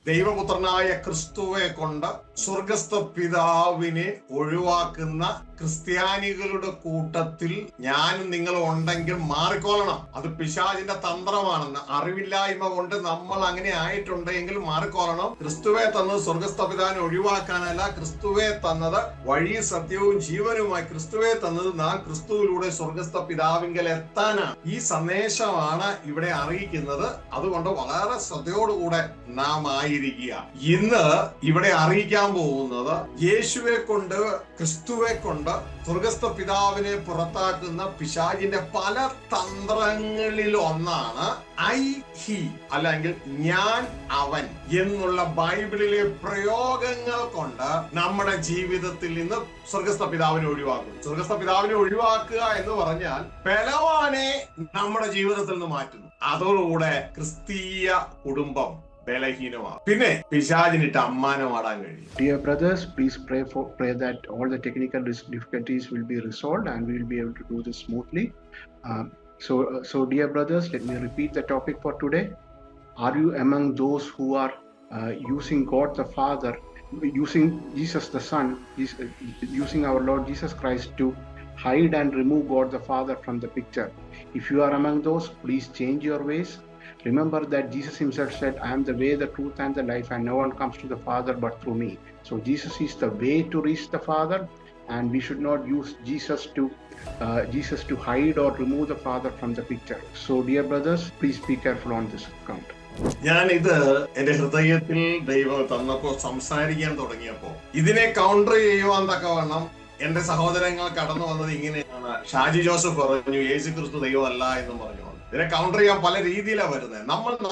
ദൈവപുത്രനായ ക്രിസ്തുവെ കൊണ്ട് സ്വർഗസ്ഥ പിതാവിനെ ഒഴിവാക്കുന്ന ക്രിസ്ത്യാനികളുടെ കൂട്ടത്തിൽ ഞാനും നിങ്ങളും ഉണ്ടെങ്കിൽ മാറിക്കൊള്ളണം. അത് പിശാചിന്റെ തന്ത്രമാണെന്ന് അറിവില്ലായ്മ കൊണ്ട് നമ്മൾ അങ്ങനെ ആയിട്ടുണ്ടെങ്കിൽ മാറിക്കൊള്ളണം. ക്രിസ്തുവെ തന്നത് സ്വർഗസ്ഥ പിതാവിനെ ഒഴിവാക്കാനല്ല, ക്രിസ്തുവെ തന്നത് വഴി സത്യവും ജീവനുമായി ക്രിസ്തുവെ തന്നത് നാം ക്രിസ്തുവിലൂടെ സ്വർഗസ്ഥ പിതാവിങ്കൽ എത്താനാണ്. ഈ സന്ദേശമാണ് ഇവിടെ അറിയിക്കുന്നത്. അതുകൊണ്ട് വളരെ ശ്രദ്ധയോടുകൂടെ നാം ആയിരിക്കുക. ഇന്ന് ഇവിടെ അറിയിക്കാൻ പോകുന്നത് യേശുവെ കൊണ്ട് ക്രിസ്തുവെ കൊണ്ട് സ്വർഗസ്ഥ പിതാവിനെ പുറത്താക്കുന്ന പിശാചിന്റെ പല തന്ത്രങ്ങളിൽ ഒന്നാണ് ഐ ഹി, അല്ലെങ്കിൽ ഞാൻ അവൻ എന്നുള്ള ബൈബിളിലെ പ്രയോഗങ്ങൾ കൊണ്ട് നമ്മുടെ ജീവിതത്തിൽ നിന്ന് സ്വർഗസ്ഥ പിതാവിനെ ഒഴിവാക്കും. സ്വർഗസ്ഥ പിതാവിനെ ഒഴിവാക്കുക എന്ന് പറഞ്ഞാൽ ബലവാനെ നമ്മുടെ ജീവിതത്തിൽ നിന്ന് മാറ്റുന്നു. അതോടുകൂടെ ക്രിസ്തീയ കുടുംബം ബലഹീനമാണ്. പിന്നെ പിശാചിനിട്ട് അമ്മാനമാടാൻ കഴിയും. Dear brothers, please pray that all the technical difficulties will be resolved and we will be able to do this smoothly. So dear brothers, let me repeat the topic for today. Are you among those who are using God the Father, using Jesus the Son, using our Lord Jesus Christ to hide and remove God the Father from the picture? If you are among those, please change your ways. Remember that Jesus himself said, I am the way, the truth and the life, and no one comes to the Father but through me. So Jesus is the way to reach the Father, and we should not use Jesus to hide or remove the Father from the picture. So dear brothers, please be careful on this account. ഞാൻ ഇത് എന്റെ ഹൃദയത്തിൽ ദൈവം തന്നപ്പോ സംസാരിക്കാൻ തുടങ്ങിയപ്പോ ഇതിനെ counter ചെയ്യുവാൻ തക്കവണ്ണം എന്റെ സഹോദരങ്ങൾ കടന്നു വന്നത് ഇങ്ങനെയാണ്. ഷാജി ജോസഫ് പറഞ്ഞു യേശു ക്രിസ്തു ദൈവമല്ല എന്ന് പറഞ്ഞു. ഇതിനെ കൗണ്ടർ ചെയ്യാൻ പല രീതിയിലാണ് വരുന്നത്.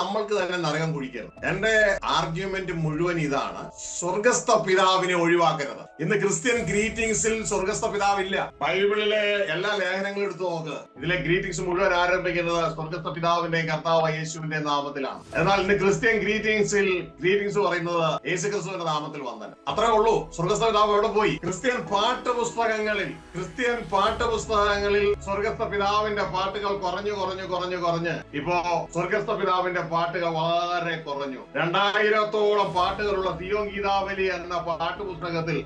നമ്മൾക്ക് തന്നെ നരകം കുഴിക്കരുത്. എന്റെ ആർഗ്യുമെന്റ് മുഴുവൻ ഇതാണ്: സ്വർഗസ്ഥ പിതാവിനെ ഒഴിവാക്കരുത്. ഇന്ന് ക്രിസ്ത്യൻ ഗ്രീറ്റിംഗ്സിൽ സ്വർഗസ്ഥ പിതാവില്ല. ബൈബിളിലെ എല്ലാ ലേഖനങ്ങളും എടുത്തു നോക്ക്, ഇതിലെ ഗ്രീറ്റിംഗ്സ് മുഴുവൻ ആരംഭിക്കുന്നത് സ്വർഗസ്ഥ പിതാവിന്റെയും കർത്താവ് യേശുവിന്റെ നാമത്തിലാണ്. എന്നാൽ ഇന്ന് ക്രിസ്ത്യൻ ഗ്രീറ്റിംഗ്സ് പറയുന്നത് യേശു ക്രിസ്തുവിന്റെ നാമത്തിൽ വന്നത്. അത്രേ ഉള്ളൂ. സ്വർഗസ്ഥ പിതാവ് എവിടെ പോയി? ക്രിസ്ത്യൻ പാഠപുസ്തകങ്ങളിൽ സ്വർഗസ്ഥ പിതാവിന്റെ പാട്ടുകൾ കുറഞ്ഞ് ഇപ്പോ സ്വർഗസ്ഥ പിതാവിന്റെ പാട്ടുകൾ വളരെ കുറഞ്ഞു. 2000-ഓളം പാട്ടുകളുള്ള സിയോൻ ഗീതാവലി എന്ന പാട്ടുപുസ്തകത്തിൽ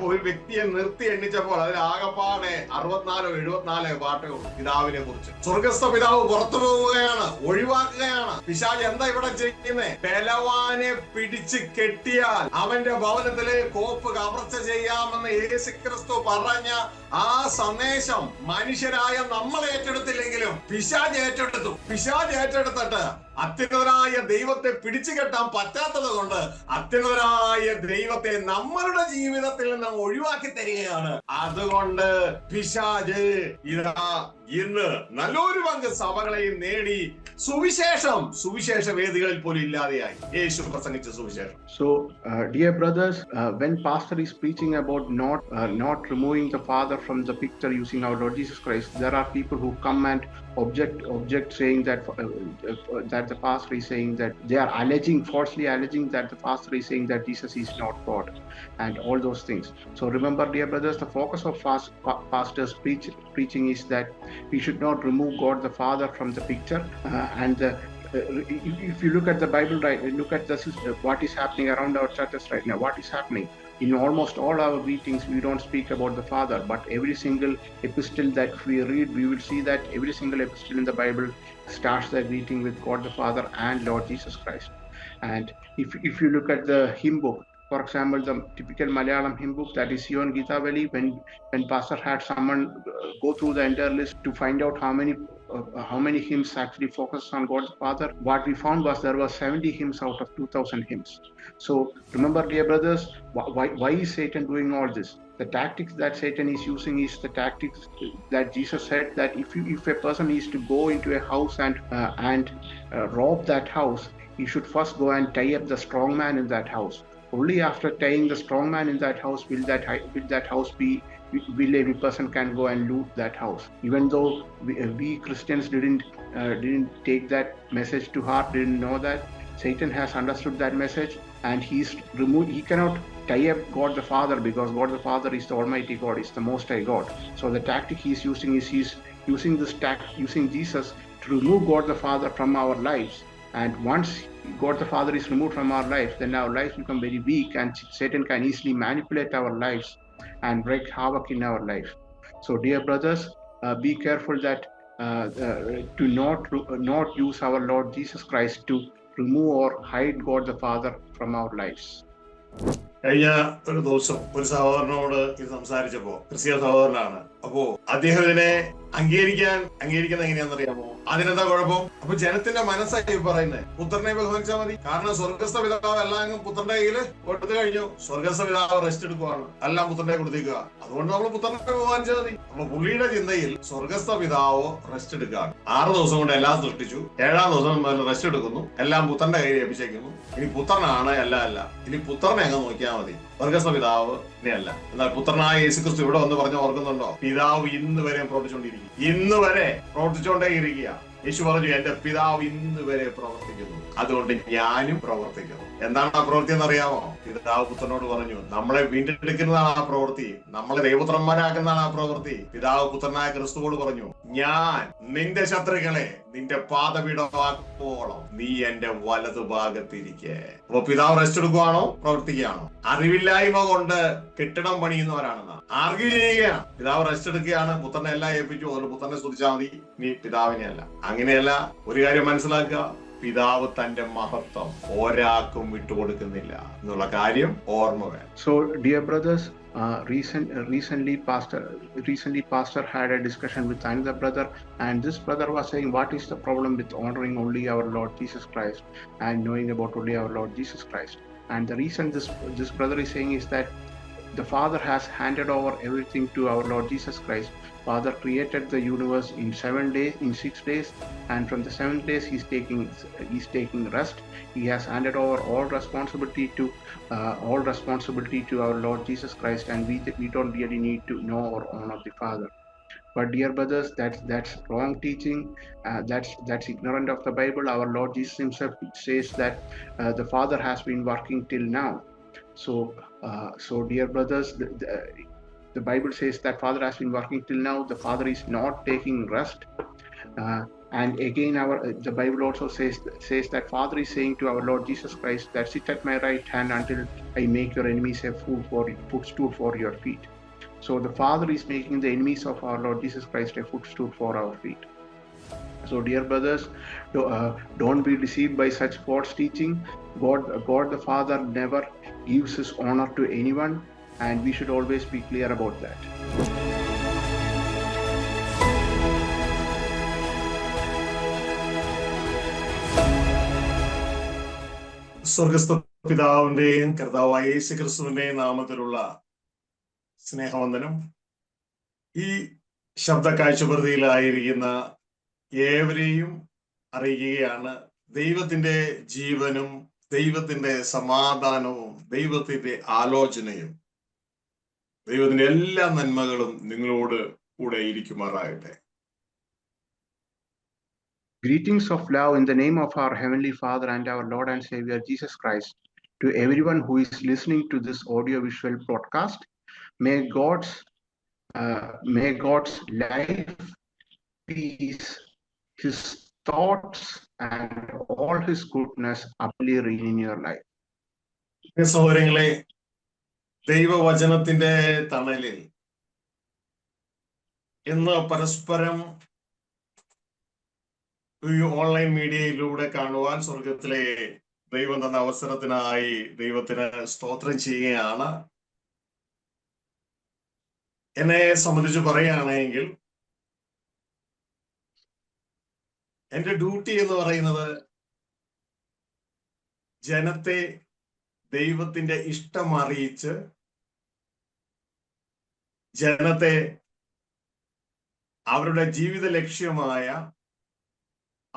ഒരു വ്യക്തിയെ നിർത്തി എണ്ണിച്ചപ്പോൾ അതിൽ ആകപ്പാടെ 64-74 പാട്ടുകൾ പിതാവിനെ കുറിച്ച്. സ്വർഗസ്ഥ പിതാവ് പുറത്തു പോവുകയാണ്, ഒഴിവാക്കുകയാണ്. പിശാച് എന്താ ഇവിടെ ചെയ്യുന്നേ? ബലവാനെ പിടിച്ച് കെട്ടിയാൽ അവന്റെ ഭവനത്തിലെ കോപ്പ് കവർച്ച ചെയ്യാമെന്ന് യേശുക്രിസ്തു പറഞ്ഞ ആ സന്ദേശം മനുഷ്യരായ നമ്മൾ ഏറ്റെടുത്തില്ലെങ്കിലും പിശാച് ഏറ്റെടുത്തിട്ട് അത്യുന്നതനായ ദൈവത്തെ പിടിച്ചു കെട്ടാൻ പറ്റാത്തത് കൊണ്ട് അത്യുന്നതനായ ദൈവത്തെ നമ്മളുടെ ജീവിതത്തിൽ നിന്ന് ഒഴിവാക്കി തരികയാണ്. അതുകൊണ്ട് പിശാച് ഇന്ന് നല്ലൊരു പങ്ക് സഭകളെയും നേടി സുവിശേഷ വേദികളിൽ പോലും ഇല്ലാതെയായി. യേശു പ്രസംഗിച്ച സുവിശേഷം. So dear brothers, when pastor is preaching about not removing the Father from the picture using our Lord Jesus Christ, there are people who come and object saying that the pastor is saying that they are falsely alleging that the pastor is saying that Jesus is not God and all those things. So remember, dear brothers, the focus of pastors preaching is that we should not remove God the Father from the picture. If you look at the Bible, right, look at what is happening around our churches right now. What is happening? In almost all our greetings, we don't speak about the Father, but every single epistle that we read, we will see that every single epistle in the Bible starts the greeting with God the Father and Lord Jesus Christ. And if you look at the hymn book, for example, the typical Malayalam hymn book, that is Siyon Geethavali, when pastor had someone go through the entire list to find out how many hymns actually focus on God the Father, what we found was there were 70 hymns out of 2000 hymns. So remember, dear brothers, why is Satan doing all this? The tactics that Satan is using is the tactics that Jesus said, that if a person is to go into a house and rob that house, he should first go and tie up the strong man in that house. Only after tying the strong man in that house will that house any person can go and loot that house. Even though we Christians didn't take that message to heart, didn't know that, Satan has understood that message, and he cannot tie up God the Father, because God the Father is the Almighty God, is the Most High God. So the tactic he's using is he's using Jesus to remove God the Father from our lives. And once God the Father is removed from our lives, then our lives become very weak, and Satan can easily manipulate our lives and wreak havoc in our life. So, dear brothers, be careful that to not use our Lord Jesus Christ to remove or hide God the Father from our lives. കഴിഞ്ഞ ഒരു ദിവസം ഒരു സഹോദരനോട് ഇത് സംസാരിച്ചപ്പോ, ക്രിസ്തീയ സഹോദരനാണ്. അപ്പോ അദ്ദേഹം ഇതിനെ അംഗീകരിക്കുന്ന എങ്ങനെയാണെന്നറിയാമോ? അതിനെന്താ കുഴപ്പം? അപ്പൊ ജനത്തിന്റെ മനസ്സായി പറയുന്നത് പുത്രനെ ബഹുമാനിച്ചാൽ മതി, കാരണം സ്വർഗസ്ഥ പിതാവ് എല്ലാം പുത്രന്റെ കയ്യിൽ കൊടുത്തു കഴിഞ്ഞു. സ്വർഗസ്ഥ പിതാവ് റെസ്റ്റ് എടുക്കുവാണ്, എല്ലാം പുത്രനെ കൊടുത്തേക്കുക. അതുകൊണ്ട് നമ്മൾ പുത്രനെ ബഹുമാനിച്ചാൽ മതി. അപ്പൊ പുള്ളിയുടെ ചിന്തയിൽ സ്വർഗസ്ഥ പിതാവ് റെസ്റ്റ് എടുക്കുകയാണ്. 6 ദിവസം കൊണ്ട് എല്ലാം സൃഷ്ടിച്ചു, 7-ാം ദിവസം റെസ്റ്റ് എടുക്കുന്നു, എല്ലാം പുത്രന്റെ കയ്യിൽ ഏൽപ്പിച്ചേക്കുന്നു. ഇനി പുത്രനാണ് അല്ല ഇനി പുത്രനെ അങ്ങ് നോക്കിയാൽ മതി, സ്വർഗസ്ഥ പിതാവ് അല്ല. എന്നാൽ പുത്രനായ യേശുക്രിസ്തു ഇവിടെ വന്ന് പറഞ്ഞ് ഓർക്കുന്നുണ്ടോ? പിതാവ് ഇന്ന് വരെ പ്രവർത്തിച്ചുകൊണ്ടിരിക്കുക, ഇന്ന് വരെ പ്രവർത്തിച്ചുകൊണ്ടേ ഇരിക്കുക. യേശു പറഞ്ഞു, എന്റെ പിതാവ് ഇന്ന് വരെ പ്രവർത്തിക്കുന്നു, അതുകൊണ്ട് ഞാനും പ്രവർത്തിക്കുന്നു. എന്താണ് ആ പ്രവൃത്തി എന്നറിയാമോ? പിതാവ് പുത്രനോട് പറഞ്ഞു, നമ്മളെ വീണ്ടെടുക്കുന്നതാണ് ആ പ്രവൃത്തി, നമ്മളെ ദൈവപുത്രന്മാരാക്കുന്നതാണ് ആ പ്രവൃത്തി. പിതാവ് പുത്രനായ ക്രിസ്തുവോട് പറഞ്ഞു, ഞാൻ നിന്റെ ശത്രുക്കളെ നിന്റെ പാദപീഠമാക്കുവോളം നീ എന്റെ വലതുഭാഗത്തിരിക്കെ. അപ്പൊ പിതാവ് റെസ്റ്റ് എടുക്കുവാണോ പ്രവർത്തിക്കുകയാണോ? അറിവില്ലായ്മ കൊണ്ട് കെട്ടിടം പണിയുന്നവരാണെന്ന് ആർഗ്യൂ ചെയ്യുകയാണ്. പിതാവ് റെസ്റ്റ് എടുക്കുകയാണ്, പുത്രനെ എല്ലാം ഏൽപ്പിച്ചു, അതുകൊണ്ട് പുത്രനെ സ്തുതിച്ചാൽ മതി, നീ പിതാവിനെ അല്ല. അങ്ങനെയല്ല. ഒരു കാര്യം മനസ്സിലാക്കുക, പിതാവ് തന്റെ മഹത്വം ഒരാൾക്കും വിട്ടുകൊടുക്കുന്നില്ല എന്നുള്ള കാര്യം ഓർമ്മ വേണം. So, dear brothers, recently pastor had a discussion with another brother, and this brother was saying, what is the problem with honoring only our Lord Jesus Christ and knowing about only our Lord Jesus Christ? And the reason this brother is saying is that the Father has handed over everything to our Lord Jesus Christ. Father created the universe in 6 days, and from the 7th days he's taking rest. He has handed over all responsibility to our Lord Jesus Christ, and we don't really need to know or honor the Father. But dear brothers, that's wrong teaching. That's ignorant of the Bible. Our Lord Jesus himself says that the Father has been working till now. So dear brothers, the Bible says that Father has been working till now. The Father is not taking rest. And again, the Bible also says that Father is saying to our Lord Jesus Christ that sit at my right hand until I make your enemies a footstool for your feet. So the Father is making the enemies of our Lord Jesus Christ a footstool for our feet. So dear brothers, don't be deceived by such false teaching. God the Father never gives his honor to anyone, and we should always be clear about that. സ്വർഗസ്ഥ പിതാവിന്റെയും കർത്താവായ യേശു ക്രിസ്തുവിന്റെയും നാമത്തിലുള്ള സ്നേഹവന്ദനം. ഈ ശബ്ദ കാഴ്ചപ്രതിയിലായിരിക്കുന്ന ഏവരെയും അറിയുകയാണ്. ദൈവത്തിന്റെ ജീവനും ദൈവത്തിന്റെ സമാധാനവും ദൈവത്തിന്റെ ആലോചനയും ദൈവത്തിന്റെ എല്ലാ നന്മകളും നിങ്ങളോട് കൂടെ ഇരിക്കുമാറാകട്ടെ. Greetings of love in the name of our Heavenly Father and our Lord and Savior Jesus Christ to everyone who is listening to this audio-visual broadcast. May God's life, peace, His thoughts, and all His goodness abundantly reign in your life. സഹോദരങ്ങളെ, ദൈവവചനത്തിന്റെ തണലിൽ ഇന്ന് പരസ്പരം ഈ online മീഡിയയിലൂടെ കാണുവാൻ സ്വർഗത്തിലെ ദൈവം തന്ന അവസരത്തിനായി ദൈവത്തിന് സ്തോത്രം ചെയ്യുകയാണ്. എന്നെ സംബന്ധിച്ച് പറയുകയാണെങ്കിൽ എന്റെ ഡ്യൂട്ടി എന്ന് പറയുന്നത് ജനത്തെ ദൈവത്തിന്റെ ഇഷ്ടം അറിയിച്ച് ജനത്തെ അവരുടെ ജീവിത ലക്ഷ്യമായ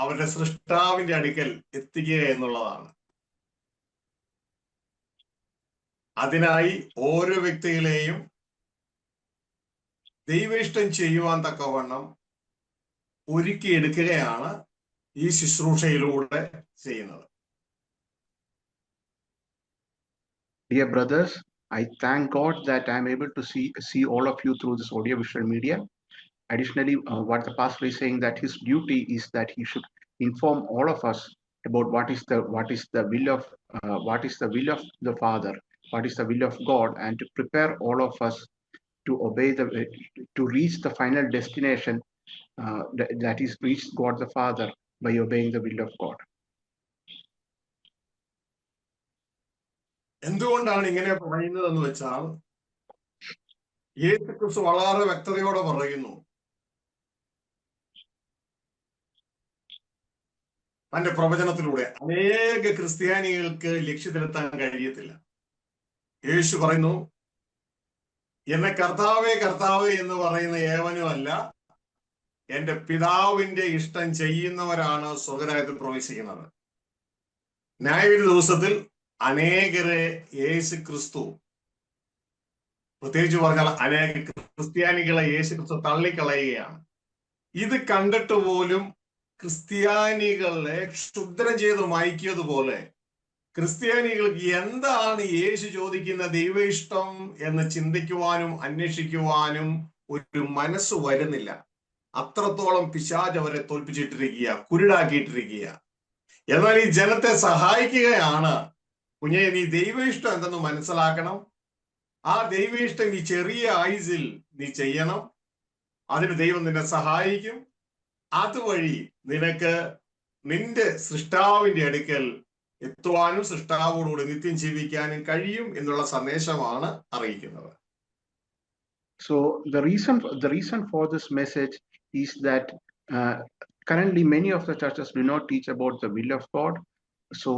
അവരുടെ സൃഷ്ടാവിന്റെ അടുക്കൽ എത്തിക്കുക എന്നുള്ളതാണ്. അതിനായി ഓരോ വ്യക്തികളെയും ദൈവ ഇഷ്ടം ചെയ്യുവാൻ തക്കവണ്ണം ഒരുക്കിയെടുക്കുകയാണ് ഈ ശുശ്രൂഷയിലൂടെ ചെയ്യുന്നത്. Dear brothers, I thank God that I'm able to see all of you through this audio-visual media. Additionally, what the pastor is saying, that his duty is that he should inform all of us about what is the will of the Father, what is the will of God, and to prepare all of us to obey to reach the final destination, that is reach God the Father by obeying the will of God. എന്തുകൊണ്ടാണ് ഇങ്ങനെ പറയുന്നതെന്ന് വെച്ചാൽ യേശുക്രിസ്തു വളരെ വ്യക്തതയോടെ പറയുന്നു, തന്റെ പ്രവചനത്തിലൂടെ അനേക ക്രിസ്ത്യാനികൾക്ക് ലക്ഷ്യത്തിലെത്താൻ കഴിയത്തില്ല. യേശു പറയുന്നു, എന്നെ കർത്താവേ കർത്താവേ എന്ന് പറയുന്ന ഏവനുമല്ല, എന്റെ പിതാവിന്റെ ഇഷ്ടം ചെയ്യുന്നവരാണ് സ്വർഗ്ഗരാജ്യത്തിൽ പ്രവേശിക്കുന്നത്. ന്യായവിധി ദിവസത്തിൽ അനേകരെ യേശു ക്രിസ്തു, പ്രത്യേകിച്ച് പറഞ്ഞാൽ അനേക ക്രിസ്ത്യാനികളെ യേശു ക്രിസ്തു തള്ളിക്കളയുകയാണ്. ഇത് കണ്ടിട്ട് പോലും ക്രിസ്ത്യാനികളെ ക്ഷുദ്രം ചെയ്ത് മയക്കിയതുപോലെ ക്രിസ്ത്യാനികൾക്ക് എന്താണ് യേശു ചോദിക്കുന്ന ദൈവ ഇഷ്ടം എന്ന് ചിന്തിക്കുവാനും അന്വേഷിക്കുവാനും ഒരു മനസ്സ് വരുന്നില്ല. അത്രത്തോളം പിശാച് അവരെ തോൽപ്പിച്ചിട്ടിരിക്കുക, കുരുടാക്കിയിട്ടിരിക്കുക. എന്നാൽ ഈ ജനത്തെ സഹായിക്കുകയാണ്, കുഞ്ഞെ നീ ദൈവ ഇഷ്ടം എന്തെന്ന് മനസ്സിലാക്കണം, ആ ദൈവ ഇഷ്ടം ഈ ചെറിയ ആയുസിൽ നീ ചെയ്യണം, അതിന് ദൈവം നിന്നെ സഹായിക്കും, അതുവഴി നിനക്ക് നിന്റെ സൃഷ്ടാവിന്റെ അടുക്കൽ എത്തുവാനും സൃഷ്ടാവോടുകൂടി നിത്യം ജീവിക്കാനും കഴിയും എന്നുള്ള സന്ദേശമാണ് അറിയിക്കുന്നത്. So the reason for this message is that currently many of the churches do not teach about the will of God. So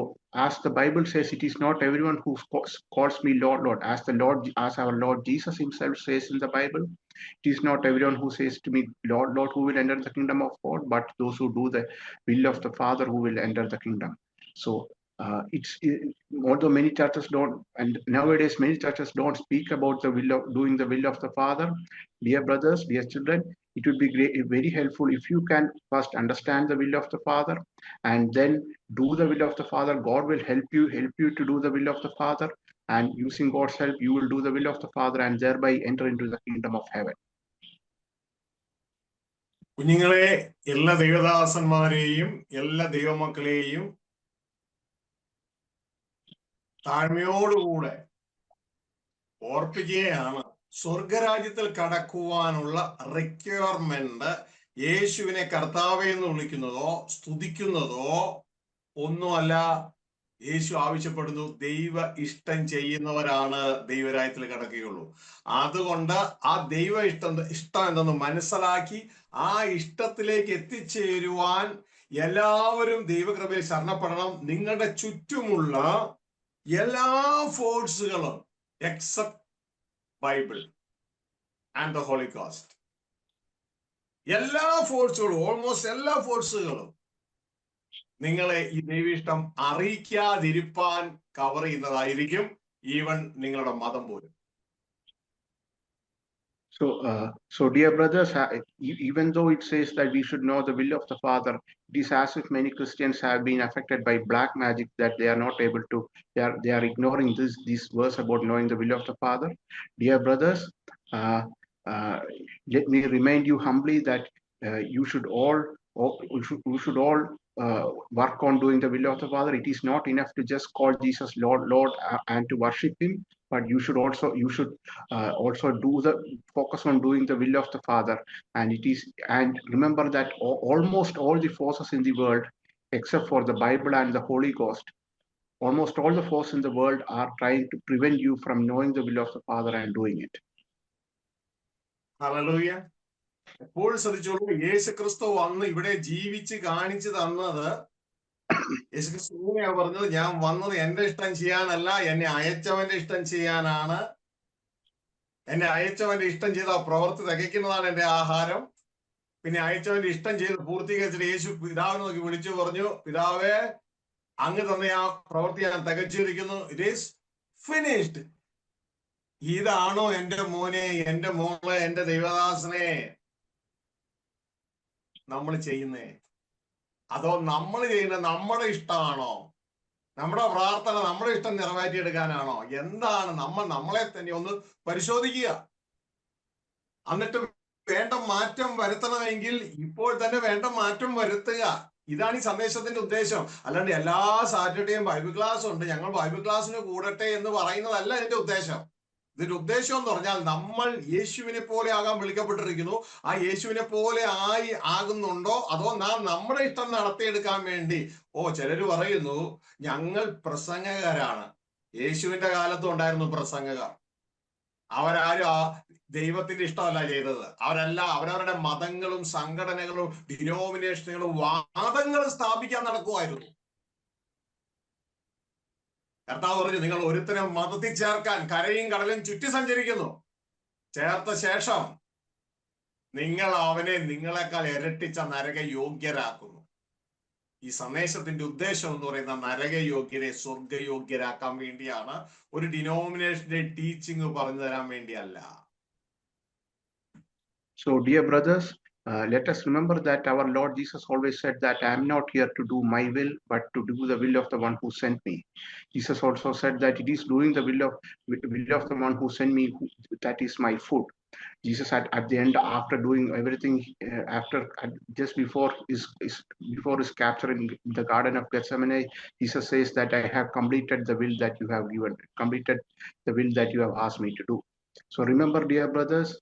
as the Bible says, it is not everyone who calls me Lord, Lord, as our Lord Jesus himself says in the Bible. It is not everyone who says to me, Lord, Lord, who will enter the kingdom of God, but those who do the will of the Father who will enter the kingdom. So although many churches don't, and nowadays many churches don't speak about the doing the will of the Father, dear brothers, dear children, it would be very helpful if you can first understand the will of the Father and then do the will of the Father. God will help you to do the will of the Father, and using God's help, you will do the will of the Father and thereby enter into the kingdom of heaven. കുഞ്ഞുങ്ങളെ, എല്ലാ ദൈവദാസന്മാരെയും എല്ലാ ദൈവമക്കളെയും താഴ്മയോടുകൂടെ ഓർപ്പിക്കുകയാണ്, സ്വർഗരാജ്യത്തിൽ കടക്കുവാനുള്ള requirement യേശുവിനെ കർത്താവേ എന്ന് വിളിക്കുന്നതോ സ്തുതിക്കുന്നതോ ഒന്നുമല്ല. യേശു ആവശ്യപ്പെടുന്നു, ദൈവ ഇഷ്ടം ചെയ്യുന്നവരാണ് ദൈവരാജ്യത്തിൽ കടക്കുകയുള്ളൂ. അതുകൊണ്ട് ആ ദൈവ ഇഷ്ടം എന്തെന്ന് മനസ്സിലാക്കി ആ ഇഷ്ടത്തിലേക്ക് എത്തിച്ചേരുവാൻ എല്ലാവരും ദൈവകൃപയിൽ ശരണപ്പെടണം. നിങ്ങളുടെ ചുറ്റുമുള്ള എല്ലാ ഫോഴ്സുകളും except Bible and the holy ghost, എല്ലാ ഫോഴ്സുകളും, ഓൾമോസ്റ്റ് എല്ലാ ഫോഴ്സുകളും നിങ്ങളെ ഈ ദൈവീഷ്ടം അറിയിക്കാതിരിപ്പാൻ കവർ ചെയ്യുന്നതായിരിക്കും, ഈവൻ നിങ്ങളുടെ മതം പോലും. So dear brothers, even though it says that we should know the will of the Father, it is as if many Christians have been affected by black magic, that they are not able to, they are ignoring this verse about knowing the will of the Father. Dear brothers, let me remind you humbly that you should all work on doing the will of the Father. It is not enough to just call Jesus Lord, Lord, and to worship him, but you should also focus on doing the will of the Father. And remember that almost all the forces in the world, except for the Bible and the Holy Ghost, almost all the forces in the world are trying to prevent you from knowing the will of the Father and doing it. Hallelujah. എപ്പോഴും ശ്രദ്ധിച്ചോളൂ, യേശുക്രിസ്തു വന്ന് ഇവിടെ ജീവിച്ച് കാണിച്ചു തന്നത്, യേശുക്രിസ്തു ഇങ്ങനെയാ പറഞ്ഞത്, ഞാൻ വന്നത് എന്റെ ഇഷ്ടം ചെയ്യാനല്ല, എന്നെ അയച്ചവന്റെ ഇഷ്ടം ചെയ്യാനാണ്. എന്നെ അയച്ചവന്റെ ഇഷ്ടം ചെയ്ത പ്രവൃത്തി തികയ്ക്കുന്നതാണ് എന്റെ ആഹാരം. പിന്നെ അയച്ചവന്റെ ഇഷ്ടം ചെയ്ത് പൂർത്തീകരിച്ചിട്ട് യേശു പിതാവിനെ നോക്കി വിളിച്ചു പറഞ്ഞു, പിതാവേ, അങ്ങ് തന്നെ ആ പ്രവൃത്തി ഞാൻ തികച്ചിരിക്കുന്നു, ഇറ്റ് ഈസ് ഫിനിഷ്ഡ്. ഇതാണോ എന്റെ മോനെ, എന്റെ മോളെ, എന്റെ ദൈവദാസനെ നമ്മൾ ചെയ്യുന്നേ? അതോ നമ്മൾ ചെയ്യുന്ന നമ്മുടെ ഇഷ്ടമാണോ? നമ്മുടെ പ്രാർത്ഥന നമ്മുടെ ഇഷ്ടം നിറവേറ്റിയെടുക്കാനാണോ? എന്താണ്? നമ്മളെ തന്നെ ഒന്ന് പരിശോധിക്കുക. എന്നിട്ട് വേണ്ട മാറ്റം വരുത്തണമെങ്കിൽ ഇപ്പോൾ തന്നെ വേണ്ട മാറ്റം വരുത്തുക. ഇതാണ് ഈ സന്ദേശത്തിന്റെ ഉദ്ദേശം. അല്ലാണ്ട് എല്ലാ സാറ്റർഡേയും ബൈബിൾ ക്ലാസ് ഉണ്ട്, ഞങ്ങൾ ബൈബിൾ ക്ലാസ്സിന് കൂടട്ടെ എന്ന് പറയുന്നതല്ല ഇതിന്റെ ഉദ്ദേശം. ഇതിന്റെ ഉദ്ദേശം എന്ന് പറഞ്ഞാൽ നമ്മൾ യേശുവിനെ പോലെ ആകാൻ വിളിക്കപ്പെട്ടിരിക്കുന്നു. ആ യേശുവിനെ പോലെ ആകുന്നുണ്ടോ, അതോ നാം നമ്മുടെ ഇഷ്ടം നടത്തിയെടുക്കാൻ വേണ്ടി? ചിലര് പറയുന്നു ഞങ്ങൾ പ്രസംഗകരാണ്. യേശുവിന്റെ കാലത്തും ഉണ്ടായിരുന്നു പ്രസംഗകർ. അവരാരും ദൈവത്തിന്റെ ഇഷ്ടമല്ല ചെയ്തത്. അവരെല്ലാം അവരവരുടെ മതങ്ങളും സംഘടനകളും ഡിനോമിനേഷനുകളും വാദങ്ങളും സ്ഥാപിക്കാൻ നടക്കുമായിരുന്നു. കർത്താവ് പറഞ്ഞു, നിങ്ങൾ ഒരുത്തരം മതത്തിൽ ചേർക്കാൻ കരയും കടലും ചുറ്റി സഞ്ചരിക്കുന്നു. ചേർത്ത ശേഷം നിങ്ങൾ അവനെ നിങ്ങളെക്കാൾ ഇരട്ടിച്ച നരക യോഗ്യരാക്കുന്നു. ഈ സന്ദേശത്തിന്റെ ഉദ്ദേശം എന്ന് പറയുന്ന നരകയോഗ്യരെ സ്വർഗയോഗ്യരാക്കാൻ വേണ്ടിയാണ്, ഒരു ഡിനോമിനേഷന്റെ ടീച്ചിങ് പറഞ്ഞു തരാൻ വേണ്ടിയല്ല. So, dear brothers, let us remember that our Lord Jesus always said that I am not here to do my will, but to do the will of the one who sent me. Jesus also said that it is doing the will of the one who sent me that is my food. Jesus at the end, after doing everything, just before his capture in the Garden of Gethsemane, Jesus says that I have completed the will that you have given, completed the will that you have asked me to do. So remember, dear brothers,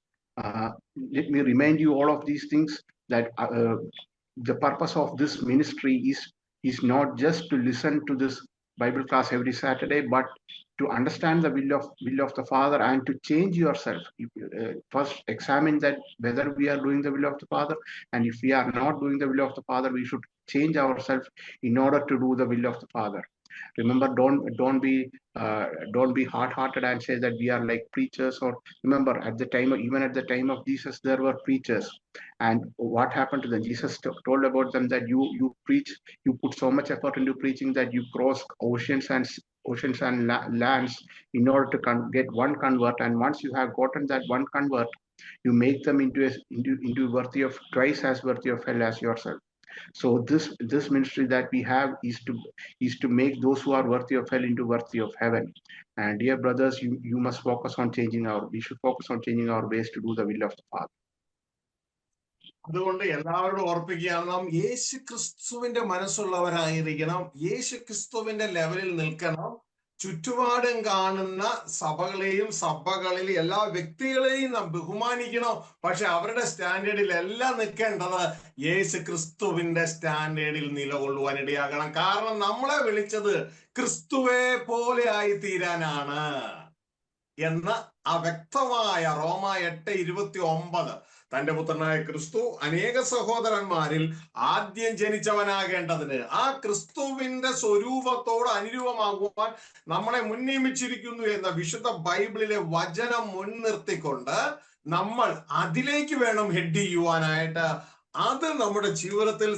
let me remind you all of these things, that the purpose of this ministry is not just to listen to this Bible class every Saturday, but to understand the will of the Father and to change yourself. First examine that whether we are doing the will of the Father, and if we are not doing the will of the Father, we should change ourselves in order to do the will of the Father. Remember, don't be hard-hearted and say that we are like preachers. Or remember, even at the time of Jesus, there were preachers, and what happened to them? Jesus told about them that you preach, you put so much effort into preaching that you cross oceans and lands in order to get one convert, and once you have gotten that one convert, you make them into worthy of twice as worthy of hell as yourself. So this ministry that we have is to make those who are worthy of hell into worthy of heaven. And dear brothers, you must focus on we should focus on changing our ways to do the will of the Father. അതുകൊണ്ട് എല്ലാവരോടും ഓർപ്പിക്കുകയാണ്, നാം യേശു ക്രിസ്തുവിന്റെ മനസ്സുള്ളവരായിരിക്കണം. യേശു ക്രിസ്തുവിന്റെ ലെവലിൽ നിൽക്കണം. ചുറ്റുപാടും കാണുന്ന സഭകളിൽ എല്ലാ വ്യക്തികളെയും നാം ബഹുമാനിക്കണം. പക്ഷെ അവരുടെ സ്റ്റാൻഡേർഡിൽ എല്ലാം നിൽക്കേണ്ടത് യേശു ക്രിസ്തുവിന്റെ സ്റ്റാൻഡേർഡിൽ നിലകൊള്ളുവാൻ ഇടയാകണം. കാരണം നമ്മളെ വിളിച്ചത് ക്രിസ്തുവെ പോലെ ആയി തീരാനാണ് എന്ന ആ വ്യക്തമായ റോമ 8:29 തന്റെ പുത്രനായ ക്രിസ്തു അനേക സഹോദരന്മാരിൽ ആദ്യം ജനിച്ചവനാകേണ്ടതിന് ആ ക്രിസ്തുവിന്റെ സ്വരൂപത്തോട് അനുരൂപമാകുവാൻ നമ്മളെ മുൻനിയമിച്ചിരിക്കുന്നു എന്ന വിശുദ്ധ ബൈബിളിലെ വചനം മുൻനിർത്തിക്കൊണ്ട് നമ്മൾ അതിലേക്ക് വേണം ഹെഡ് ചെയ്യുവാനായിട്ട്. അത് നമ്മുടെ ജീവിതത്തിൽ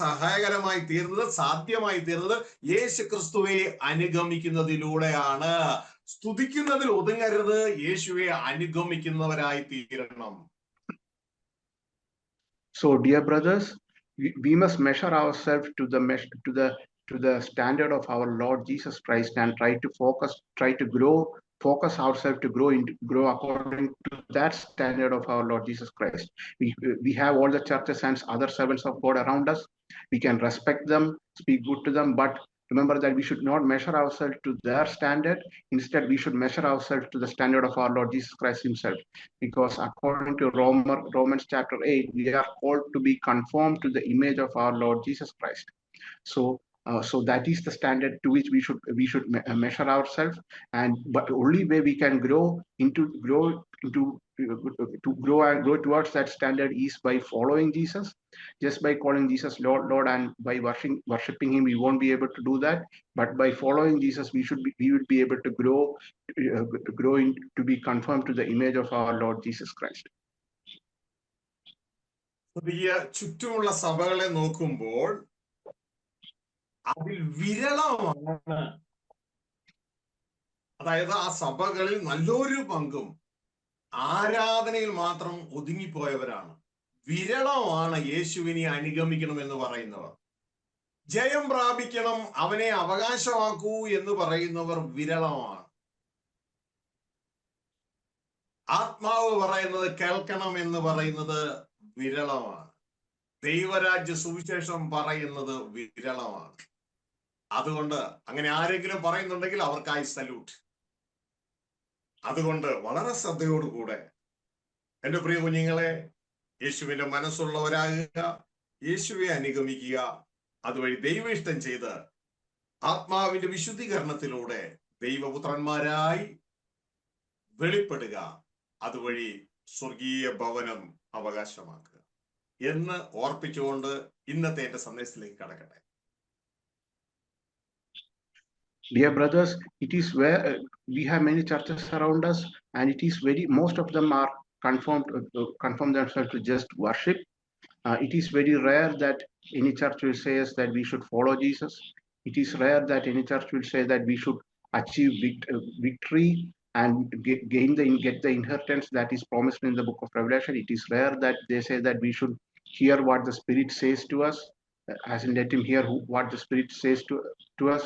സഹായകരമായി തീർന്നത്, സാധ്യമായി തീർന്നത് യേശു ക്രിസ്തുവെ അനുഗമിക്കുന്നതിലൂടെയാണ്. സ്തുതിക്കുന്നതിൽ ഒതുങ്ങരുത്, യേശുവെ അനുഗമിക്കുന്നവരായി തീരണം. So, dear brothers, we must measure ourselves to the standard of our Lord Jesus Christ, and try to focus ourselves to grow according to that standard of our Lord Jesus Christ. We have all the churches and other servants of God around us. We can respect them, speak good to them, but remember that we should not measure ourselves to their standard. Instead, we should measure ourselves to the standard of our Lord Jesus Christ himself. Because according to Romans chapter 8, we are called to be conformed to the image of our Lord Jesus Christ. So that is the standard to which we should measure ourselves, but only way we can grow towards that standard is by following Jesus. Just by calling Jesus Lord and by worshiping him, we won't be able to do that. But by following Jesus, we will be able to grow to be conformed to the image of our Lord Jesus Christ. ചുറ്റുമുള്ള സഭകളെ നോക്കുമ്പോൾ അതിൽ വിരളമാണ്, അതായത് ആ സഭകളിൽ നല്ലൊരു പങ്കും ആരാധനയിൽ മാത്രം ഒതുങ്ങിപ്പോയവരാണ്. വിരളമാണ് യേശുവിനെ അനുഗമിക്കണം എന്ന് പറയുന്നവർ. ജയം പ്രാപിക്കണം, അവനെ അവകാശമാക്കൂ എന്ന് പറയുന്നവർ വിരളമാണ്. ആത്മാവ് പറയുന്നത് കേൾക്കണം എന്ന് പറയുന്നത് വിരളമാണ്. ദൈവരാജ്യ സുവിശേഷം പറയുന്നത് വിരളമാണ്. അതുകൊണ്ട് അങ്ങനെ ആരെങ്കിലും പറയുന്നുണ്ടെങ്കിൽ അവർക്കായി സല്യൂട്ട്. അതുകൊണ്ട് വളരെ ശ്രദ്ധയോടുകൂടെ എന്റെ പ്രിയ കുഞ്ഞുങ്ങളെ, യേശുവിന്റെ മനസ്സുള്ളവരാകുക, യേശുവെ അനുഗമിക്കുക, അതുവഴി ദൈവ ഇഷ്ടം ചെയ്ത് ആത്മാവിന്റെ വിശുദ്ധീകരണത്തിലൂടെ ദൈവപുത്രന്മാരായി വെളിപ്പെടുക, അതുവഴി സ്വർഗീയ ഭവനം അവകാശമാക്കുക എന്ന് ഓർപ്പിച്ചുകൊണ്ട് ഇന്നത്തെ എന്റെ സന്ദേശത്തിലേക്ക് കടക്കട്ടെ. Dear brothers, it is where we have many churches around us, and it is most of them are conform themselves to just worship. It is very rare that any church will say us that we should follow Jesus. It is rare that any church will say that we should achieve victory and get the inheritance that is promised in the book of Revelation. It is rare that they say that we should hear what the Spirit says to us, as in let him hear what the Spirit says to us.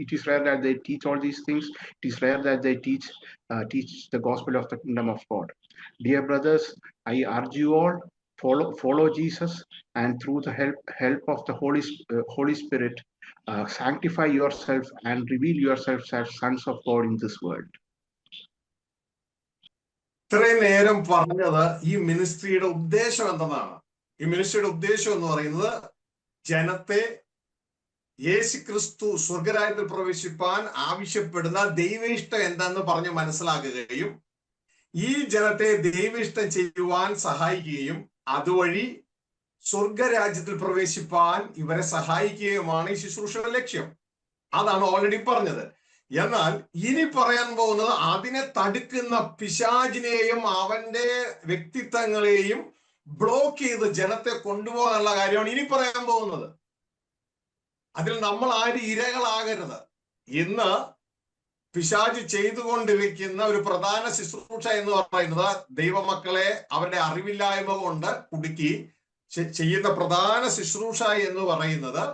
It is rare that they teach all these things. It is rare that they teach the gospel of the kingdom of God. Dear brothers, I urge you all, follow Jesus, and through the help of the Holy Spirit, sanctify yourself and reveal yourselves as sons of God in this world. ഇത്രയും നേരം പറഞ്ഞത് ഈ മിനിസ്ട്രിയുടെ ഉദ്ദേശം എന്തെന്നാണ്. ഈ മിനിസ്ട്രിയുടെ ഉദ്ദേശം എന്ന് പറയുന്നത് ജനത്തെ യേശുക്രിസ്തു സ്വർഗരാജ്യത്തിൽ പ്രവേശിപ്പാൻ ആവശ്യപ്പെടുന്ന ദൈവ ഇഷ്ടം എന്താണെന്ന് പറഞ്ഞ് മനസ്സിലാക്കുകയും ഈ ജനത്തെ ദൈവ ഇഷ്ടം ചെയ്യുവാൻ സഹായിക്കുകയും അതുവഴി സ്വർഗരാജ്യത്തിൽ പ്രവേശിപ്പാൻ ഇവരെ സഹായിക്കുകയുമാണ് ഈ ശുശ്രൂഷയുടെ ലക്ഷ്യം. അതാണ് ഓൾറെഡി പറഞ്ഞത്. എന്നാൽ ഇനി പറയാൻ പോകുന്നത് അതിനെ തടുക്കുന്ന പിശാചിനെയും അവന്റെ വ്യക്തിത്വങ്ങളെയും ബ്ലോക്ക് ചെയ്ത് ജനത്തെ കൊണ്ടുപോകാനുള്ള കാര്യമാണ് ഇനി പറയാൻ പോകുന്നത്. അതിൽ നമ്മൾ ആരും ഇരകളാകരുത്. ഇന്ന് പിശാച് ചെയ്തുകൊണ്ടിരിക്കുന്ന ഒരു പ്രധാന ശുശ്രൂഷ എന്ന് പറയുന്നത് ദൈവമക്കളെ അവരുടെ അറിവില്ലായ്മ കൊണ്ട് കുടുക്കി ചെയ്യുന്ന പ്രധാന ശുശ്രൂഷ എന്ന് പറയുന്നത്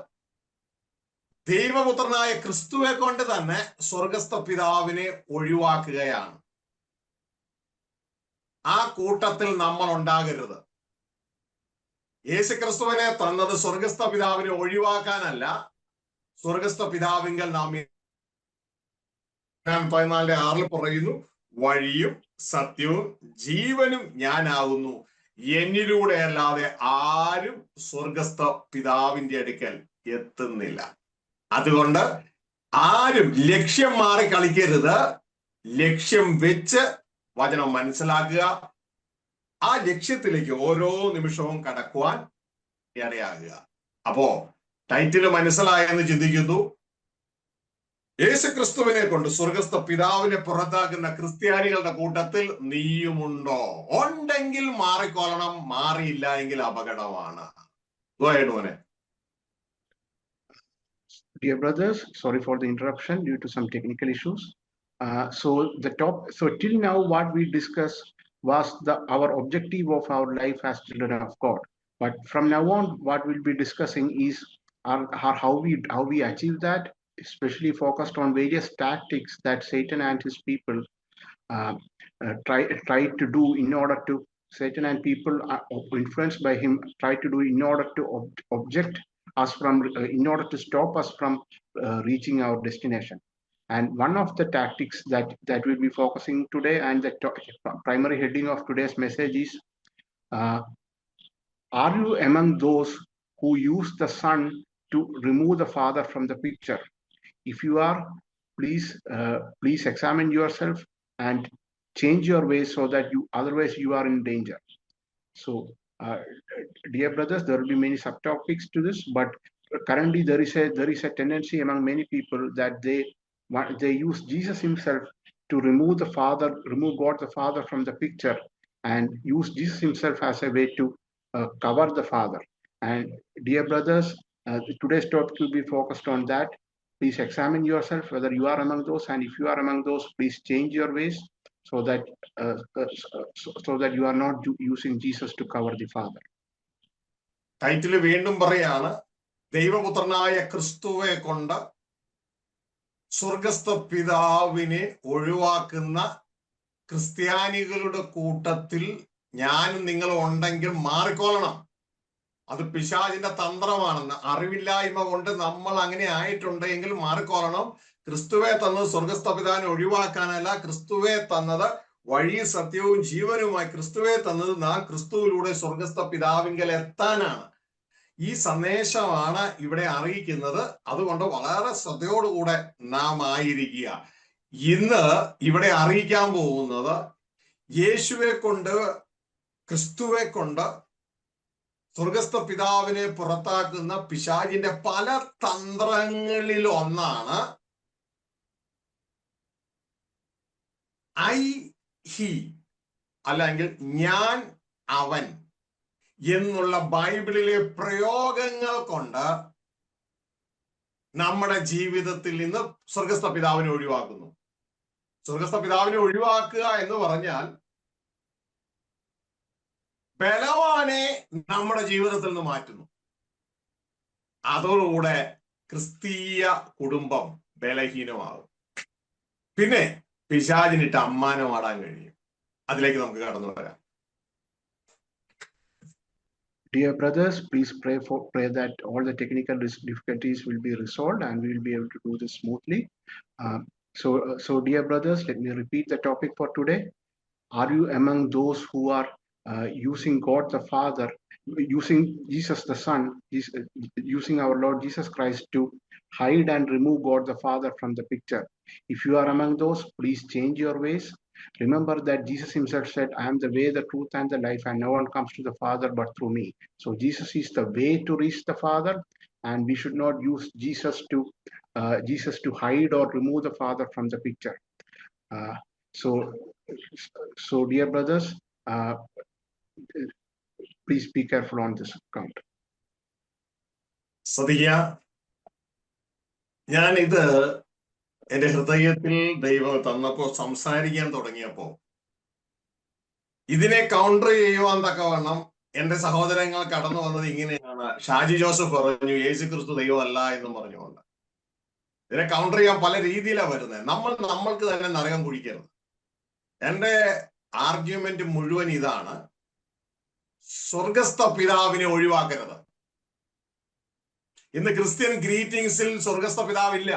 ദൈവപുത്രനായ ക്രിസ്തുവെ കൊണ്ട് തന്നെ സ്വർഗസ്ഥ പിതാവിനെ ഒഴിവാക്കുകയാണ്. ആ കൂട്ടത്തിൽ നമ്മൾ ഉണ്ടാകരുത്. യേശുക്രിസ്തുവിനെ തന്നത് സ്വർഗസ്ഥ പിതാവിനെ ഒഴിവാക്കാനല്ല, സ്വർഗസ്ഥ പിതാവിങ്കൽ നാം 14:6 പറയുന്നു, വഴിയും സത്യവും ജീവനും ഞാനാകുന്നു, എന്നിലൂടെ അല്ലാതെ ആരും സ്വർഗസ്ഥ പിതാവിന്റെ അടുക്കൽ എത്തുന്നില്ല. അതുകൊണ്ട് ആരും ലക്ഷ്യം മാറി കളിക്കരുത്. ലക്ഷ്യം വെച്ച് വചനം മനസ്സിലാക്കുക. ആ ലക്ഷ്യത്തിലേക്ക് ഓരോ നിമിഷവും കടക്കുവാൻ ഇടയാകുക. അപ്പോ ടൈറ്റിൽ മനസ്സിലായെന്ന് ചിന്തിക്കുന്നു. യേശുക്രിസ്തുവിനെ കൊണ്ട് സ്വർഗസ്ഥ പിതാവിനെ പുറത്താക്കുന്ന ക്രിസ്ത്യാനികളുടെ കൂട്ടത്തിൽ നീയുമുണ്ടോ? ഉണ്ടെങ്കിൽ മാറിക്കൊള്ളണം, മാറിയില്ല എങ്കിൽ അപകടമാണ്. മോനെ. Dear brothers, sorry for the interruption due to some technical issues. So till now what we discussed was our objective of our life as children of God. But from now on, what we'll be discussing is how we achieve that, especially focused on various tactics that Satan and his people try to do in order to, Satan and people are influenced by him, try to do in order to object us from, in order to stop us from reaching our destination. And one of the tactics that we'll be focusing today, and the primary heading of today's message is, are you among those who use the Son to remove the Father from the picture? If you are, please examine yourself and change your ways, so that otherwise you are in danger. So dear brothers, there will be many subtopics to this, but currently there is a tendency among many people that they use Jesus himself to remove God the Father from the picture, and use Jesus himself as a way to cover the Father. And dear brothers, today's topic will be focused on that. Please examine yourself whether you are among those, and if you are among those, please change your ways, so that you are not using Jesus to cover the Father. Title വീണ്ടും പറയാണ്, ദൈവപുത്രനായ ക്രിസ്തുവെ കൊണ്ട് സ്വർഗസ്ഥ പിതാവിനെ ഒഴിവാക്കുന്ന ക്രിസ്ത്യാനികളുടെ കൂട്ടത്തിൽ ഞാനും നിങ്ങളും ഉണ്ടെങ്കിൽ മാറിക്കൊള്ളണം. അത് പിശാചിന്റെ തന്ത്രമാണെന്ന്. അറിവില്ലായ്മ കൊണ്ട് നമ്മൾ അങ്ങനെ ആയിട്ടുണ്ടെങ്കിൽ മാറിക്കോളണം. ക്രിസ്തുവെ തന്നത് സ്വർഗസ്ഥ പിതാവിനെ ഒഴിവാക്കാനല്ല, ക്രിസ്തുവെ തന്നത് വഴി സത്യവും ജീവനുമായി ക്രിസ്തുവെ തന്നത് നാം ക്രിസ്തുവിലൂടെ സ്വർഗസ്ഥ പിതാവിങ്കൽ എത്താനാണ്. ഈ സന്ദേശമാണ് ഇവിടെ അറിയിക്കുന്നത്. അതുകൊണ്ട് വളരെ ശ്രദ്ധയോടുകൂടെ നാം ആയിരിക്കുക. ഇന്ന് ഇവിടെ അറിയിക്കാൻ പോകുന്നത് യേശുവെ കൊണ്ട്, ക്രിസ്തുവെ കൊണ്ട് സ്വർഗസ്ഥ പിതാവിനെ പുറത്താക്കുന്ന പിശാചിന്റെ പല തന്ത്രങ്ങളിൽ ഒന്നാണ് ഹി, അല്ലെങ്കിൽ ഞാൻ, അവൻ എന്നുള്ള ബൈബിളിലെ പ്രയോഗങ്ങൾ കൊണ്ട് നമ്മുടെ ജീവിതത്തിൽ നിന്ന് സ്വർഗസ്ഥ പിതാവിനെ ഒഴിവാക്കുന്നു. സ്വർഗസ്ഥ പിതാവിനെ ഒഴിവാക്കുക എന്ന് പറഞ്ഞാൽ ബലവാനെ നമ്മുടെ ജീവിതത്തിൽ നിന്ന് മാറ്റുന്നു. അതോടുകൂടെ ക്രിസ്തീയ കുടുംബം ബലഹീനമാകും. പിന്നെ പിശാചിനിട്ട് അമ്മാനമാടാൻ കഴിയും. അതിലേക്ക് നമുക്ക് കടന്നു വരാം. Dear brothers, please pray that all the technical difficulties will be resolved and we will be able to do this smoothly. So dear brothers, let me repeat the topic for today. Are you among those who are using God the Father, using Jesus the Son, using our Lord Jesus Christ to hide and remove God the Father from the picture? If you are among those, please change your ways. Remember that Jesus himself said, I am the way, the truth, and the life, and no one comes to the Father but through me. So Jesus is the way to reach the Father, and we should not use Jesus to hide or remove the Father from the picture. So dear brothers, please be careful on this account. ശ്രദ്ധിക്കുക. ഞാനിത് എന്റെ ഹൃദയത്തിൽ ദൈവം തന്നപ്പോ സംസാരിക്കാൻ തുടങ്ങിയപ്പോ ഇതിനെ counter ചെയ്യുവാൻ തക്കവണ്ണം എന്റെ സഹോദരങ്ങൾ കടന്നു വന്നത് ഇങ്ങനെയാണ്. ഷാജി ജോസഫ് പറഞ്ഞു യേശു ക്രിസ്തു ദൈവമല്ല എന്നും പറഞ്ഞുകൊണ്ട്. ഇതിനെ കൗണ്ടർ ചെയ്യാൻ പല രീതിയിലാണ് വരുന്നത്. നമ്മൾക്ക് തന്നെ നരകം കുഴിക്കരുത്. എന്റെ ആർഗ്യുമെന്റ് മുഴുവൻ ഇതാണ്: സ്വർഗസ്ഥ പിതാവിനെ ഒഴിവാക്കരുത്. ഇന്ന് ക്രിസ്ത്യൻ ഗ്രീറ്റിംഗ്സിൽ സ്വർഗസ്ഥ പിതാവില്ല.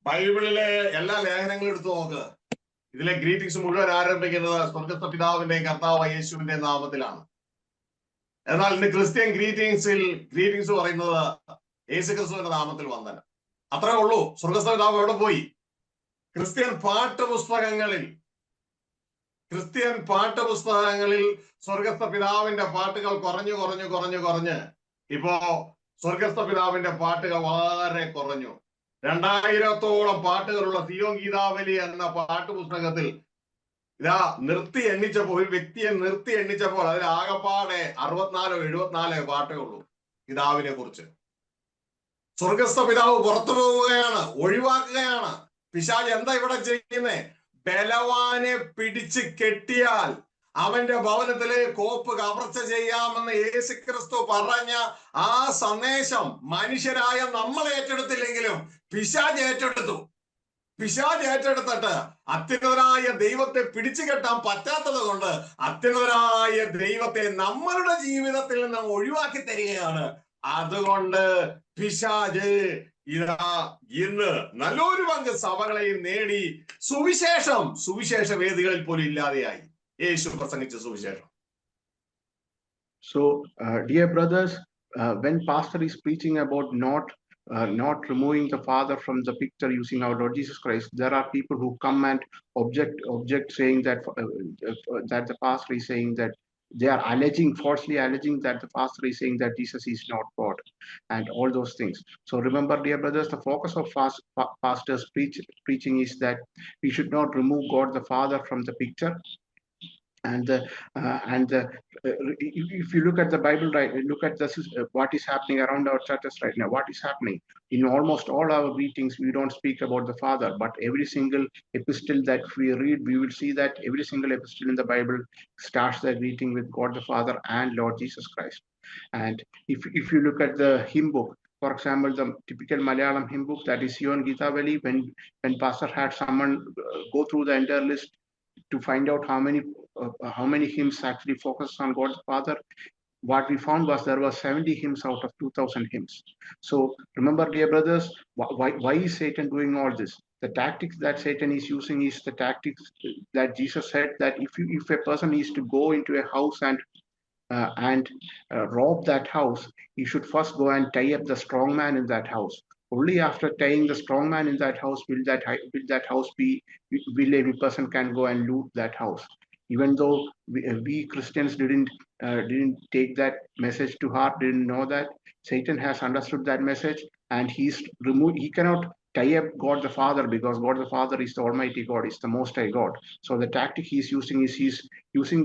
ബൈബിളിലെ എല്ലാ ലേഖനങ്ങളും എടുത്തു നോക്ക്. ഇതിലെ ഗ്രീറ്റിംഗ്സ് മുഴുവൻ ആരംഭിക്കുന്നത് സ്വർഗസ്ഥ പിതാവിന്റെ കർത്താവ് യേശുവിന്റെ നാമത്തിലാണ്. എന്നാൽ ഇന്ന് ക്രിസ്ത്യൻ ഗ്രീറ്റിംഗ്സ് പറയുന്നത് യേശു ക്രിസ്തുവിന്റെ നാമത്തിൽ വന്ദനം. അത്രേ ഉള്ളൂ. സ്വർഗസ്ഥ പിതാവ് എവിടെ പോയി? ക്രിസ്ത്യൻ പാഠപുസ്തകങ്ങളിൽ സ്വർഗസ്ഥ പിതാവിന്റെ പാട്ടുകൾ കുറഞ്ഞ് ഇപ്പോ സ്വർഗസ്ഥ പിതാവിന്റെ പാട്ടുകൾ വളരെ കുറഞ്ഞു. 2000-ഓളം പാട്ടുകളുള്ള സിയോൻ ഗീതാവലി എന്ന പാട്ടുപുസ്തകത്തിൽ ഇതാ ഒരു വ്യക്തിയെ നിർത്തി എണ്ണിച്ചപ്പോൾ അതിൽ ആകപ്പാടെ 64-74 പാട്ടുകളുള്ളൂ പിതാവിനെ കുറിച്ച്. സ്വർഗസ്ഥ പിതാവ് പുറത്തു പോവുകയാണ്, ഒഴിവാക്കുകയാണ്. പിശാച് എന്താ ഇവിടെ ചെയ്യുന്നേ? ബലവാനെ പിടിച്ച് കെട്ടിയാൽ അവന്റെ ഭവനത്തിലെ കോപ്പ് കവർച്ച ചെയ്യാമെന്ന് യേശുക്രിസ്തു പറഞ്ഞ ആ സന്ദേശം മനുഷ്യരായ നമ്മൾ ഏറ്റെടുത്തില്ലെങ്കിലും പിശാച് ഏറ്റെടുത്തിട്ട് അത്യുന്നതനായ ദൈവത്തെ പിടിച്ചു കെട്ടാൻ പറ്റാത്തത് കൊണ്ട് അത്യുന്നതനായ ദൈവത്തെ നമ്മളുടെ ജീവിതത്തിൽ നിന്ന് ഒഴിവാക്കി തരികയാണ്. അതുകൊണ്ട് പിശാച് ഇന്ന് നല്ലൊരു പങ്ക് സഭകളെയും നേടി സുവിശേഷ വേദികളിൽ പോലും ഇല്ലാതെയായി. യേശു പ്രസംഗിച്ച സുവിശേഷം. So dear brothers, when pastor is preaching about not removing the Father from the picture using our Lord Jesus Christ, there are people who come and object saying that the pastor is saying that they are falsely alleging that the pastor is saying that Jesus is not God and all those things. So remember, dear brothers, the focus of pastor's preaching is that we should not remove God the Father from the picture. And if you look at the Bible, right, look at what is happening around our churches right now. What is happening in almost all our meetings? We don't speak about the Father, but every single epistle that we read, we will see that every single epistle in the Bible starts the greeting with God the Father and Lord Jesus Christ. And if you look at the hymn book, for example, the typical Malayalam hymn book, that is Siyon Geetavali, when pastor had someone go through the entire list to find out how many hymns actually focus on God the Father, what we found was there were 70 hymns out of 2,000 hymns. So remember, dear brothers, why is Satan doing all this? The tactics that Satan is using is the tactics that Jesus said, that if a person is to go into a house and rob that house, he should first go and tie up the strong man in that house. Only after tying the strong man in that house will that house be, will any person can go and loot that house. Even though we Christians didn't take that message to heart, didn't know that, Satan has understood that message, and he's removed. He cannot tie up God the Father, because God the Father is the Almighty God, is the Most High God. So the tactic he's using is he's using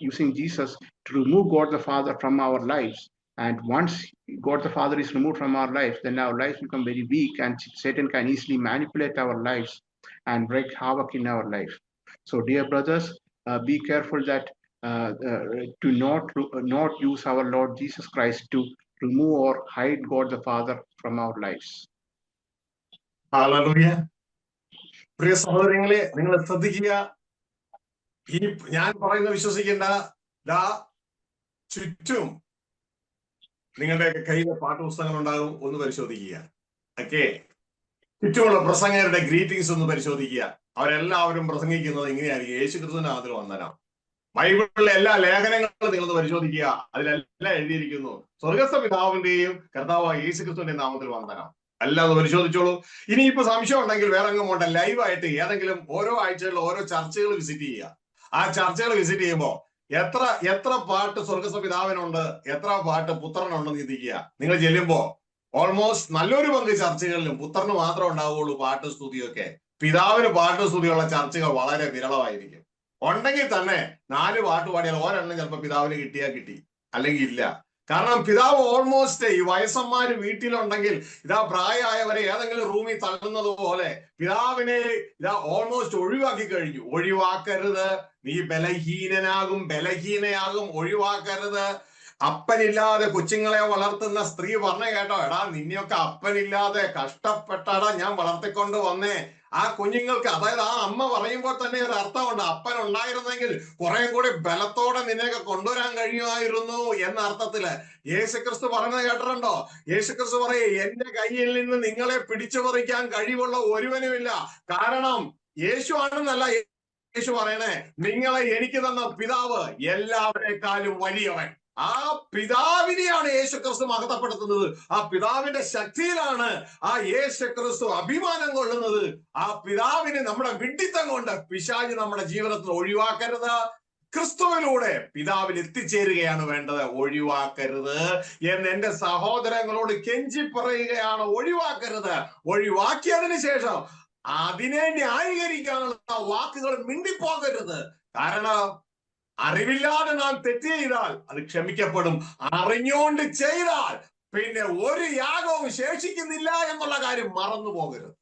using Jesus to remove God the Father from our lives. And once God the Father is removed from our lives, then our lives become very weak, and Satan can easily manipulate our lives and wreak havoc in our life. So, dear brothers, be careful that to not use our Lord Jesus Christ to remove or hide God the Father from our lives. Hallelujah. പ്രിയ സഹോദരങ്ങളെ, നിങ്ങൾ ശ്രദ്ധിക്കുക. ഈ ഞാൻ പറയുന്നത് വിശ്വസിക്കേണ്ട. ചുറ്റും നിങ്ങളുടെ കയ്യിലെ പാഠപുസ്തകങ്ങൾ ഉണ്ടാകും, ഒന്ന് പരിശോധിക്കുക. ഓക്കെ, ചുറ്റുമുള്ള പ്രസംഗകരുടെ ഗ്രീറ്റിംഗ്സ് ഒന്ന് പരിശോധിക്കുക. അവരെല്ലാവരും പ്രസംഗിക്കുന്നത് ഇങ്ങനെയായിരിക്കും: യേശു ക്രിസ്തുവിന്റെ നാമത്തിൽ വന്ദനം. ബൈബിളിലെ എല്ലാ ലേഖനങ്ങളും നിങ്ങളൊന്ന് പരിശോധിക്കുക. അതിലെല്ലാം എഴുതിയിരിക്കുന്നു സ്വർഗസ്ഥ പിതാവിന്റെയും കർത്താവായ യേശു ക്രിസ്തുവിന്റെ നാമത്തിൽ വന്ദനം. എല്ലാം ഒന്ന് പരിശോധിച്ചോളൂ. ഇനിയിപ്പോ സംശയം ഉണ്ടെങ്കിൽ വേറെ എങ്ങും പോട്ടെ, ലൈവായിട്ട് ഏതെങ്കിലും ഓരോ ആഴ്ചകളിൽ ഓരോ ചർച്ചകൾ വിസിറ്റ് ചെയ്യുക. ആ ചർച്ചകൾ വിസിറ്റ് ചെയ്യുമ്പോൾ എത്ര പാട്ട് സ്വർഗസ്ഥ പിതാവിനുണ്ട്, എത്ര പാട്ട് പുത്രനുണ്ടെന്ന് ചിന്തിക്കുക. നിങ്ങൾ ചെല്ലുമ്പോ ഓൾമോസ്റ്റ് നല്ലൊരു പങ്ക് ചർച്ചകളിലും പുത്രന് മാത്രം ഉണ്ടാവുകയുള്ളൂ പാട്ട് സ്തുതിയൊക്കെ. പിതാവിന് പാട്ട് സ്തുതിയുള്ള ചർച്ചകൾ വളരെ വിരളമായിരിക്കും. ഉണ്ടെങ്കിൽ തന്നെ 4 പാട്ട് പാടിയാൽ ഒരെണ്ണം ചിലപ്പോൾ പിതാവിന് കിട്ടിയാൽ കിട്ടി, അല്ലെങ്കിൽ ഇല്ല. കാരണം പിതാവ് ഓൾമോസ്റ്റ് ഈ വയസ്സന്മാര് വീട്ടിലുണ്ടെങ്കിൽ ഇതാ പ്രായമായവരെ ഏതെങ്കിലും റൂമിൽ തള്ളുന്നത് പോലെ പിതാവിനെ ഇതാ ഓൾമോസ്റ്റ് ഒഴിവാക്കി കഴിഞ്ഞു. ഒഴിവാക്കരുത്, നീ ബലഹീനയാകും, ഒഴിവാക്കരുത്. അപ്പനില്ലാതെ കൊച്ചുങ്ങളെ വളർത്തുന്ന സ്ത്രീ പറഞ്ഞ കേട്ടോ, എടാ നിന്നെയൊക്കെ അപ്പനില്ലാതെ കഷ്ടപ്പെട്ടാടാ ഞാൻ വളർത്തിക്കൊണ്ട് വന്നേ. ആ കുഞ്ഞുങ്ങൾക്ക്, അതായത് ആ അമ്മ പറയുമ്പോൾ തന്നെ ഒരു അർത്ഥമുണ്ട്. അപ്പൻ ഉണ്ടായിരുന്നെങ്കിൽ കുറെ കൂടി ബലത്തോടെ നിന്നെയൊക്കെ കൊണ്ടുവരാൻ കഴിയുമായിരുന്നു എന്ന അർത്ഥത്തില്. യേശുക്രിസ്തു പറയുന്നത് കേട്ടിട്ടുണ്ടോ? യേശുക്രിസ്തു പറയും, എന്റെ കയ്യിൽ നിന്ന് നിങ്ങളെ പിടിച്ചു പറിക്കാൻ കഴിവുള്ള ഒരുവനുമില്ല. കാരണം യേശു ആണെന്നല്ല യേശു പറയണേ, നിങ്ങളെ എനിക്ക് തന്ന പിതാവ് എല്ലാവരെക്കാളും വലിയവൻ. ആ പിതാവിനെയാണ് യേശുക്രിസ്തു മഹത്വപ്പെടുത്തുന്നത്. ആ പിതാവിന്റെ ശക്തിയിലാണ് ആ യേശുക്രിസ്തു അഭിമാനം കൊള്ളുന്നത്. ആ പിതാവിനെ നമ്മുടെ വിഡ്ഢിത്തം കൊണ്ട് പിശാച് നമ്മുടെ ജീവിതത്തിൽ ഒഴിവാക്കരുത്. ക്രിസ്തുവിലൂടെ പിതാവിൽ എത്തിച്ചേരുകയാണ് വേണ്ടത്, ഒഴിവാക്കരുത് എന്ന് എന്റെ സഹോദരങ്ങളോട് കെഞ്ചി പറയുകയാണ്. ഒഴിവാക്കരുത്. ഒഴിവാക്കിയതിനു ശേഷം അതിനെ ന്യായീകരിക്കാനുള്ള വാക്കുകൾ മിണ്ടിപ്പോകരുത്. കാരണം അറിവില്ലാതെ നാം തെറ്റ് ചെയ്താൽ അത് ക്ഷമിക്കപ്പെടും. അറിഞ്ഞുകൊണ്ട് ചെയ്താൽ പിന്നെ ഒരു യാഗവും ശേഷിക്കുന്നില്ല എന്നുള്ള കാര്യം മറന്നു പോകരുത്.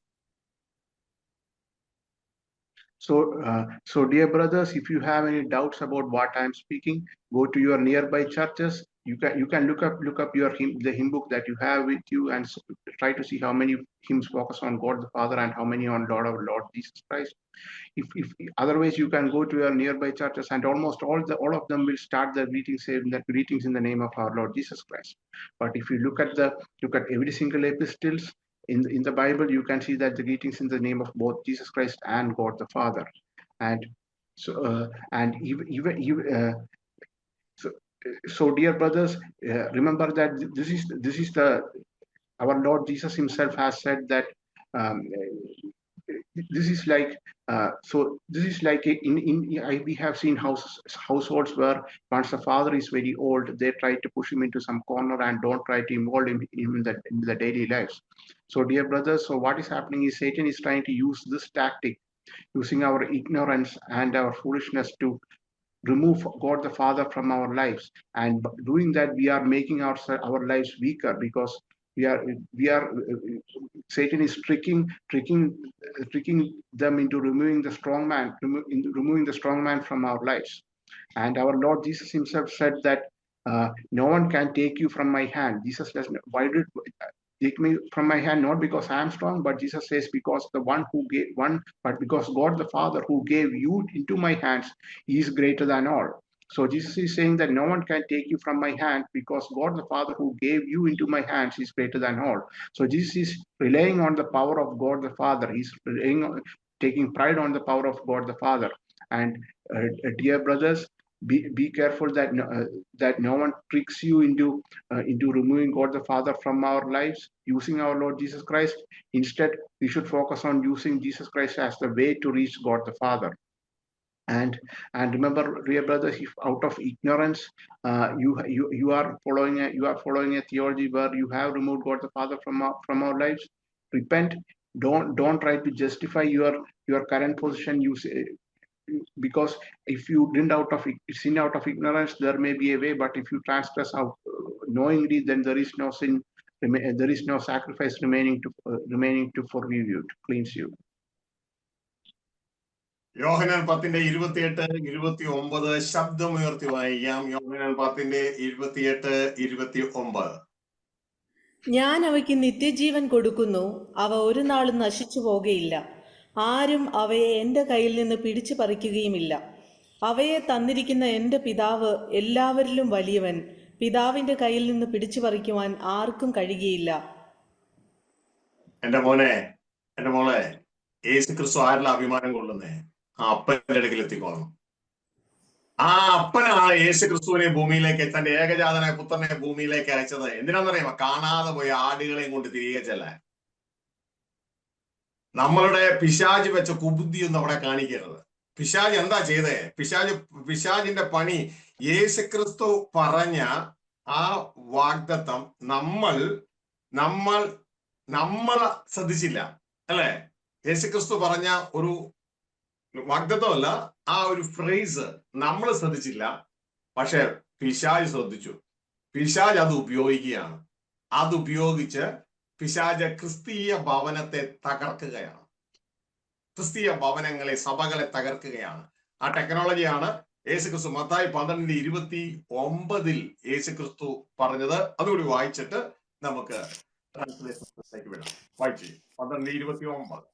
So dear brothers, if you have any doubts about what I am speaking, go to your nearby churches. You can look up the hymn book that you have with you and try to see how many hymns focus on God the Father and how many on Lord Jesus Christ. If otherwise, you can go to your nearby churches, and almost all of them will start their greetings saying that greetings in the name of our Lord Jesus Christ. But if you look at every single epistles in the Bible, you can see that the greetings in the name of both Jesus Christ and God the Father. And so and so dear brothers, remember that this is our Lord Jesus himself has said that this is like we have seen households where once the father is very old, they try to push him into some corner and don't try to involve him in the daily lives. So dear brothers, so what is happening is Satan is trying to use this tactic, using our ignorance and our foolishness to remove God the Father from our lives. And doing that, we are making our lives weaker, because Satan is tricking them into removing the strong man from our lives. And our Lord Jesus himself said that no one can take you from my hand. Jesus says, why did take me from my hand? Not because I am strong, but Jesus says, because but because God the Father who gave you into my hands, he is greater than all. So Jesus is saying that no one can take you from my hand, because God the Father who gave you into my hands is greater than all. So Jesus is relying on the power of God the Father. He's taking pride on the power of God the Father. And dear brothers, be careful that no one tricks you into removing God the Father from our lives, using our Lord Jesus Christ. Instead, we should focus on using Jesus Christ as the way to reach God the Father. And remember, dear brothers, if out of ignorance you are following a theology where you have removed God the Father from our lives, repent. Don't try to justify your current position. Because if you didn't sin out of ignorance, there may be a way. But if you transgress out knowingly, then there is no sin. There is no sacrifice remaining to forgive you, to cleanse you. യോഹന്നാൻ 10:28-29 ശബ്ദമുയർത്തി വായിക്കാം. യോഹന്നാൻ 10:28-29. ഞാൻ അവയ്ക്ക് നിത്യജീവൻ കൊടുക്കുന്നു, അവ ഒരു നാളും നശിച്ചു പോകുകയില്ല. ആരും അവയെ എൻ്റെ കയ്യിൽ നിന്ന് പിടിച്ചു പറിക്കുകയുമില്ല. അവയെ തന്നിരിക്കുന്ന എൻ്റെ പിതാവ് എല്ലാവരിലും വലിയവൻ. പിതാവിന്റെ കയ്യിൽ നിന്ന് പിടിച്ചു പറിക്കുവാൻ ആർക്കും കഴിയുകയില്ല. എന്റെ മോളെ, യേശു ക്രിസ്തു ആരിലും അഭിമാനം കൊള്ളുന്നേ? ആ അപ്പന്റെ അടുക്കൽ എത്തിക്കോണം. ആ അപ്പനാണ് യേശു ക്രിസ്തുവിനെ ഭൂമിയിലേക്ക്, തന്റെ ഏകജാതനായ പുത്രനെ ഭൂമിയിലേക്ക് അയച്ചത്. എന്തിനാണെന്നറിയാമോ? കാണാതെ പോയ ആടുകളെയും കൊണ്ട് തിരികെ ചെല്ലാൻ. നമ്മളുടെ പിശാച് വെച്ച കുബുദ്ധിയൊന്നും അവിടെ കാണിക്കരുത്. പിശാച് എന്താ ചെയ്തേ? പിശാചിന്റെ പണി, യേശു ക്രിസ്തു പറഞ്ഞ ആ വാഗ്ദത്തം നമ്മൾ ശ്രദ്ധിച്ചില്ല, അല്ലെ? യേശു ക്രിസ്തു പറഞ്ഞ ഒരു വാഗ്ദത്തമല്ല, ആ ഒരു ഫ്രേസ് നമ്മൾ ശ്രദ്ധിച്ചില്ല. പക്ഷെ പിശാച് ശ്രദ്ധിച്ചു. പിശാച് അത് ഉപയോഗിക്കുകയാണ്. അതുപയോഗിച്ച് പിശാച് ക്രിസ്തീയ ഭവനത്തെ തകർക്കുകയാണ്. ക്രിസ്തീയ ഭവനങ്ങളെ, സഭകളെ തകർക്കുകയാണ്. ആ ടെക്നോളജിയാണ് യേശുക്രിസ്തു മത്തായി 12:29 യേശുക്രിസ്തു പറഞ്ഞത്. അതുകൂടി വായിച്ചിട്ട് നമുക്ക് ട്രാൻസ്ലേഷനിലേക്ക് വിടാം. വായിച്ചു 12:29.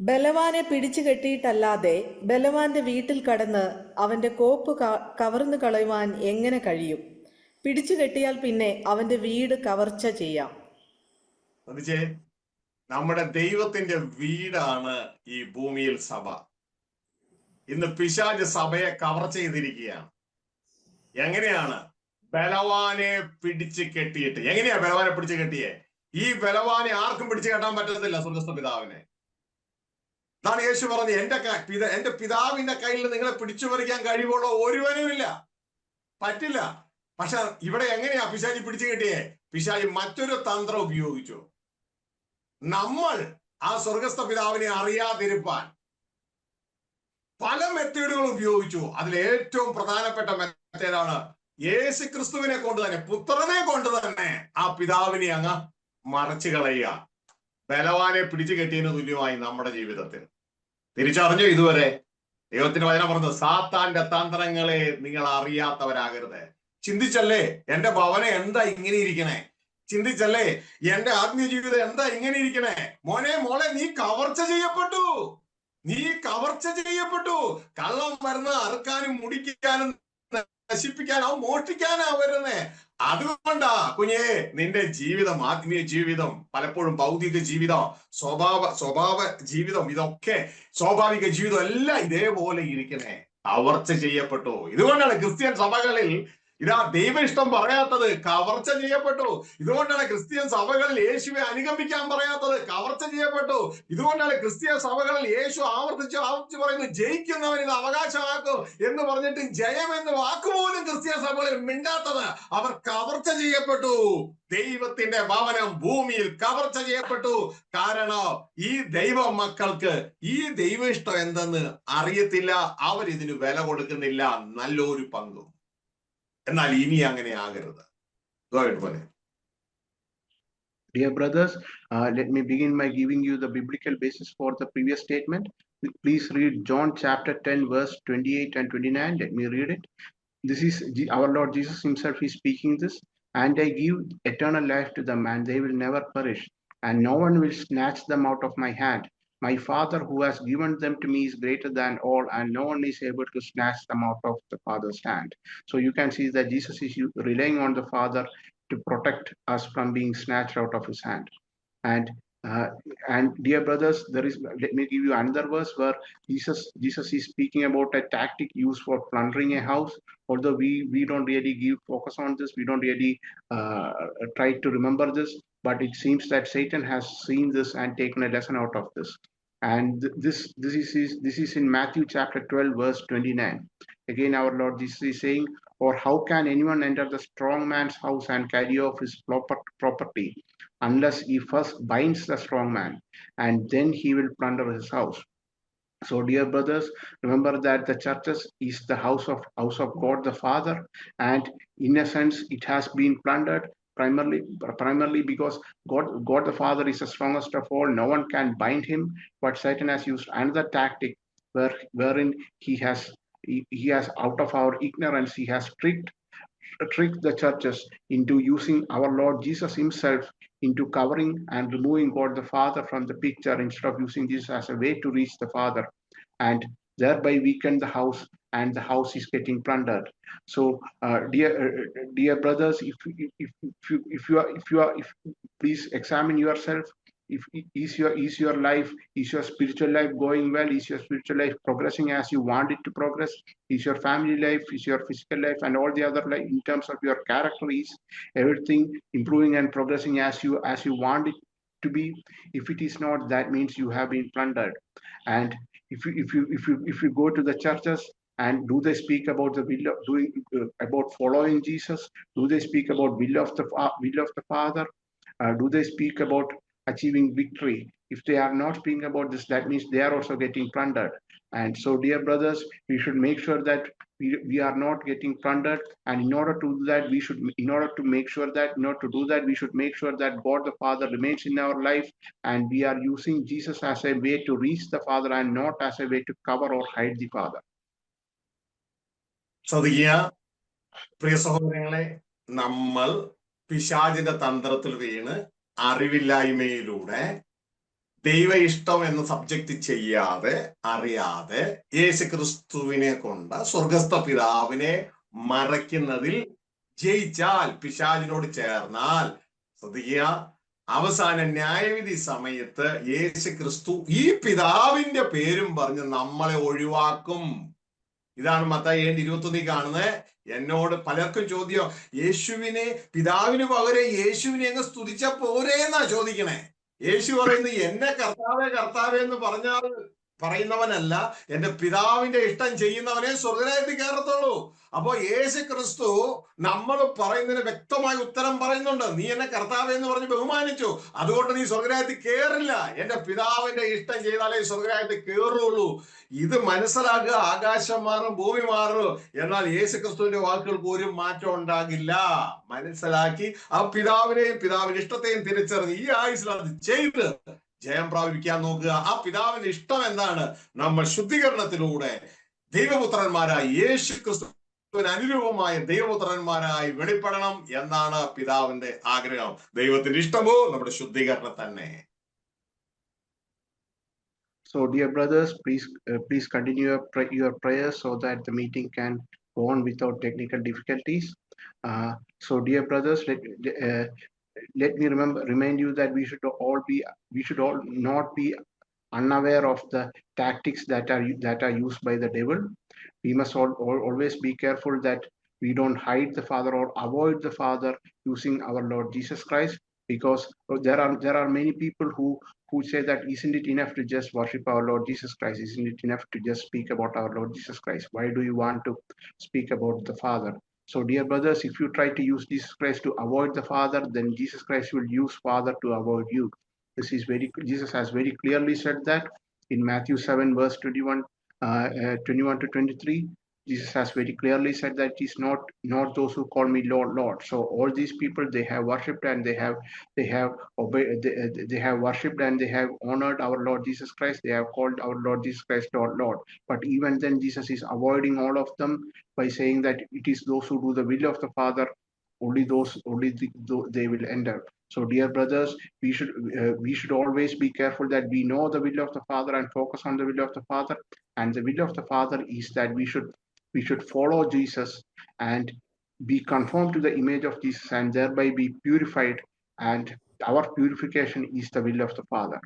ബലവാനെ പിടിച്ചു കെട്ടിയിട്ടല്ലാതെ ബലവാന്റെ വീട്ടിൽ കടന്ന് അവന്റെ കോപ്പ് കവർന്നു കളയുവാൻ എങ്ങനെ കഴിയും? പിടിച്ചു കെട്ടിയാൽ പിന്നെ അവന്റെ വീട് കവർച്ച ചെയ്യാം. നമ്മുടെ ദൈവത്തിന്റെ വീടാണ് ഈ ഭൂമിയിൽ സഭ. ഇന്ന് പിശാച് സഭയെ കവർച്ച ചെയ്തിരിക്കുകയാണ്. എങ്ങനെയാണ്? ബലവാനെ പിടിച്ചു കെട്ടിയിട്ട്. എങ്ങനെയാ ബലവാനെ പിടിച്ചു കെട്ടിയേ? ഈ ബലവാനെ ആർക്കും പിടിച്ചു കെട്ടാൻ പറ്റത്തില്ല, സ്വർഗ്ഗസ്ഥ പിതാവിനെ. അതാണ് യേശു പറഞ്ഞത്, എന്റെ പിതാവിന്റെ കയ്യിൽ നിങ്ങളെ പിടിച്ചു പറിക്കാൻ കഴിവുള്ള ഒരുവനുമില്ല, പറ്റില്ല. പക്ഷെ ഇവിടെ എങ്ങനെയാ പിശാചി പിടിച്ചു കെട്ടിയേ? പിശാചി മറ്റൊരു തന്ത്രം ഉപയോഗിച്ചു. നമ്മൾ ആ സ്വർഗസ്ഥ പിതാവിനെ അറിയാതിരുപ്പാൻ പല മെത്തേഡുകൾ ഉപയോഗിച്ചു. അതിൽ ഏറ്റവും പ്രധാനപ്പെട്ട മെത്തേഡാണ് യേശു ക്രിസ്തുവിനെ കൊണ്ട് തന്നെ, പുത്രനെ കൊണ്ട് തന്നെ ആ പിതാവിനെ അങ്ങ് മറച്ചു കളയുക. ബലവാനെ പിടിച്ചു കെട്ടിയതിന് തുല്യമായി നമ്മുടെ ജീവിതത്തിൽ. തിരിച്ചറിഞ്ഞു ഇതുവരെ? ദൈവത്തിന്റെ വചനം പറഞ്ഞത്, സാത്താന്റെ തന്ത്രങ്ങളെ നിങ്ങൾ അറിയാത്തവരാകരുത്. ചിന്തിച്ചല്ലേ എന്റെ ഭവനം എന്താ ഇങ്ങനെ ഇരിക്കണേ? ചിന്തിച്ചല്ലേ എന്റെ ആത്മീയ ജീവിതം എന്താ ഇങ്ങനെ ഇരിക്കണേ? മോളെ, നീ കവർച്ച ചെയ്യപ്പെട്ടു. കള്ളം വരുന്ന അറുക്കാനും മുടിക്കാനും നശിപ്പിക്കാനും മോഷ്ടിക്കാനാ വരുന്നേ. അതുകൊണ്ടാ കുഞ്ഞേ നിന്റെ ജീവിതം, ആത്മീയ ജീവിതം, പലപ്പോഴും ഭൗതിക ജീവിതം, സ്വഭാവ ജീവിതം, ഇതൊക്കെ സ്വാഭാവിക ജീവിതം എല്ലാം ഇതേപോലെ ഇരിക്കണേ. കവർച്ച ചെയ്യപ്പെട്ടു. ഇതുകൊണ്ടാണ് ക്രിസ്ത്യൻ സഭകളിൽ ഇതാ ദൈവ ഇഷ്ടം പറയാത്തത്, കവർച്ച ചെയ്യപ്പെട്ടു. ഇതുകൊണ്ടാണ് ക്രിസ്ത്യൻ സഭകളിൽ യേശുവെ അനുഗമിക്കാൻ പറയാത്തത്, കവർച്ച ചെയ്യപ്പെട്ടു. ഇതുകൊണ്ടാണ് ക്രിസ്ത്യൻ സഭകളിൽ യേശു ആവർത്തിച്ച് പറയുന്നു, ജയിക്കുന്നവൻ ഇത് അവകാശമാക്കും എന്ന് പറഞ്ഞിട്ട് ജയം എന്ന് വാക്കുപോലും ക്രിസ്ത്യൻ സഭകളിൽ മിണ്ടാത്തത്. അവർ കവർച്ച ചെയ്യപ്പെട്ടു. ദൈവത്തിന്റെ ഭവനം ഭൂമിയിൽ കവർച്ച ചെയ്യപ്പെട്ടു. കാരണം ഈ ദൈവ മക്കൾക്ക് ഈ ദൈവ ഇഷ്ടം എന്തെന്ന് അറിയത്തില്ല. അവരിതിന് വില കൊടുക്കുന്നില്ല നല്ലൊരു പങ്കും. എന്നാൽ ഇനി അങ്ങനെ ആകരുത്. Dear brothers, let me begin by giving you the biblical basis for the previous statement. Please read John chapter 10 verse 28 and 29. Let me read it. This is our Lord Jesus himself is speaking this. And I give eternal life to them, and they will never perish, and no one will snatch them out of my hand. My Father who has given them to me is greater than all, and no one is able to snatch them out of the Father's hand. So you can see that Jesus is relying on the Father to protect us from being snatched out of his hand. And uh, and dear brothers, let me give you another verse where Jesus is speaking about a tactic used for plundering a house. Although we don't really give focus on this, we don't really uh, try to remember this, but it seems that Satan has seen this and taken a lesson out of this. And this is in Matthew chapter 12 verse 29. Again, our Lord Jesus is saying, "Or how can anyone enter the strong man's house and carry off his property, unless he first binds the strong man, and then he will plunder his house?" So, dear brothers, remember that the churches is the house of God the Father, and in a sense, it has been plundered primarily because God the Father is the strongest of all. No one can bind him, but Satan has used another tactic wherein he has out of our ignorance he has tricked the churches into using our Lord Jesus himself into covering and removing God the Father from the picture instead of using Jesus as a way to reach the Father, and thereby weaken the house, and the house is getting plundered. So, dear brothers, if you are, please examine yourself. If is your life, is your spiritual life going well? Is your spiritual life progressing as you want it to progress? Is your family life, is your physical life, and all the other life in terms of your character, is everything improving and progressing as you want it to be? If it is not, that means you have been plundered. And if you go to the churches, and do they speak about the will of doing about following Jesus? Do they speak about will of the Father? Do they speak about achieving victory? If they are not speaking about this, that means they are also getting plundered. And so, dear brothers, we should make sure that we are not getting plundered. And in order to do that, we should make sure that God the Father remains in our life, and we are using Jesus as a way to reach the Father and not as a way to cover or hide the Father. ശ്രദ്ധിക്കുക പ്രിയ സഹോദരങ്ങളെ, നമ്മൾ പിശാചിന്റെ തന്ത്രത്തിൽ വീണ് അറിവില്ലായ്മയിലൂടെ ദൈവ ഇഷ്ടം എന്ന subject ചെയ്യാതെ അറിയാതെ യേശുക്രിസ്തുവിനെ കൊണ്ട് സ്വർഗസ്ഥ പിതാവിനെ മറയ്ക്കുന്നതിൽ ജയിച്ചാൽ, പിശാചിനോട് ചേർന്നാൽ, ശ്രദ്ധിക്കുക, അവസാന ന്യായവിധി സമയത്ത് യേശുക്രിസ്തു ഈ പിതാവിന്റെ പേരും പറഞ്ഞ് നമ്മളെ ഒഴിവാക്കും. ഇതാണ് മത്തായി 7:21 കാണുന്നത്. എന്നോട് പലർക്കും ചോദ്യം, യേശുവിനെ പിതാവിന് പകരം യേശുവിനെ അങ്ങ് സ്തുതിച്ച പോരേ എന്നാ ചോദിക്കണേ. യേശു പറയുന്നത്, എന്നെ കർത്താവേ കർത്താവേ എന്ന് പറയുന്നവനല്ല, എന്റെ പിതാവിന്റെ ഇഷ്ടം ചെയ്യുന്നവനെ സ്വർഗ്ഗരാജ്യത്തിൽ കയറത്തുള്ളൂ. അപ്പോ യേശു ക്രിസ്തു നമ്മൾ പറയുന്നതിന് വ്യക്തമായ ഉത്തരം പറയുന്നുണ്ട്. നീ എന്നെ കർത്താവേ എന്ന് പറഞ്ഞ് ബഹുമാനിച്ചു, അതുകൊണ്ട് നീ സ്വർഗ്ഗരാജ്യത്തിൽ കയറില്ല. എന്റെ പിതാവിന്റെ ഇഷ്ടം ചെയ്താലേ സ്വർഗ്ഗരാജ്യത്തിൽ കയറുള്ളൂ. ഇത് മനസ്സിലാക്കുക. ആകാശം മാറും, ഭൂമി മാറും, എന്നാൽ യേശു ക്രിസ്തുവിന്റെ വാക്കുകൾക്ക് ഒരു മാറ്റം ഉണ്ടാകില്ല. മനസ്സിലാക്കി ആ പിതാവിനെയും പിതാവിന്റെ ഇഷ്ടത്തെയും തിരിച്ചറിഞ്ഞ് ഈ ആയുസ്സിൽ അത് ചെയ്ത് ജയം പ്രാപിക്കാൻ നോക്കുക. ആ പിതാവിന്റെ ഇഷ്ടം എന്താണ്? നമ്മൾ ശുദ്ധീകരണത്തിലൂടെ ദൈവപുത്രന്മാരായി, യേശു ക്രിസ്തുവിന് അനുരൂപമായ ദൈവപുത്രന്മാരായി വെളിപ്പെടണം എന്നാണ് പിതാവിന്റെ ആഗ്രഹം. ദൈവത്തിന്റെ ഇഷ്ടമോ നമ്മുടെ ശുദ്ധീകരണം തന്നെ. So, dear brothers, please continue your prayers so that the meeting can go on without technical difficulties. So, dear brothers, let me remind you that we should all not be unaware of the tactics that are used by the devil. We must always be careful that we don't hide the Father or avoid the Father using our Lord Jesus Christ, because there are many people who say that isn't it enough to just worship our Lord Jesus Christ? Isn't it enough to just speak about our Lord Jesus Christ? Why do you want to speak about the Father? So, dear brothers, if you try to use Jesus Christ to avoid the Father, then Jesus Christ will use Father to avoid you. Jesus has very clearly said that in Matthew 7 verse 21 to 23. Jesus has very clearly said that it is not those who call me Lord, Lord. So all these people, they have worshipped and they have obeyed, they have worshipped and they have honored our Lord Jesus Christ. They have called our Lord Jesus Christ Lord, Lord. But even then, Jesus is avoiding all of them by saying that it is those who do the will of the Father, only they will enter. So, dear brothers, we should always be careful that we know the will of the Father and focus on the will of the Father. And the will of the Father is that we should follow Jesus and be conformed to the image of Jesus and thereby be purified. And our purification is the will of the Father.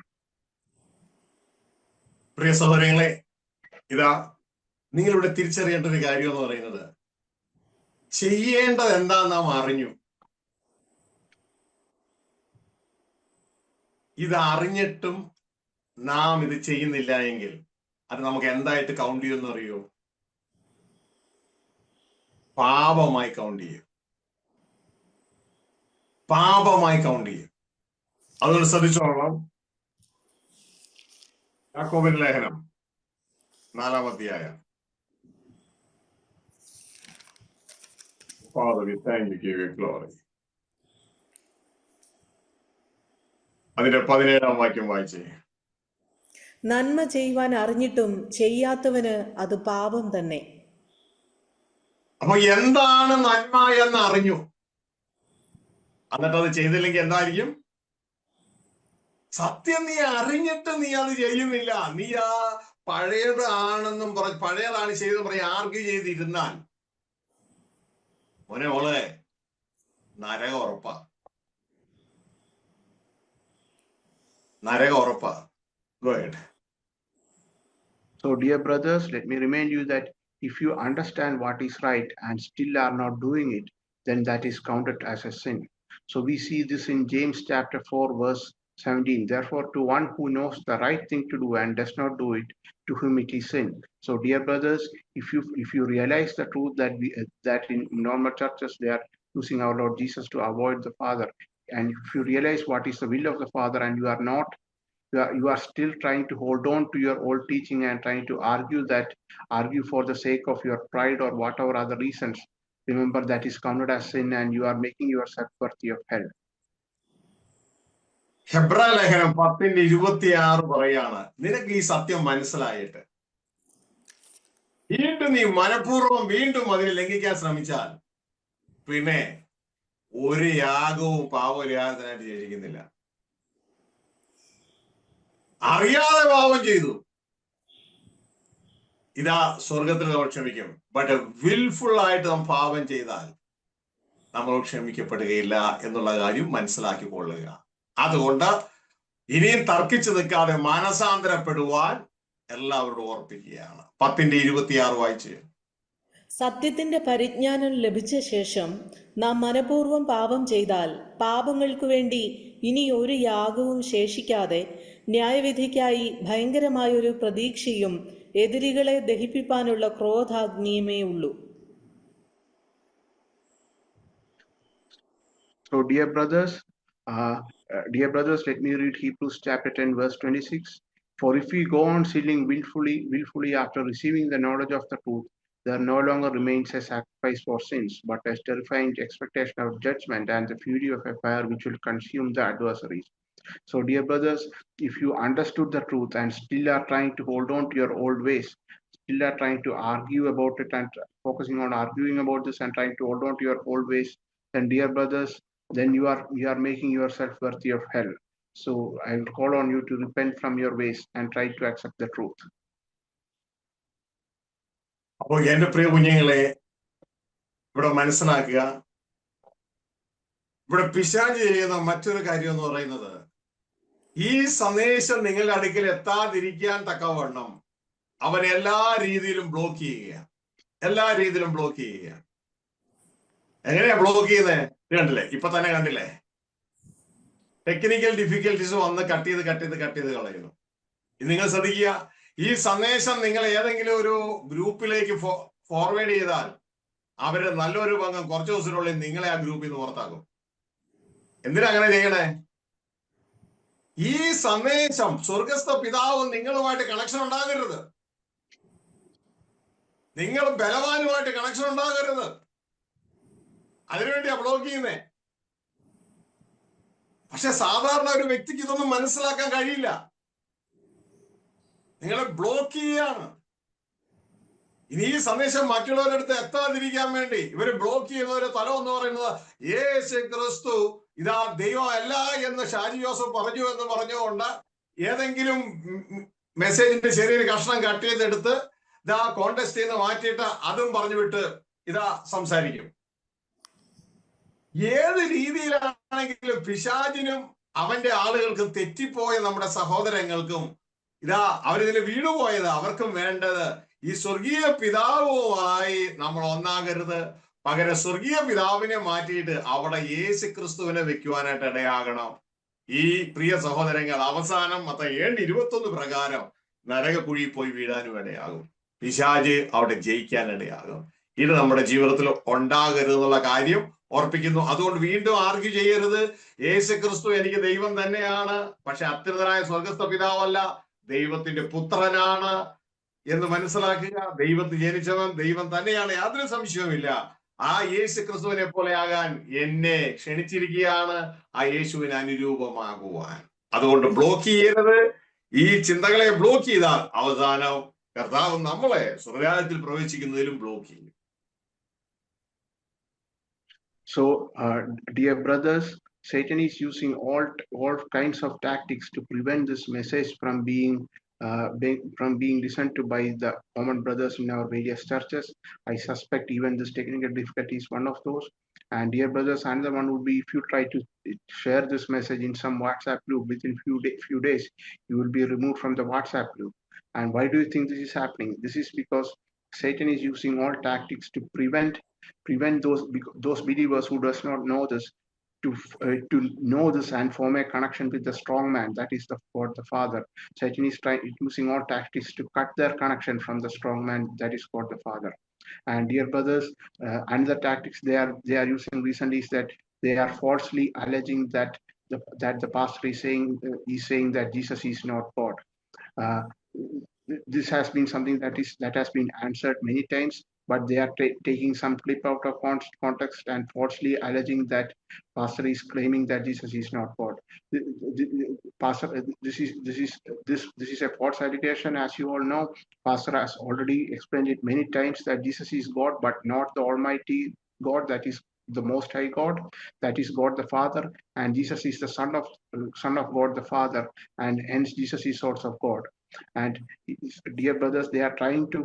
പ്രിയ സഹോദരങ്ങളെ, ഇതാ നിങ്ങളിവിടെ തിരിച്ചറിയേണ്ട ഒരു കാര്യം എന്ന് പറയുന്നത്, ചെയ്യേണ്ടത് എന്താ നാം അറിഞ്ഞു. ഇത് അറിഞ്ഞിട്ടും നാം ഇത് ചെയ്യുന്നില്ല എങ്കിൽ അത് നമുക്ക് എന്തായിട്ട് കൗണ്ട് ചെയ്യുമെന്ന് അറിയോ? പാപമായി കൗണ്ട് ചെയ്യും. പാപമായി കൗണ്ട് ചെയ്യും. അതുകൊണ്ട് ശ്രദ്ധിച്ചോളാം. യാക്കോബിന്റെ ലേഖനം 4-ാം അധ്യായം. Father, we thank you, give you glory. അതിന്റെ 17-ാം വാക്യം വായിച്ചേ. നന്മ ചെയ്യുവാൻ അറിഞ്ഞിട്ടും ചെയ്യാത്തവന് അത് പാപം തന്നെ. അപ്പൊ എന്താണ് നന്മ എന്ന് അറിഞ്ഞു, എന്നിട്ട് അത് ചെയ്തില്ലെങ്കിൽ എന്തായിരിക്കും? സത്യം നീ അറിഞ്ഞിട്ട് നീ അത് ചെയ്യുന്നില്ല, നീ ആ പഴയതാണെന്നും പഴയതാണ് ചെയ്തെന്ന് പറയും ആർഗ്യൂ ചെയ്തിരുന്നാൽ മോനെ മോളെ നരകം ഉറപ്പാ. നരകം ഉറപ്പാ. Go ahead. So, dear brothers, let me remind you that if you understand what is right and still are not doing it, then that is counted as a sin. So we see this in James chapter 4, verse 17. Therefore, to one who knows the right thing to do and does not do it, to whom it is sin. So, dear brothers, if you realize the truth that in normal churches they are using our Lord Jesus to avoid the Father, and if you realize what is the will of the Father and you are still trying to hold on to your old teaching and trying to argue for the sake of your pride or whatever other reasons, remember that is counted as sin and you are making yourself worthy of hell. ഹെബ്രായ ലേഖനം 10:26 പറയാണ്, നിനക്ക് ഈ സത്യം മനസ്സിലായിട്ട് വീണ്ടും നീ മനഃപൂർവ്വം വീണ്ടും അതിനെ ലംഘിക്കാൻ ശ്രമിച്ചാൽ പിന്നെ ഒരു യാഗവും പാപയാഗത്തിനായിട്ട് ശേഷിക്കുന്നില്ല. അറിയാതെ പാപം ചെയ്തു, ഇതാ സ്വർഗത്തിൽ നമ്മൾ ക്ഷമിക്കും. ബട്ട് വിൽഫുൾ ആയിട്ട് നാം പാപം ചെയ്താൽ നമ്മൾ ക്ഷമിക്കപ്പെടുകയില്ല എന്നുള്ള കാര്യം മനസ്സിലാക്കിക്കൊള്ളുക. അതുകൊണ്ട് ഇനിയും തർക്കിച്ചു നിൽക്കാതെ മാനസാന്തരപ്പെടുവാൻ എല്ലാവരോടും ഓർപ്പിക്കുകയാണ്. 10:26 വായിച്ച്. സത്യത്തിന്റെ പരിജ്ഞാനം ലഭിച്ച ശേഷം നാം മനഃപൂർവ്വം പാപം ചെയ്താൽ പാപങ്ങൾക്കു വേണ്ടി ഇനി ഒരു യാഗവും ശേഷിക്കാതെ ന്യായവിധിക്കായി ഭയങ്കരമായൊരു പ്രതീക്ഷയും എതിരികളെ ദഹിപ്പിക്കാനുള്ള ക്രോധാഗ്നിയുമേ ഉള്ളൂ. So, dear brothers, let me read Hebrews chapter 10, verse 26. For if we go on sinning willfully after receiving the knowledge of the truth, there no longer remains a sacrifice for sins, but a terrifying expectation of judgment and the fury of a fire which will consume the adversaries. So, dear brothers, if you understood the truth and still are trying to hold on to your old ways, still are trying to argue about it and focusing on arguing about this and trying to hold on to your old ways, then, dear brothers, then you are making yourself worthy of hell. So I will call on you to repent from your ways and try to accept the truth. അപ്പോൾ എന്റെ പ്രിയ കുഞ്ഞുങ്ങളെ, ഇവിടെ മനസ്സിലാക്കുക, ഇവിടെ പിശാച് ചെയ്യുന്ന മറ്റൊരു കാര്യം എന്ന് പറയുന്നത്, ഈ സന്ദേശം നിങ്ങളുടെ അടുക്കൽ എത്താതിരിക്കാൻ തക്കവണ്ണം അവൻ എല്ലാ രീതിയിലും ബ്ലോക്ക് ചെയ്യുക. എങ്ങനെയാ ബ്ലോക്ക് ചെയ്യുന്നത്? കണ്ടില്ലേ, ഇപ്പൊ തന്നെ കണ്ടില്ലേ, ടെക്നിക്കൽ ഡിഫിക്കൽട്ടീസ് വന്ന് കട്ട് ചെയ്ത് കളയുന്നു. നിങ്ങൾ ശ്രദ്ധിക്കുക, ഈ സന്ദേശം നിങ്ങൾ ഏതെങ്കിലും ഒരു ഗ്രൂപ്പിലേക്ക് ഫോർവേഡ് ചെയ്താൽ അവരുടെ നല്ലൊരു പങ്കം കുറച്ച് ദിവസത്തിനുള്ളിൽ നിങ്ങളെ ആ ഗ്രൂപ്പിൽ നിന്ന് പുറത്താക്കും. എന്തിനാ അങ്ങനെ ചെയ്യണേ? ഈ സന്ദേശം സ്വർഗസ്ഥ പിതാവ് നിങ്ങളുമായിട്ട് കണക്ഷൻ ഉണ്ടാകരുത്, നിങ്ങൾ ബലവാനുമായിട്ട് കണക്ഷൻ ഉണ്ടാകരുത്. അതിനുവേണ്ടിയാ ബ്ലോക്ക് ചെയ്യുന്നേ. പക്ഷെ സാധാരണ ഒരു വ്യക്തിക്ക് ഇതൊന്നും മനസ്സിലാക്കാൻ കഴിയില്ല. നിങ്ങളെ ബ്ലോക്ക് ചെയ്യാണ്. ഇനി ഈ സന്ദേശം മറ്റുള്ളവരുടെ അടുത്ത് എത്താതിരിക്കാൻ വേണ്ടി ഇവര് ബ്ലോക്ക് ചെയ്യുന്നവരെ തലം എന്ന് പറയുന്നത് യേശു ക്രിസ്തു ഇതാ ദൈവം അല്ല എന്ന് ഷാജി ജോസഫ് പറഞ്ഞു എന്ന് പറഞ്ഞുകൊണ്ട് ഏതെങ്കിലും മെസ്സേജിന്റെ ചെറിയൊരു കഷ്ണം കട്ട് ചെയ്തെടുത്ത് ഇതാ കോണ്ടെസ്റ്റ് ചെയ്ത് മാറ്റിയിട്ട് അതും പറഞ്ഞു വിട്ട് ഇതാ സംസാരിക്കും. ഏത് രീതിയിലാണെങ്കിലും പിശാചിനും അവന്റെ ആളുകൾക്കും, തെറ്റിപ്പോയ നമ്മുടെ സഹോദരങ്ങൾക്കും, ഇതാ അവരിതിൽ വീണുപോയത് അവർക്കും വേണ്ടത് ഈ സ്വർഗീയ പിതാവുമായി നമ്മൾ ഒന്നാകരുത്. പകരം സ്വർഗീയ പിതാവിനെ മാറ്റിയിട്ട് അവിടെ യേശു ക്രിസ്തുവിനെ വെക്കുവാനായിട്ട് ഇടയാകണം. ഈ പ്രിയ സഹോദരങ്ങൾ അവസാനം 7:21 പ്രകാരം നരകക്കുഴി പോയി വീഴാനും ഇടയാകും. പിശാച് അവിടെ ജയിക്കാൻ ഇടയാകും. ഇത് നമ്മുടെ ജീവിതത്തിൽ ഉണ്ടാകരുതെന്നുള്ള കാര്യം ഓർപ്പിക്കുന്നു. അതുകൊണ്ട് വീണ്ടും ആർഗ്യൂ ചെയ്യരുത്. യേശു ക്രിസ്തു എനിക്ക് ദൈവം തന്നെയാണ്, പക്ഷെ അത്യുന്നതനായ സ്വർഗസ്ഥ പിതാവല്ല, ദൈവത്തിന്റെ പുത്രനാണ് എന്ന് മനസ്സിലാക്കുക. ദൈവത്തിൽ ജനിച്ചവൻ ദൈവം തന്നെയാണ്, യാതൊരു സംശയവുമില്ല. ആ യേശു ക്രിസ്തുവിനെ പോലെ ആകാൻ എന്നെ ക്ഷണിച്ചിരിക്കുകയാണ്, ആ യേശുവിന് അനുരൂപമാകുവാൻ. അതുകൊണ്ട് ബ്ലോക്ക് ചെയ്യരുത്. ഈ ചിന്തകളെ ബ്ലോക്ക് ചെയ്താൽ അവസാനം കർത്താവ് നമ്മളെ സ്വർഗ്ഗരാജ്യത്തിൽ പ്രവേശിക്കുന്നതിലും ബ്ലോക്ക് ചെയ്യും. So, dear brothers, Satan is using all kinds of tactics to prevent this message from being listened to by the common brothers in our various churches. I suspect even this technical difficulty is one of those. And dear brothers, another one would be if you try to share this message in some WhatsApp group, within few days, you will be removed from the WhatsApp group. And why do you think this is happening? This is because Satan is using all tactics to prevent those believers who does not know this to know this and form a connection with the strong man, that is the God the Father. Satan is using all tactics to cut their connection from the strong man, that is God the Father. And dear brothers, another tactics they are using recently is that they are falsely alleging that the pastor is saying that Jesus is not God. This has been something that has been answered many times, but they are taking some clip out of context and falsely alleging that pastor is claiming that Jesus is not God. Pastor, this is a false allegation. As you all know, pastor has already explained it many times that Jesus is God, but not the Almighty God, that is the Most High God, that is God the Father, and Jesus is the Son of God the Father, and hence Jesus is source of God. And dear brothers, they are trying to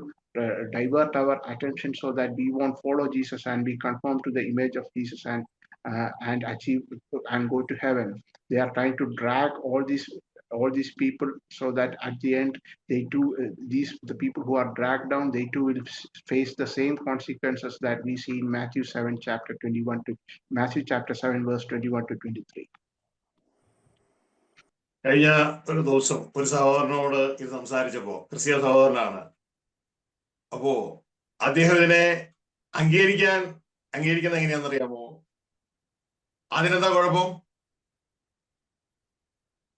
divert our attention so that we won't follow Jesus and be conformed to the image of Jesus and achieve and go to heaven. They are trying to drag all these people so that at the end they too the people who are dragged down, they too will face the same consequences that we see in Matthew 7 chapter 21 to Matthew chapter 7 verse 21 to 23. കഴിഞ്ഞ ഒരു ദിവസം ഒരു സഹോദരനോട് ഇത് സംസാരിച്ചപ്പോ, ക്രിസ്തീയ സഹോദരനാണ്. അപ്പോ അദ്ദേഹം ഇതിനെ അംഗീകരിക്കുന്ന എങ്ങനെയാണെന്നറിയാമോ? അതിനെന്താ കുഴപ്പം?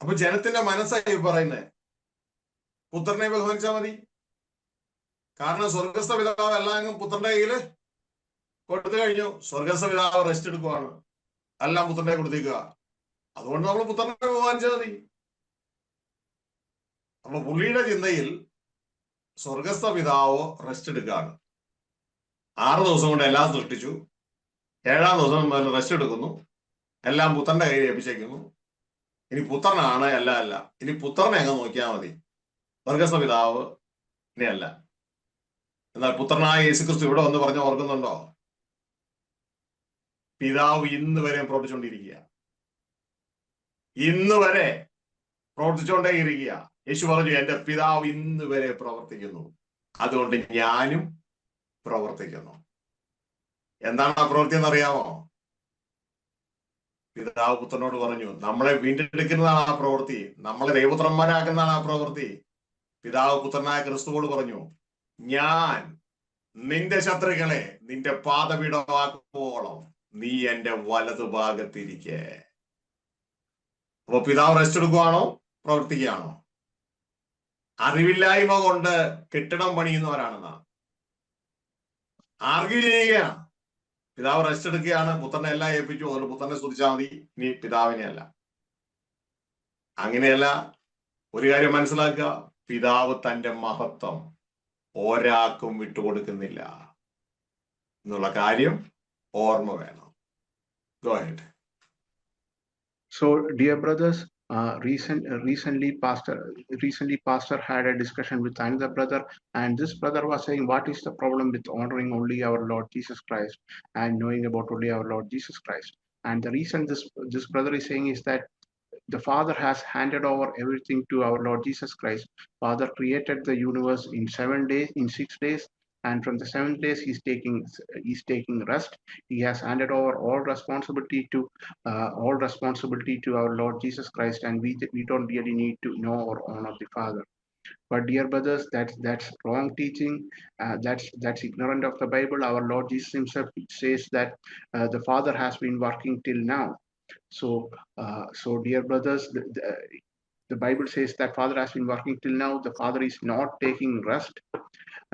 അപ്പൊ ജനത്തിന്റെ മനസ്സായി പറയുന്നത് പുത്രനെ ബഹുമാനിച്ചാൽ മതി, കാരണം സ്വർഗസ്ഥ പിതാവ് എല്ലാം പുത്രന്റെ കയ്യില് കൊടുത്തു കഴിഞ്ഞു. സ്വർഗസ്ഥ പിതാവ് റെസ്റ്റ് എടുക്കുവാണ്, എല്ലാം പുത്രനെ കൊടുത്തേക്കുക. അതുകൊണ്ട് നമ്മൾ പുത്രനെ ബഹുമാനിച്ചാൽ മതി. അപ്പൊ പുള്ളിയുടെ ചിന്തയിൽ സ്വർഗസ്ഥ പിതാവ് റെസ്റ്റ് എടുക്കുകയാണ്. 6 ദിവസം കൊണ്ട് എല്ലാം സൃഷ്ടിച്ചു, 7-ാം ദിവസം റെസ്റ്റ് എടുക്കുന്നു, എല്ലാം പുത്രന്റെ കയ്യിൽ ഏൽപ്പിച്ചേക്കുന്നു. ഇനി പുത്രനാണ് അല്ല, ഇനി പുത്രനെ അങ്ങ് നോക്കിയാൽ മതി, സ്വർഗസ്ഥ പിതാവ് ഇനി അല്ല. എന്നാൽ പുത്രനായ യേശുക്രിസ്തു ഇവിടെ വന്ന് പറഞ്ഞ ഓർക്കുന്നുണ്ടോ? പിതാവ് ഇന്ന് വരെ പ്രവർത്തിച്ചുകൊണ്ടിരിക്കുക, ഇന്ന് വരെ പ്രവർത്തിച്ചുകൊണ്ടേയിരിക്കുക. യേശു പറഞ്ഞു, എന്റെ പിതാവ് ഇന്ന് വരെ പ്രവർത്തിക്കുന്നു, അതുകൊണ്ട് ഞാനും പ്രവർത്തിക്കുന്നു. എന്താണ് ആ പ്രവൃത്തി എന്നറിയാമോ? പിതാവ് പുത്രനോട് പറഞ്ഞു, നമ്മളെ വീണ്ടെടുക്കുന്നതാണ് ആ പ്രവൃത്തി, നമ്മളെ ദൈവപുത്രന്മാരാക്കുന്നതാണ് ആ പ്രവൃത്തി. പിതാവ് പുത്രനായ ക്രിസ്തുവോട് പറഞ്ഞു, ഞാൻ നിന്റെ ശത്രുക്കളെ നിന്റെ പാദപീഠമാക്കുവോളം നീ എന്റെ വലതുഭാഗത്തിരിക്കെ. അപ്പൊ പിതാവ് റെസ്റ്റ് എടുക്കുവാണോ പ്രവർത്തിക്കുകയാണോ? അറിവില്ലായ്മ കൊണ്ട് കെട്ടിടം പണിയുന്നവരാണെന്നാ ആർഗ്യൂ ചെയ്യുകയാണ്. പിതാവ് റെസ്റ്റ് എടുക്കുകയാണ്, പുത്രനെ എല്ലാം ഏൽപ്പിച്ചു, അതുകൊണ്ട് പുത്രനെ സ്തുതിച്ചാൽ മതി, ഇനി പിതാവിനെ അല്ല. അങ്ങനെയല്ല. ഒരു കാര്യം മനസ്സിലാക്കുക, പിതാവ് തന്റെ മഹത്വം ഒരാൾക്കും വിട്ടുകൊടുക്കുന്നില്ല എന്നുള്ള കാര്യം ഓർമ്മ വേണം. Go ahead. So, dear brothers, recently pastor had a discussion with another brother, and this brother was saying, what is the problem with honoring only our Lord Jesus Christ and knowing about only our Lord Jesus Christ? And the reason this brother is saying is that the Father has handed over everything to our Lord Jesus Christ. Father created the universe in 7 days, in 6 days, and from the 7th days he's taking rest. He has handed over all responsibility to our Lord Jesus Christ, and we don't really need to know or honor the Father. But dear brothers, that's wrong teaching. That's ignorant of the Bible. Our Lord Jesus Himself says that the Father has been working till now. So dear brothers, the Bible says that Father has been working till now. The Father is not taking rest.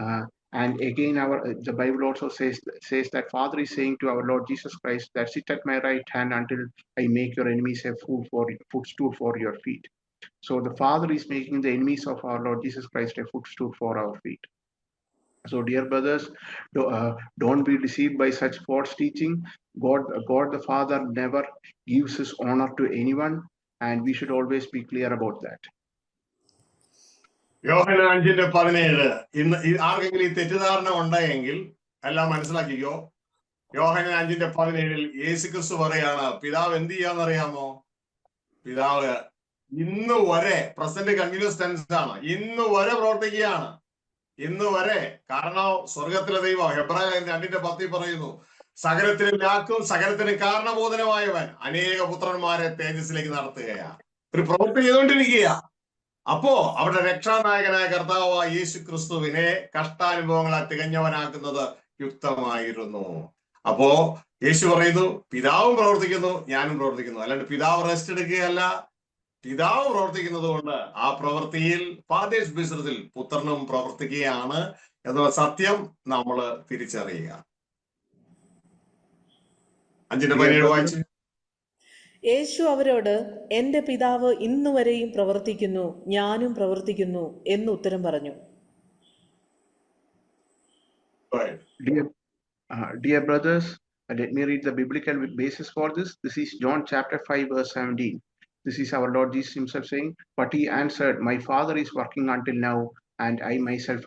Uh, and again, the Bible also says that Father is saying to our Lord Jesus Christ that sit at my right hand until I make your enemies a footstool for your feet. So the Father is making the enemies of our Lord Jesus Christ a footstool for our feet. So, dear brothers, don't be deceived by such false teaching. God the Father never gives His honor to anyone, and we should always be clear about that. യോഹന്നാൻ 5:17 ഇന്ന് ആർക്കെങ്കിലും ഈ തെറ്റിദ്ധാരണ ഉണ്ടായെങ്കിൽ എല്ലാം മനസ്സിലാക്കിക്കോ. യോഹന്നാൻ 5:17 യേശുക്രിസ്തു പറയാണ്, പിതാവ് എന്ത് ചെയ്യാന്നറിയാമോ? പിതാവ് ഇന്ന് വരെ, പ്രസന്റ് കണ്ടിന്യൂസ് ടെൻസ് ആണ്, ഇന്ന് വരെ പ്രവർത്തിക്കുകയാണ്. ഇന്ന് വരെ. കാരണം സ്വർഗത്തിലെ ദൈവം ഹെബ്രായർ 2:10 പറയുന്നു, സകലത്തിനും ലാക്കും സകലത്തിനും കാരണബോധനമായവൻ അനേക പുത്രന്മാരെ തേജസ്സിലേക്ക് നടത്തുകയാണ്. ഒരു പ്രവൃത്തി ചെയ്തുകൊണ്ടിരിക്കുക. അപ്പോ അവരുടെ രക്ഷാനായകനായ കർത്താവായ യേശു ക്രിസ്തുവിനെ കഷ്ടാനുഭവങ്ങളാൽ തികഞ്ഞവനാക്കുന്നത് യുക്തമായിരുന്നു. അപ്പോ യേശു പറയുന്നു, പിതാവും പ്രവർത്തിക്കുന്നു, ഞാനും പ്രവർത്തിക്കുന്നു. അല്ലാണ്ട് പിതാവ് റെസ്റ്റ് എടുക്കുകയല്ല, പിതാവ് പ്രവർത്തിക്കുന്നത് കൊണ്ട് ആ പ്രവൃത്തിയിൽ ഫാദേഴ്സ് ബിസിനസിൽ പുത്രനും പ്രവർത്തിക്കുകയാണ് എന്നുള്ള സത്യം നമ്മൾ തിരിച്ചറിയുക. 5:17 വായിച്ചു. യേശു അവരോട്, എന്റെ പിതാവ് ഇന്നുവരെയും പ്രവർത്തിക്കുന്നു, ഞാനും പ്രവർത്തിക്കുന്നു എന്ന് ഉത്തരം പറഞ്ഞു. Dear brothers, let me read the biblical basis for this. This is John chapter 5 verse 17. This is our Lord Jesus Himself saying, but He answered, my Father is working until now, and I myself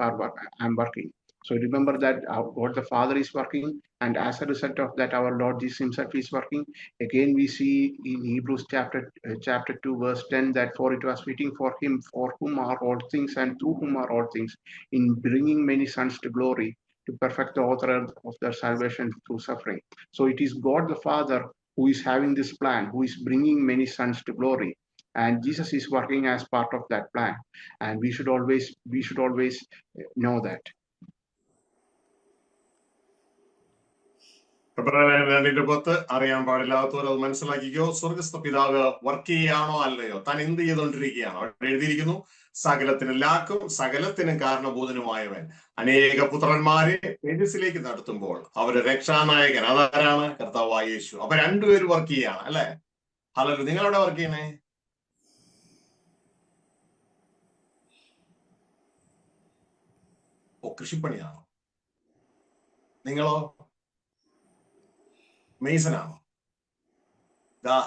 am working. So remember that God the Father is working, and as a result of that, our Lord Jesus Himself is working. Again, we see in Hebrews chapter 2 verse 10 that for it was fitting for Him, for whom are all things and through whom are all things, in bringing many sons to glory, to perfect the author of their salvation through suffering. So it is God the Father who is having this plan, who is bringing many sons to glory, and Jesus is working as part of that plan, and we should always know that. ഫെബ്രുവരി 2:10 അറിയാൻ പാടില്ലാത്തവർ അത് മനസ്സിലാക്കിക്കോ. സ്വർഗസ്ഥ പിതാവ് work ചെയ്യുകയാണോ അല്ലയോ? താൻ എന്ത് ചെയ്തുകൊണ്ടിരിക്കുകയാണോ? അവിടെ എഴുതിയിരിക്കുന്നു, സകലത്തിനും ലാക്കും സകലത്തിനും കാരണഭൂതനുമായവൻ അനേക പുത്രന്മാരെ തേജസ്സിലേക്ക് നടത്തുമ്പോൾ അവര് രക്ഷാനായകൻ അതാരാണ്? കർത്താവായ യേശു. അപ്പൊ രണ്ടുപേരും വർക്ക് ചെയ്യാണ് അല്ലെ? ഹല്ലേലൂയ. നിങ്ങളെവിടെ വർക്ക് ചെയ്യണേ? കൃഷിപ്പണിയാണോ? നിങ്ങളോ? മെയ്സനാണോ?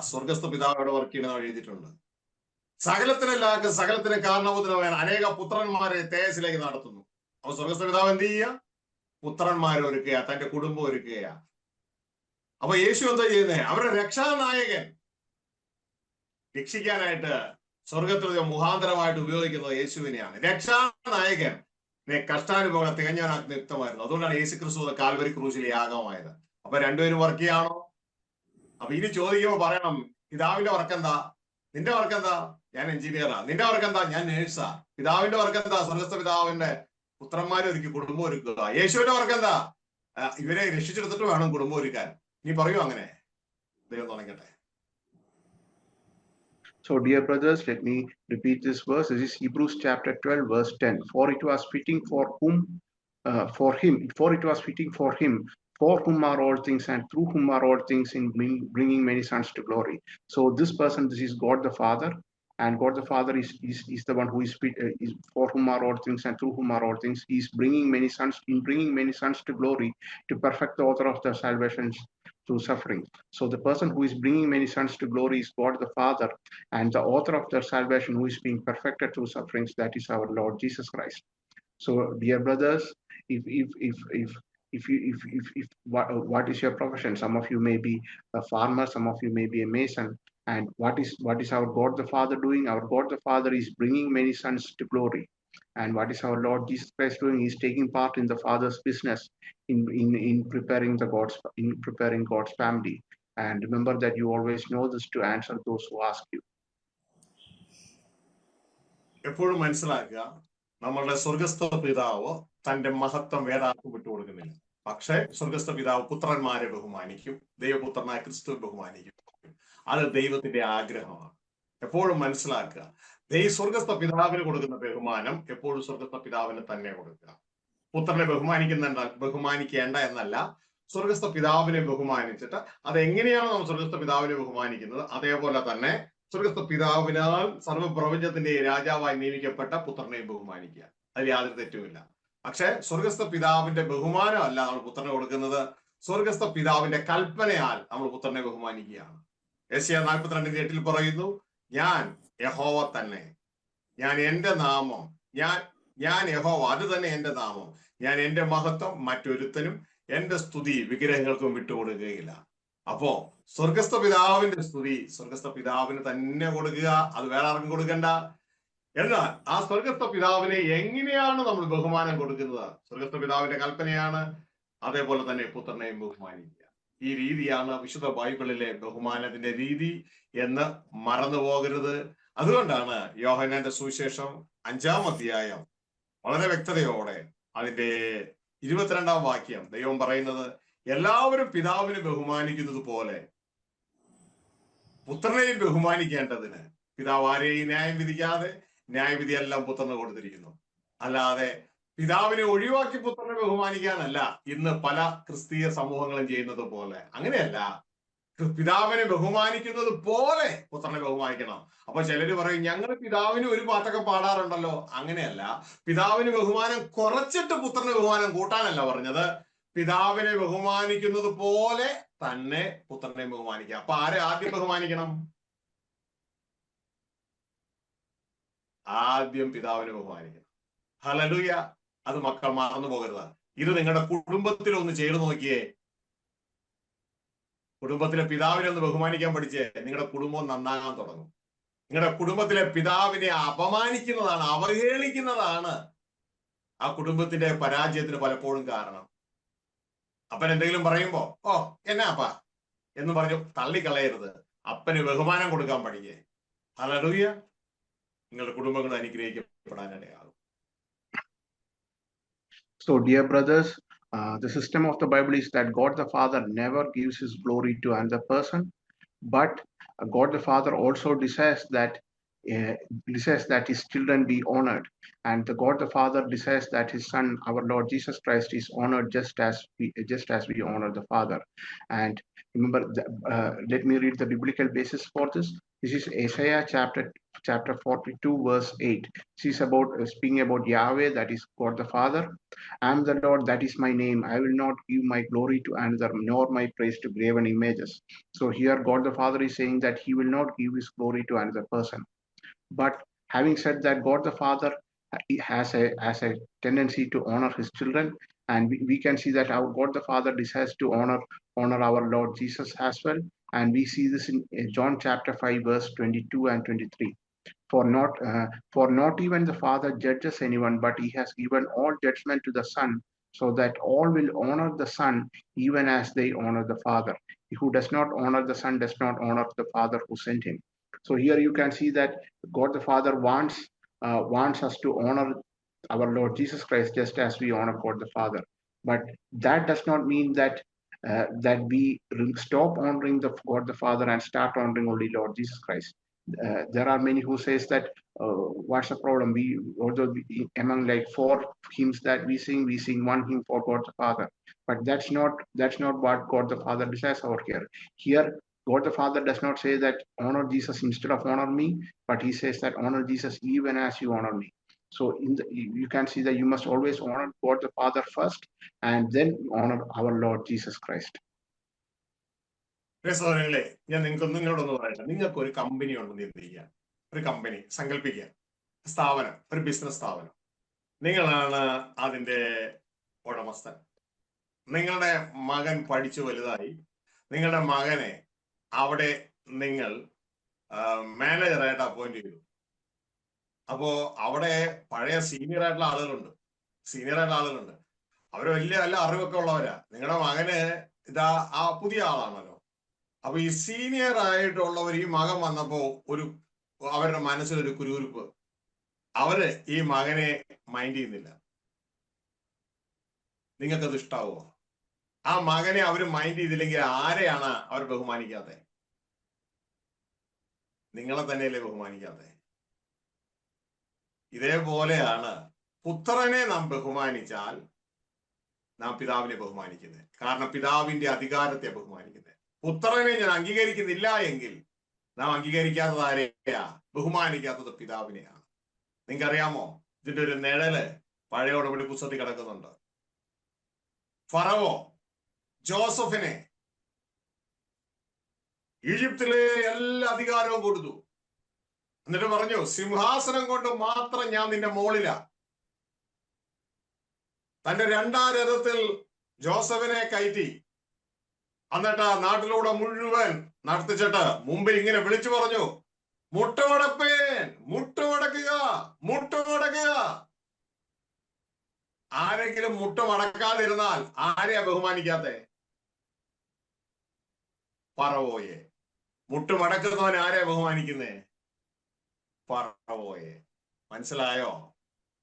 സ്വർഗസ്ഥ പിതാവോടെ വർക്ക് ചെയ്യുന്ന എഴുതിയിട്ടുണ്ട്. സകലത്തിനും ലാക്ക് സകലത്തിനും കാരണഭൂതനായ അനേക പുത്രന്മാരെ തേജസ്സിലേക്ക് നടത്തുന്നു. അപ്പൊ സ്വർഗസ്ഥ പിതാവ് എന്ത് ചെയ്യുക? പുത്രന്മാരെ ഒരുക്കുക, തന്റെ കുടുംബം ഒരുക്കുക. അപ്പൊ യേശു എന്താ ചെയ്യുന്നത്? അവരുടെ രക്ഷാനായകൻ, രക്ഷിക്കാനായിട്ട് സ്വർഗത്തിലെ മുഖാന്തരമായിട്ട് ഉപയോഗിക്കുന്നത് യേശുവിനെയാണ്. രക്ഷാനായകൻ കഷ്ടാനുഭവങ്ങൾ തികഞ്ഞവനാക്കുന്ന യുക്തമായിരുന്നു. അതുകൊണ്ടാണ് യേശു ക്രിസ്തു കാൽവരി ക്രൂശിലെ യാഗമായത്. അപ്പൊ രണ്ടുപേരും വർക്ക് ചെയ്യാണോ? അപ്പൊ ഇനി ചോദിക്കുമ്പോ പറയണം, പിതാവിന്റെ വർക്ക് എന്താ? നിന്റെ വർക്ക് എന്താ? ഞാൻ എഞ്ചിനീയറാ. നിന്റെ വർക്ക് എന്താ? ഞാൻ നേഴ്സാ. പിതാവിന്റെ വർക്ക് എന്താ? സ്വർഗസ്ഥ പിതാവിന്റെ പുത്രന്മാരെ ഒരുക്കി കുടുംബം ഒരുക്കുക. യേശുവിന്റെ വർക്ക് എന്താ? ഇവരെ രക്ഷിച്ചെടുത്തിട്ട് വേണം കുടുംബം ഒരുക്കാൻ. നീ പറയൂ അങ്ങനെ. ദൈവം തുടങ്ങട്ടെ. So, dear brothers, let me repeat this verse. This is Hebrews chapter 12 verse 10. For it was fitting for him, for whom are all things and through whom are all things, in bringing many sons to glory. So this person, this is God the Father, and God the Father is the one who is for whom are all things and through whom are all things. He is bringing many sons to glory, to perfect the author of their salvation through suffering. So the person who is bringing many sons to glory is God the Father, and the author of their salvation who is being perfected through sufferings, that is our Lord Jesus Christ. So, dear brothers, if what is your profession? Some of you may be a farmer, some of you may be a mason. And what is our God the Father doing? Our God the Father is bringing many sons to glory. And what is our Lord Jesus Christ doing? He's taking part in the Father's business in preparing God's family. And remember that you always know this to answer those who ask you. എപ്പോഴും മനസ്സിലാക്കുക, നമ്മളുടെ സ്വർഗസ്ഥ പിതാവ് തന്റെ മഹത്വം വേറെ ആർക്കും വിട്ടുകൊടുക്കുന്നില്ല. പക്ഷേ സ്വർഗസ്ഥ പിതാവ് പുത്രന്മാരെ ബഹുമാനിക്കും, ദൈവപുത്രനായ ക്രിസ്തു ബഹുമാനിക്കും. അത് ദൈവത്തിന്റെ ആഗ്രഹമാണ്. എപ്പോഴും മനസ്സിലാക്കുക, സ്വർഗസ്ഥ പിതാവിന് കൊടുക്കുന്ന ബഹുമാനം എപ്പോഴും സ്വർഗസ്ഥ പിതാവിന് തന്നെ കൊടുക്കുക. പുത്രനെ ബഹുമാനിക്കേണ്ട എന്നല്ല, സ്വർഗസ്ഥ പിതാവിനെ ബഹുമാനിച്ചിട്ട് അതെങ്ങനെയാണ് നമ്മൾ സ്വർഗസ്ഥ പിതാവിനെ ബഹുമാനിക്കുന്നത്, അതേപോലെ തന്നെ സ്വർഗസ്ഥ പിതാവിനാൽ സർവ്വപ്രപഞ്ചത്തിന്റെ രാജാവായി നിയമിക്കപ്പെട്ട പുത്രനെ ബഹുമാനിക്കുക. അതിൽ യാതൊരു തെറ്റുമില്ല. പക്ഷെ സ്വർഗസ്ഥ പിതാവിന്റെ ബഹുമാനമല്ല നമ്മൾ പുത്രനെ കൊടുക്കുന്നത്, സ്വർഗസ്ഥ പിതാവിന്റെ കൽപ്പനയാൽ നമ്മൾ പുത്രനെ ബഹുമാനിക്കുകയാണ്. യെശയ്യാ 42:8 പറയുന്നു, ഞാൻ യഹോവ തന്നെ, ഞാൻ എന്റെ നാമം, ഞാൻ യഹോവ, അത് തന്നെ എന്റെ നാമം, ഞാൻ എന്റെ മഹത്വം മറ്റൊരുത്തനും എന്റെ സ്തുതി വിഗ്രഹങ്ങൾക്കും വിട്ടുകൊടുക്കുകയില്ല. അപ്പോ സ്വർഗസ്ഥ പിതാവിന്റെ സ്തുതി സ്വർഗസ്ഥ പിതാവിന് തന്നെ കൊടുക്കുക, അത് വേറെ ആർക്കും കൊടുക്കണ്ട. എന്നാൽ ആ സ്വർഗസ്ഥ പിതാവിനെ എങ്ങനെയാണ് നമ്മൾ ബഹുമാനം കൊടുക്കുന്നത്? സ്വർഗസ്ഥ പിതാവിന്റെ കൽപ്പനയാണ്, അതേപോലെ തന്നെ പുത്രനെയും ബഹുമാനിക്കുക. ഈ രീതിയാണ് വിശുദ്ധ ബൈബിളിലെ ബഹുമാനത്തിന്റെ രീതി എന്ന് മറന്നു പോകരുത്. അതുകൊണ്ടാണ് യോഹന്നാന്റെ സുവിശേഷം 5-ാം അധ്യായം വളരെ വ്യക്തതയോടെ അതിന്റെ 22-ാം വാക്യം ദൈവം പറയുന്നത്, എല്ലാവരും പിതാവിനെ ബഹുമാനിക്കുന്നത് പോലെ പുത്രനെയും ബഹുമാനിക്കേണ്ടതിന് പിതാവ് ആരെയും ന്യായം വിധിക്കാതെ ന്യായവിധി എല്ലാം പുത്രന് കൊടുത്തിരിക്കുന്നു. അല്ലാതെ പിതാവിനെ ഒഴിവാക്കി പുത്രനെ ബഹുമാനിക്കാനല്ല ഇന്ന് പല ക്രിസ്തീയ സമൂഹങ്ങളും ചെയ്യുന്നത് പോലെ. അങ്ങനെയല്ല, പിതാവിനെ ബഹുമാനിക്കുന്നത് പോലെ പുത്രനെ ബഹുമാനിക്കണം. അപ്പൊ ചിലര് പറയും, ഞങ്ങൾ പിതാവിന് ഒരു പാട്ടൊക്കെ പാടാറുണ്ടല്ലോ. അങ്ങനെയല്ല, പിതാവിന് ബഹുമാനം കുറച്ചിട്ട് പുത്രന് ബഹുമാനം കൂട്ടാനല്ല പറഞ്ഞത്, പിതാവിനെ ബഹുമാനിക്കുന്നത് പോലെ തന്നെ പുത്രനെ ബഹുമാനിക്കുക. അപ്പൊ ആരെ ആദ്യം ബഹുമാനിക്കണം? ആദ്യം പിതാവിനെ ബഹുമാനിക്കണം. ഹല്ലേലൂയ. അത് മക്കൾ മറന്നു പോകരുത്. ഇത് നിങ്ങളുടെ കുടുംബത്തിൽ ഒന്ന് ചെയ്തു നോക്കിയേ. കുടുംബത്തിലെ പിതാവിനെ ഒന്ന് ബഹുമാനിക്കാൻ പഠിച്ചേ, നിങ്ങളുടെ കുടുംബം നന്നാകാൻ തുടങ്ങും. നിങ്ങളുടെ കുടുംബത്തിലെ പിതാവിനെ അപമാനിക്കുന്നതാണ്, അവഹേളിക്കുന്നതാണ് ആ കുടുംബത്തിന്റെ പരാജയത്തിന് പലപ്പോഴും കാരണം. അപ്പൻ എന്തെങ്കിലും പറയുമ്പോ, ഓ എന്നാ അപ്പ എന്ന് പറഞ്ഞു തള്ളിക്കളയരുത്. അപ്പന് ബഹുമാനം കൊടുക്കാൻ പഠിക്കേ. ഹല്ലേലൂയ. നിങ്ങളുടെ കുടുംബങ്ങൾ അനുഗ്രഹിക്കപ്പെടാനിടയാകും. So, dear brothers, the system of the Bible is that God the Father never gives his glory to another person, but God the Father also desires that his children be honored, and the God the Father desires that his Son, our Lord Jesus Christ, is honored just as we honor the Father. And remember, let me read the biblical basis for this. This is Isaiah chapter 42 verse 8. This is about speaking about Yahweh, that is God the Father. I am the Lord, that is my name. I will not give my glory to another, nor my praise to graven images. So here God the Father is saying that he will not give his glory to another person. But having said that, God the Father has a tendency to honor his children, and we can see that our God the Father desires to honor our Lord Jesus as well. And we see this in John chapter 5 verse 22 and 23. For not even the Father judges anyone, but he has given all judgment to the Son, so that all will honor the Son even as they honor the Father. He who does not honor the Son does not honor the Father who sent him. So here you can see that God the Father wants us to honor our Lord Jesus Christ just as we honor God the Father. But that does not mean that we stop honoring the God the Father and start honoring only Lord Jesus Christ. There are many who says that what's the problem? Among like 4 hymns that we sing 1 hymn for God the Father. But that's not what God the Father desires over here. Here God the Father does not say that honor Jesus instead of honor me, but he says that honor Jesus even as you honor me. So you can see that you must always honor God the Father first and then honor our Lord Jesus Christ. സഹോദരങ്ങളെ, ഞാൻ നിങ്ങളോടൊന്ന് പറയട്ടെ. നിങ്ങൾക്ക് ഒരു company ഉണ്ടെന്ന് ചിന്തിക്കുക. ഒരു company സങ്കല്പിക്കുക, സ്ഥാപനം, ഒരു ബിസിനസ് സ്ഥാപനം. നിങ്ങളാണ് അതിന്റെ ഉടമസ്ഥൻ. നിങ്ങളുടെ മകൻ പഠിച്ചു വലുതായി. നിങ്ങളുടെ മകനെ അവിടെ നിങ്ങൾ മാനേജറായിട്ട് അപ്പോയിന്റ് ചെയ്തു. അപ്പോ അവിടെ പഴയ സീനിയർ ആയിട്ടുള്ള ആളുകളുണ്ട്. അവര് വലിയ നല്ല അറിവൊക്കെ ഉള്ളവരാ. നിങ്ങളുടെ മകന് ഇതാ ആ പുതിയ ആളാണല്ലോ. അപ്പൊ ഈ സീനിയർ ആയിട്ടുള്ളവർ ഈ മകൻ വന്നപ്പോ അവരുടെ മനസ്സിലൊരു കുരുകുരുപ്പ്. അവര് ഈ മകനെ മൈൻഡ് ചെയ്യുന്നില്ല. നിങ്ങൾക്കത് ഇഷ്ടാവോ? ആ മകനെ അവര് മൈൻഡ് ചെയ്തില്ലെങ്കിൽ ആരെയാണ് അവർ ബഹുമാനിക്കാതെ? നിങ്ങളെ തന്നെയല്ലേ ബഹുമാനിക്കാതെ? ഇതേപോലെയാണ് പുത്രനെ നാം ബഹുമാനിച്ചാൽ നാം പിതാവിനെ ബഹുമാനിക്കുന്നത്. കാരണം പിതാവിന്റെ അധികാരത്തെ ബഹുമാനിക്കുന്നത്. പുത്രനെ ഞാൻ അംഗീകരിക്കുന്നില്ല എങ്കിൽ നാം അംഗീകരിക്കാത്തത് ആരെയാ? ബഹുമാനിക്കാത്തത് പിതാവിനെയാണ്. നിങ്ങൾക്കറിയാമോ, ഇതിന്റെ ഒരു നിഴല് പഴയ ഉടമ്പടി പുസ്തകത്തിൽ കിടക്കുന്നുണ്ട്. ഫറവോ ജോസഫിനെ ഈജിപ്തിലെ എല്ലാ അധികാരവും കൊടുത്തു. എന്നിട്ട് പറഞ്ഞു, സിംഹാസനം കൊണ്ട് മാത്രം ഞാൻ നിന്റെ മോളിലാ. തന്റെ 2 രഥത്തിൽ ജോസഫിനെ കയറ്റി. എന്നിട്ട് നാട്ടിലൂടെ മുഴുവൻ നടത്തിച്ചിട്ട് മുമ്പിൽ ഇങ്ങനെ വിളിച്ചു പറഞ്ഞു, മുട്ടുമടപ്പേൻ, മുട്ടുമടക്കുക. ആരെങ്കിലും മുട്ടുമടക്കാതിരുന്നാൽ ആരെയാ ബഹുമാനിക്കാത്തെ? ഫറവോയെ. മുട്ടുമടക്കുന്നവൻ ആരെയാ ബഹുമാനിക്കുന്നേ? ഫറവോയെ. മനസ്സിലായോ?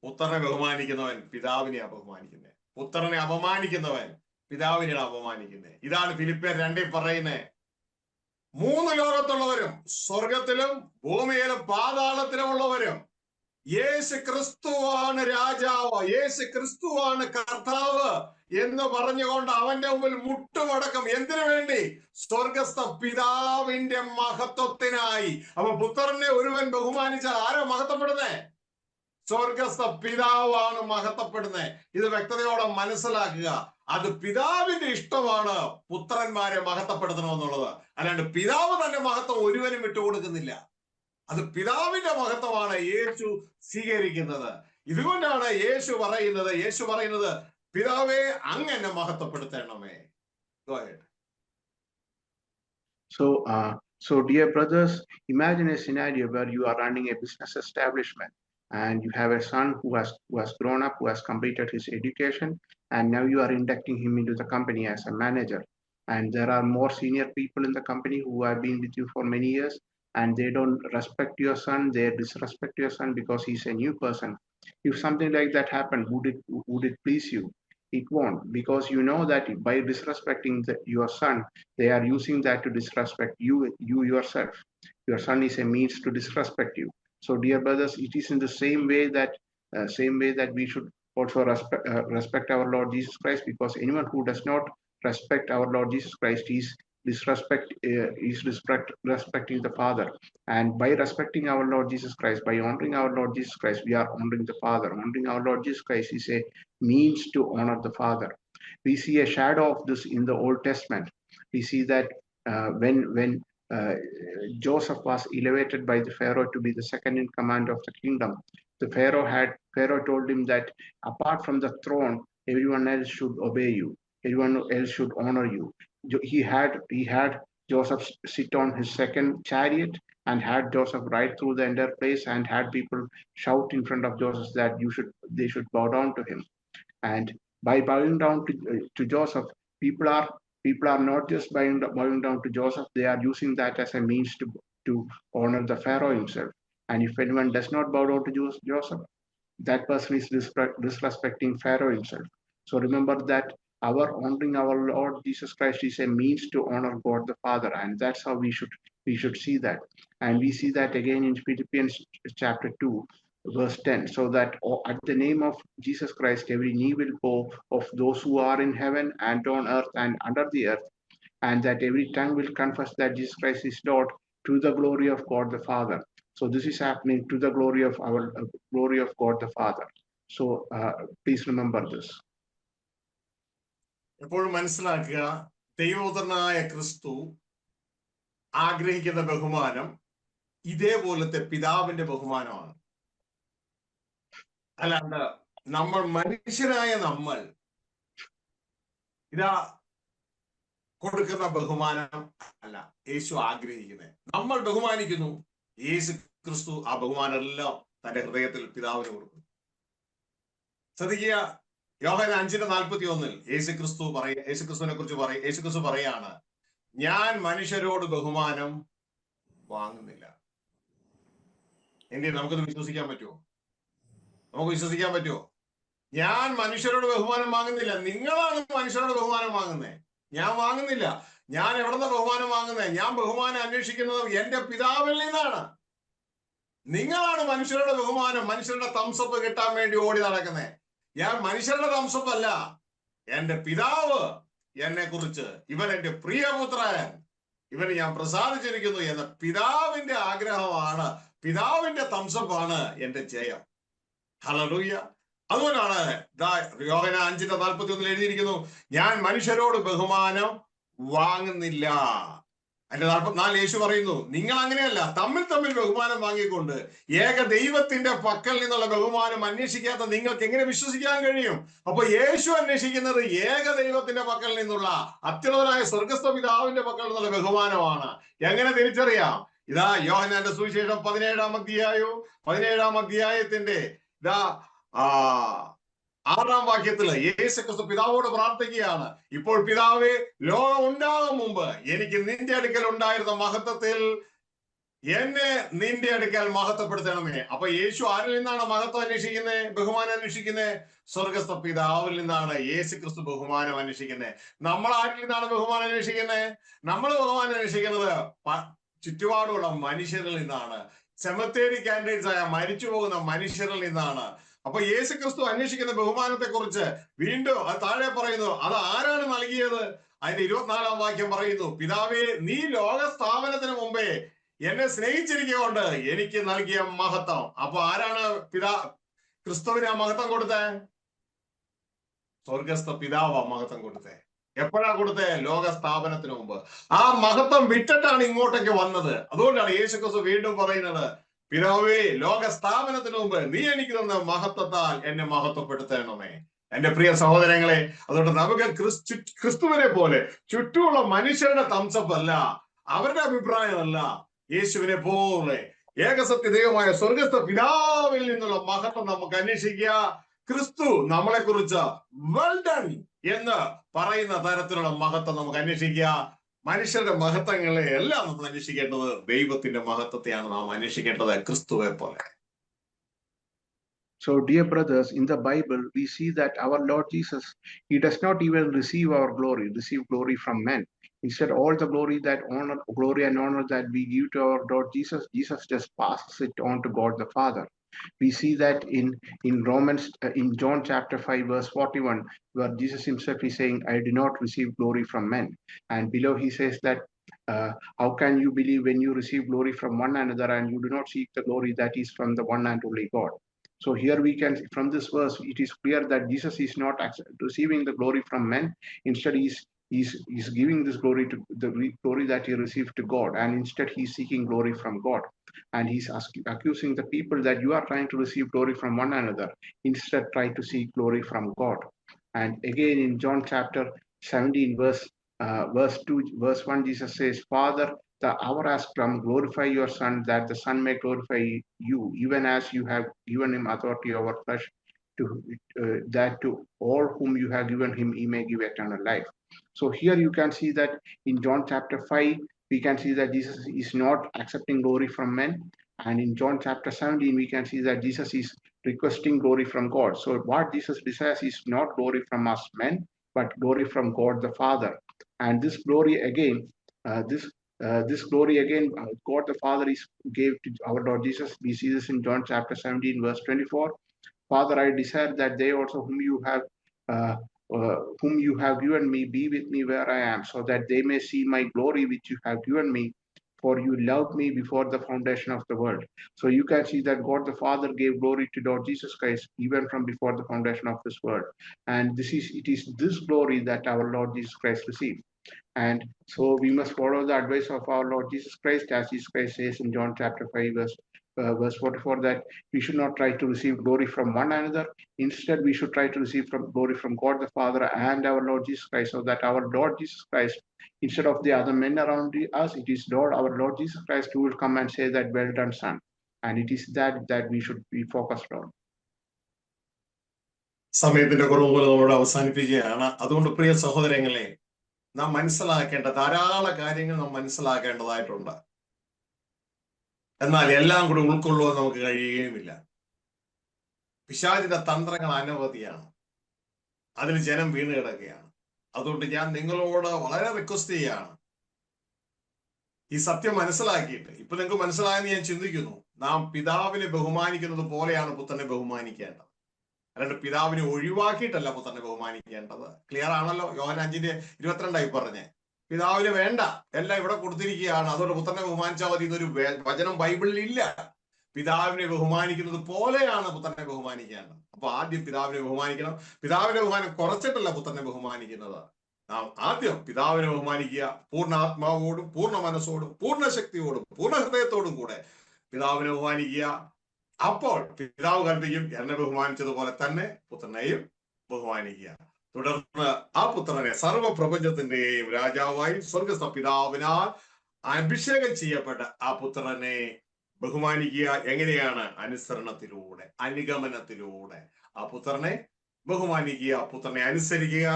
പുത്രനെ ബഹുമാനിക്കുന്നവൻ പിതാവിനെയാ ബഹുമാനിക്കുന്നത്. പുത്രനെ അപമാനിക്കുന്നവൻ പിതാവിനെയാണ് അപമാനിക്കുന്നത്. ഇതാണ് ഫിലിപ്പിയർ 2 പറയുന്നത്. 3 ലോകത്തുള്ളവരും സ്വർഗത്തിലും ഭൂമിയിലും പാതാളത്തിലും ഉള്ളവരും യേശു ക്രിസ്തുവാണ് രാജാവ്, യേശു ക്രിസ്തുവാണ് കർത്താവ് എന്ന് പറഞ്ഞുകൊണ്ട് അവന്റെ മുമ്പിൽ മുട്ടുമടക്കം. എന്തിനു വേണ്ടി? സ്വർഗസ്ഥ പിതാവിന്റെ മഹത്വത്തിനായി. അപ്പൊ പുത്രനെ ഒരുവൻ ബഹുമാനിച്ചാൽ ആരോ മഹത്വപ്പെടുന്നേ? സ്വർഗസ്ഥ പിതാവാണ് മഹത്വപ്പെടുന്നത്. ഇത് വ്യക്തതയോടെ മനസ്സിലാക്കുക. അത് പിതാവിന്റെ ഇഷ്ടമാണ് പുത്രന്മാരെ മഹത്വപ്പെടുത്തണമെന്നുള്ളത്. അല്ലാണ്ട് പിതാവ് തന്റെ മഹത്വം ഒരുവനും വിട്ടുകൊടുക്കുന്നില്ല. അത് പിതാവിന്റെ മഹത്വമാണ് യേശു സ്വീകരിക്കുന്നത്. ഇതുകൊണ്ടാണ് യേശു പറയുന്നത് പിതാവേ അങ്ങ് എന്നെ മഹത്വപ്പെടുത്തണമേ. Go ahead. So dear brothers, imagine a scenario where you are running a business establishment and you have a son who has grown up, who has completed his education, and now you are inducting him into the company as a manager. And there are more senior people in the company who have been with you for many years, and they don't respect your son, they disrespect your son because he's a new person. If something like that happened, would it please you? It won't, because you know that by disrespecting your son, they are using that to disrespect you yourself. Your son is a means to disrespect you. So dear brothers, it is in the same way that we should also respect our Lord Jesus Christ, because anyone who does not respect our Lord Jesus Christ is respecting the Father. And by respecting our Lord Jesus Christ, by honoring our Lord Jesus Christ, we are honoring the Father. Honoring our Lord Jesus Christ is a means to honor the Father. We see a shadow of this in the Old Testament. We see that when Joseph was elevated by the Pharaoh to be the second in command of the kingdom, the Pharaoh told him that apart from the throne, everyone else should obey you. Everyone else should honor you. He had Joseph sit on his second chariot and had Joseph ride through the entire place and had people shout in front of Joseph that they should bow down to him. And by bowing down to Joseph, people are not just bowing down to Joseph, they are using that as a means to honor the Pharaoh himself. And if anyone does not bow down to Joseph, that person is disrespecting Pharaoh himself. So remember that our honoring our Lord Jesus Christ is a means to honor God the Father, and that's how we should see that. And we see that again in Philippians chapter 2, verse 10, so that at the name of Jesus Christ, every knee will bow of those who are in heaven and on earth and under the earth, and that every tongue will confess that Jesus Christ is Lord, to the glory of God the Father. So this is happening to the glory of God the Father. So please remember this. എപ്പോഴും മനസ്സിലാക്കുക, ദൈവപുത്രനായ ക്രിസ്തു ആഗ്രഹിക്കുന്ന ബഹുമാനം ഇതേപോലത്തെ പിതാവിന്റെ ബഹുമാനമാണ്. അല്ലാണ്ട് നമ്മൾ മനുഷ്യരായ നമ്മൾ ഇതാ കൊടുക്കുന്ന ബഹുമാനം അല്ല യേശു ആഗ്രഹിക്കുന്നത്. നമ്മൾ ബഹുമാനിക്കുന്നു, യേശു ക്രിസ്തു ആ ബഹുമാനം എല്ലാം തന്റെ ഹൃദയത്തിൽ പിതാവിന് കൊടുക്കുന്നു. ശ്രദ്ധിക്കുക, യോഹന്നാൻ 5:41 യേശുക്രിസ്തുവിനെ കുറിച്ച് യേശുക്രിസ്തു പറയാണ്, ഞാൻ മനുഷ്യരോട് ബഹുമാനം വാങ്ങുന്നില്ല. എങ്കിൽ നമുക്കത് വിശ്വസിക്കാൻ പറ്റുമോ? നമുക്ക് വിശ്വസിക്കാൻ പറ്റുമോ? ഞാൻ മനുഷ്യരോട് ബഹുമാനം വാങ്ങുന്നില്ല. നിങ്ങളാണ് മനുഷ്യരോട് ബഹുമാനം വാങ്ങുന്നത്, ഞാൻ വാങ്ങുന്നില്ല. ഞാൻ എവിടുന്ന ബഹുമാനം വാങ്ങുന്നത്? ഞാൻ ബഹുമാനം അന്വേഷിക്കുന്നത് എന്റെ പിതാവിൽ നിന്നാണ്. നിങ്ങളാണ് മനുഷ്യരുടെ ബഹുമാനം, മനുഷ്യരുടെ തംസപ്പ് കിട്ടാൻ വേണ്ടി ഓടി നടക്കുന്നത്. ഞാൻ മനുഷ്യരുടെ തംസപ്പല്ല, എന്റെ പിതാവ് എന്നെ കുറിച്ച്, ഇവൻ എന്റെ പ്രിയപുത്രൻ, ഇവന് ഞാൻ പ്രസാദിച്ചിരിക്കുന്നു എന്ന പിതാവിന്റെ ആഗ്രഹമാണ്, പിതാവിന്റെ തംസപ്പാണ് എന്റെ ജയം. ഹല്ലേലൂയ. അതുകൊണ്ടാണ് യോഹന്നാൻ 5:41 എഴുതിയിരിക്കുന്നു, ഞാൻ മനുഷ്യരോട് ബഹുമാനം വാങ്ങുന്നില്ല. അതിന്റെ 44 യേശു പറയുന്നു, നിങ്ങൾ അങ്ങനെയല്ല, തമ്മിൽ തമ്മിൽ ബഹുമാനം വാങ്ങിക്കൊണ്ട് ഏക ദൈവത്തിന്റെ പക്കൽ നിന്നുള്ള ബഹുമാനം അന്വേഷിക്കാത്ത നിങ്ങൾക്ക് എങ്ങനെ വിശ്വസിക്കാൻ കഴിയും? അപ്പൊ യേശു അന്വേഷിക്കുന്നത് ഏക ദൈവത്തിന്റെ പക്കൽ നിന്നുള്ള അത്യുന്നതനായ സ്വർഗസ്ഥ പിതാവിന്റെ പക്കൽ നിന്നുള്ള ബഹുമാനമാണ്. എങ്ങനെ തിരിച്ചറിയാം? ഇതാ യോഹന്നാന്റെ സുവിശേഷം 17-ാം അധ്യായത്തിന്റെ 6-ാം വാക്യത്തില് യേശുക്രിസ്തു പിതാവോട് പ്രാർത്ഥിക്കുകയാണ്, ഇപ്പോൾ പിതാവേ, ലോകം ഉണ്ടാകും മുമ്പ് എനിക്ക് നിന്റെ അടുക്കൽ ഉണ്ടായിരുന്ന മഹത്വത്തിൽ എന്നെ നിന്റെ അടുക്കൽ മഹത്വപ്പെടുത്തണമേ. അപ്പൊ യേശു ആരിൽ നിന്നാണ് മഹത്വം അന്വേഷിക്കുന്നത്, ബഹുമാനം അന്വേഷിക്കുന്നത്? സ്വർഗസ്ഥ പിതാവിൽ നിന്നാണ് യേശുക്രിസ്തു ബഹുമാനം അന്വേഷിക്കുന്നത്. നമ്മൾ ആരിൽ നിന്നാണ് ബഹുമാനം അന്വേഷിക്കുന്നത്? നമ്മൾ ബഹുമാനം അന്വേഷിക്കുന്നത് ചുറ്റുപാടുള്ള മനുഷ്യരിൽ നിന്നാണ്, സെമിത്തേരി കാൻഡിഡേറ്റ്സ് ആയ മരിച്ചു പോകുന്ന മനുഷ്യരിൽ നിന്നാണ്. അപ്പൊ യേശുക്രിസ്തു അന്വേഷിക്കുന്ന ബഹുമാനത്തെ കുറിച്ച് വീണ്ടും അത് താഴെ പറയുന്നു, അത് ആരാണ് നൽകിയത്? അതിന്റെ 24-ാം വാക്യം പറയുന്നു, പിതാവേ, നീ ലോക സ്ഥാപനത്തിന് മുമ്പേ എന്നെ സ്നേഹിച്ചിരിക്കൊണ്ട് എനിക്ക് നൽകിയ മഹത്വം. അപ്പൊ ആരാണ് ക്രിസ്തുവിന് ആ മഹത്വം കൊടുത്തേ? സ്വർഗസ്ഥ പിതാവ് മഹത്വം കൊടുത്തേ. എപ്പോഴാ കൊടുത്തേ? ലോക സ്ഥാപനത്തിന് മുമ്പ്. ആ മഹത്വം വിട്ടിട്ടാണ് ഇങ്ങോട്ടേക്ക് വന്നത്. അതുകൊണ്ടാണ് യേശുക്രിസ്തു വീണ്ടും പറയുന്നത്, പിതാവേ, ലോക സ്ഥാപനത്തിന് മുമ്പ് നീ എനിക്ക് തന്ന മഹത്വത്താൽ എന്നെ മഹത്വപ്പെടുത്തണമേ. എന്റെ പ്രിയ സഹോദരങ്ങളെ, അതുകൊണ്ട് നമുക്ക് ക്രിസ്തുവിനെ പോലെ ചുറ്റുമുള്ള മനുഷ്യരുടെ തംസപ്പല്ല, അവരുടെ അഭിപ്രായമല്ല, യേശുവിനെ പോലെ ഏകസത്യ ദൈവമായ സ്വർഗസ്ഥ പിതാവിൽ നിന്നുള്ള മഹത്വം നമുക്ക് അന്വേഷിക്കുക. ക്രിസ്തു നമ്മളെ കുറിച്ച് വെൽ ഡൺ എന്ന് പറയുന്ന തരത്തിലുള്ള മഹത്വം നമുക്ക് അന്വേഷിക്കുക. മനുഷ്യരുടെ മഹത്വങ്ങളെ എല്ലാം നമ്മൾ അന്വേഷിക്കേണ്ടത് ദൈവത്തിന്റെ മഹത്വത്തെയാണ് നാം അന്വേഷിക്കേണ്ടത്, ക്രിസ്തുവെ പോലെ. So, dear brothers, in the Bible, we see that our Lord Jesus, he does not even receive glory from men. Instead, all the glory and honor that we give to our Lord Jesus, Jesus just passes it on to God the Father. We see that in Romans, in John chapter 5, verse 41, where Jesus himself is saying, I do not receive glory from men. And below he says that, how can you believe when you receive glory from one another and you do not seek the glory that is from the one and only God? So here we can, from this verse, it is clear that Jesus is not receiving the glory from men. Instead, he's giving this glory to the glory that he received to God, and instead he's seeking glory from God. And he's accusing the people that you are trying to receive glory from one another, instead try to seek glory from God. And again in John chapter 17, verse 1, Jesus says, Father, the hour has come, glorify your Son, that the Son may glorify you, even as you have given him authority over flesh, that to all whom you have given him, he may give eternal life. So here you can see that in John chapter 5, we can see that Jesus is not accepting glory from men. And in John chapter 17, we can see that Jesus is requesting glory from God. So what Jesus desires is not glory from us men, but glory from God the Father. And this glory again, God the Father gave to our Lord Jesus. We see this in John chapter 17, verse 24. Father, I desire that they also whom you have given me be with me where I am, so that they may see my glory which you have given me, for you loved me before the foundation of the world. So you can see that God the Father gave glory to Lord Jesus Christ even from before the foundation of this world. And it is this glory that our Lord Jesus Christ received. And so we must follow the advice of our Lord Jesus Christ, as Jesus Christ says in John chapter 5, verse 44, that we should not try to receive glory from one another. Instead, we should try to receive glory from God the Father and our Lord Jesus Christ, so that our Lord Jesus Christ, instead of the other men around us, it is our Lord Jesus Christ who will come and say that, well done, son. And it is that we should be focused on. സമയത്തിന്റെ കുറവ് പോലെ നമ്മളോട് അവസാനിപ്പിക്കുകയാണ്. അതുകൊണ്ട് പ്രിയ സഹോദരങ്ങളെ, നാം മനസ്സിലാക്കേണ്ട ധാരാളം കാര്യങ്ങൾ നാം മനസ്സിലാക്കേണ്ടതായിട്ടുണ്ട്. എന്നാൽ എല്ലാം കൂടി ഉൾക്കൊള്ളുവാൻ നമുക്ക് കഴിയുകയുമില്ല. പിശാചിന്റെ തന്ത്രങ്ങൾ അനവധിയാണ്. അതിൽ ജനം വീണ് കിടക്കുകയാണ്. അതുകൊണ്ട് ഞാൻ നിങ്ങളോട് വളരെ റിക്വസ്റ്റ് ചെയ്യാണ്, ഈ സത്യം മനസ്സിലാക്കിയിട്ട്, ഇപ്പൊ നിങ്ങൾക്ക് മനസ്സിലായെന്ന് ഞാൻ ചിന്തിക്കുന്നു, നാം പിതാവിനെ ബഹുമാനിക്കുന്നത് പോലെയാണ് പുത്രനെ ബഹുമാനിക്കേണ്ടത്. അല്ലാണ്ട് പിതാവിനെ ഒഴിവാക്കിയിട്ടല്ല പുത്രനെ ബഹുമാനിക്കേണ്ടത്. ക്ലിയർ ആണല്ലോ? യോഹന്നാൻ 5:22 പറഞ്ഞേ, പിതാവിന് വേണ്ട, എല്ലാം ഇവിടെ കൊടുത്തിരിക്കുകയാണ്, അതുകൊണ്ട് പുത്രനെ ബഹുമാനിച്ചാൽ മതി. ഇതൊരു വചനം ബൈബിളിൽ ഇല്ല. പിതാവിനെ ബഹുമാനിക്കുന്നത് പോലെയാണ് പുത്രനെ ബഹുമാനിക്കേണ്ടത്. അപ്പൊ ആദ്യം പിതാവിനെ ബഹുമാനിക്കണം. പിതാവിനെ ബഹുമാനം കുറച്ചിട്ടല്ല പുത്രനെ ബഹുമാനിക്കുന്നത്. നാം ആദ്യം പിതാവിനെ ബഹുമാനിക്കുക, പൂർണ്ണ ആത്മാവോടും പൂർണ്ണ മനസ്സോടും പൂർണ്ണ ശക്തിയോടും പൂർണ്ണ ഹൃദയത്തോടും കൂടെ പിതാവിനെ ബഹുമാനിക്കുക. അപ്പോൾ പിതാവ് കൽപ്പിക്കും, എന്നെ ബഹുമാനിച്ചതുപോലെ തന്നെ പുത്രനെയും ബഹുമാനിക്കുക. തുടർന്ന് ആ പുത്രനെ സർവ്വപ്രപഞ്ചത്തിന്റെയും രാജാവായി സ്വർഗസ്ഥ പിതാവിനാൽ അഭിഷേകം ചെയ്യപ്പെട്ട ആ പുത്രനെ ബഹുമാനിക്കുക. എങ്ങനെയാണ്? അനുസരണത്തിലൂടെ, അനുഗമനത്തിലൂടെ ആ പുത്രനെ ബഹുമാനിക്കുക, പുത്രനെ അനുസരിക്കുക.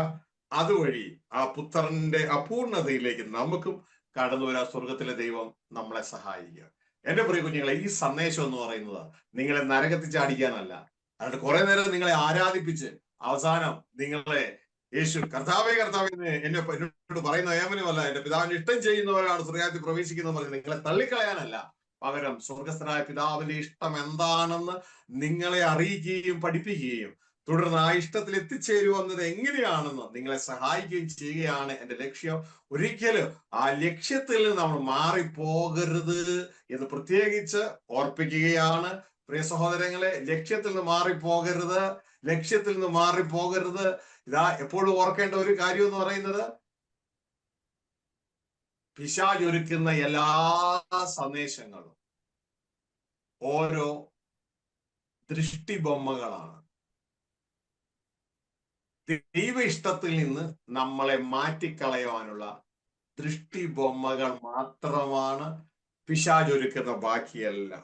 അതുവഴി ആ പുത്രന്റെ അപൂർണതയിലേക്ക് നമുക്കും കടന്നു വരാൻ സ്വർഗത്തിലെ ദൈവം നമ്മളെ സഹായിക്കുക. എന്റെ പ്രിയ കുഞ്ഞുങ്ങളെ, ഈ സന്ദേശം എന്ന് പറയുന്നത് നിങ്ങളെ നരകത്തിൽ ചാടിക്കാനല്ല. അതുകൊണ്ട് കുറെ നേരം നിങ്ങളെ ആരാധിപ്പിച്ച് അവസാനം നിങ്ങളെ യേശു കർത്താവേ കർത്താവേ എന്നോട് പറയുന്ന ഏമനുമല്ല, എന്റെ പിതാവിന്റെ ഇഷ്ടം ചെയ്യുന്നവരാണ് സ്വർഗ്ഗത്തിൽ പ്രവേശിക്കുന്നത് പറഞ്ഞ് നിങ്ങളെ തള്ളിക്കളയാനല്ല. പകരം സ്വർഗസ്ഥനായ പിതാവിന്റെ ഇഷ്ടം എന്താണെന്ന് നിങ്ങളെ അറിയിക്കുകയും പഠിപ്പിക്കുകയും തുടർന്ന് ആ ഇഷ്ടത്തിൽ എത്തിച്ചേരുവന്നത് എങ്ങനെയാണെന്ന് നിങ്ങളെ സഹായിക്കുകയും ചെയ്യുകയാണ് എന്റെ ലക്ഷ്യം. ഒരിക്കലും ആ ലക്ഷ്യത്തിൽ നിന്ന് നമ്മൾ മാറിപ്പോകരുത് എന്ന് പ്രത്യേകിച്ച് ഓർപ്പിക്കുകയാണ്. പ്രിയ സഹോദരങ്ങളെ, ലക്ഷ്യത്തിൽ നിന്ന് മാറിപ്പോകരുത്, ലക്ഷ്യത്തിൽ നിന്ന് മാറിപ്പോകരുത്. ഇതാ എപ്പോഴും ഓർക്കേണ്ട ഒരു കാര്യം എന്ന് പറയുന്നത്, പിശാച് ഒരുക്കുന്ന എല്ലാ സന്ദേശങ്ങളും ഓരോ ദൃഷ്ടിബൊമ്മകളാണ്. ദൈവ ഇഷ്ടത്തിൽ നിന്ന് നമ്മളെ മാറ്റിക്കളയുവാനുള്ള ദൃഷ്ടിബൊമ്മകൾ മാത്രമാണ് പിശാച് ഒരുക്കുന്ന. ബാക്കിയെല്ലാം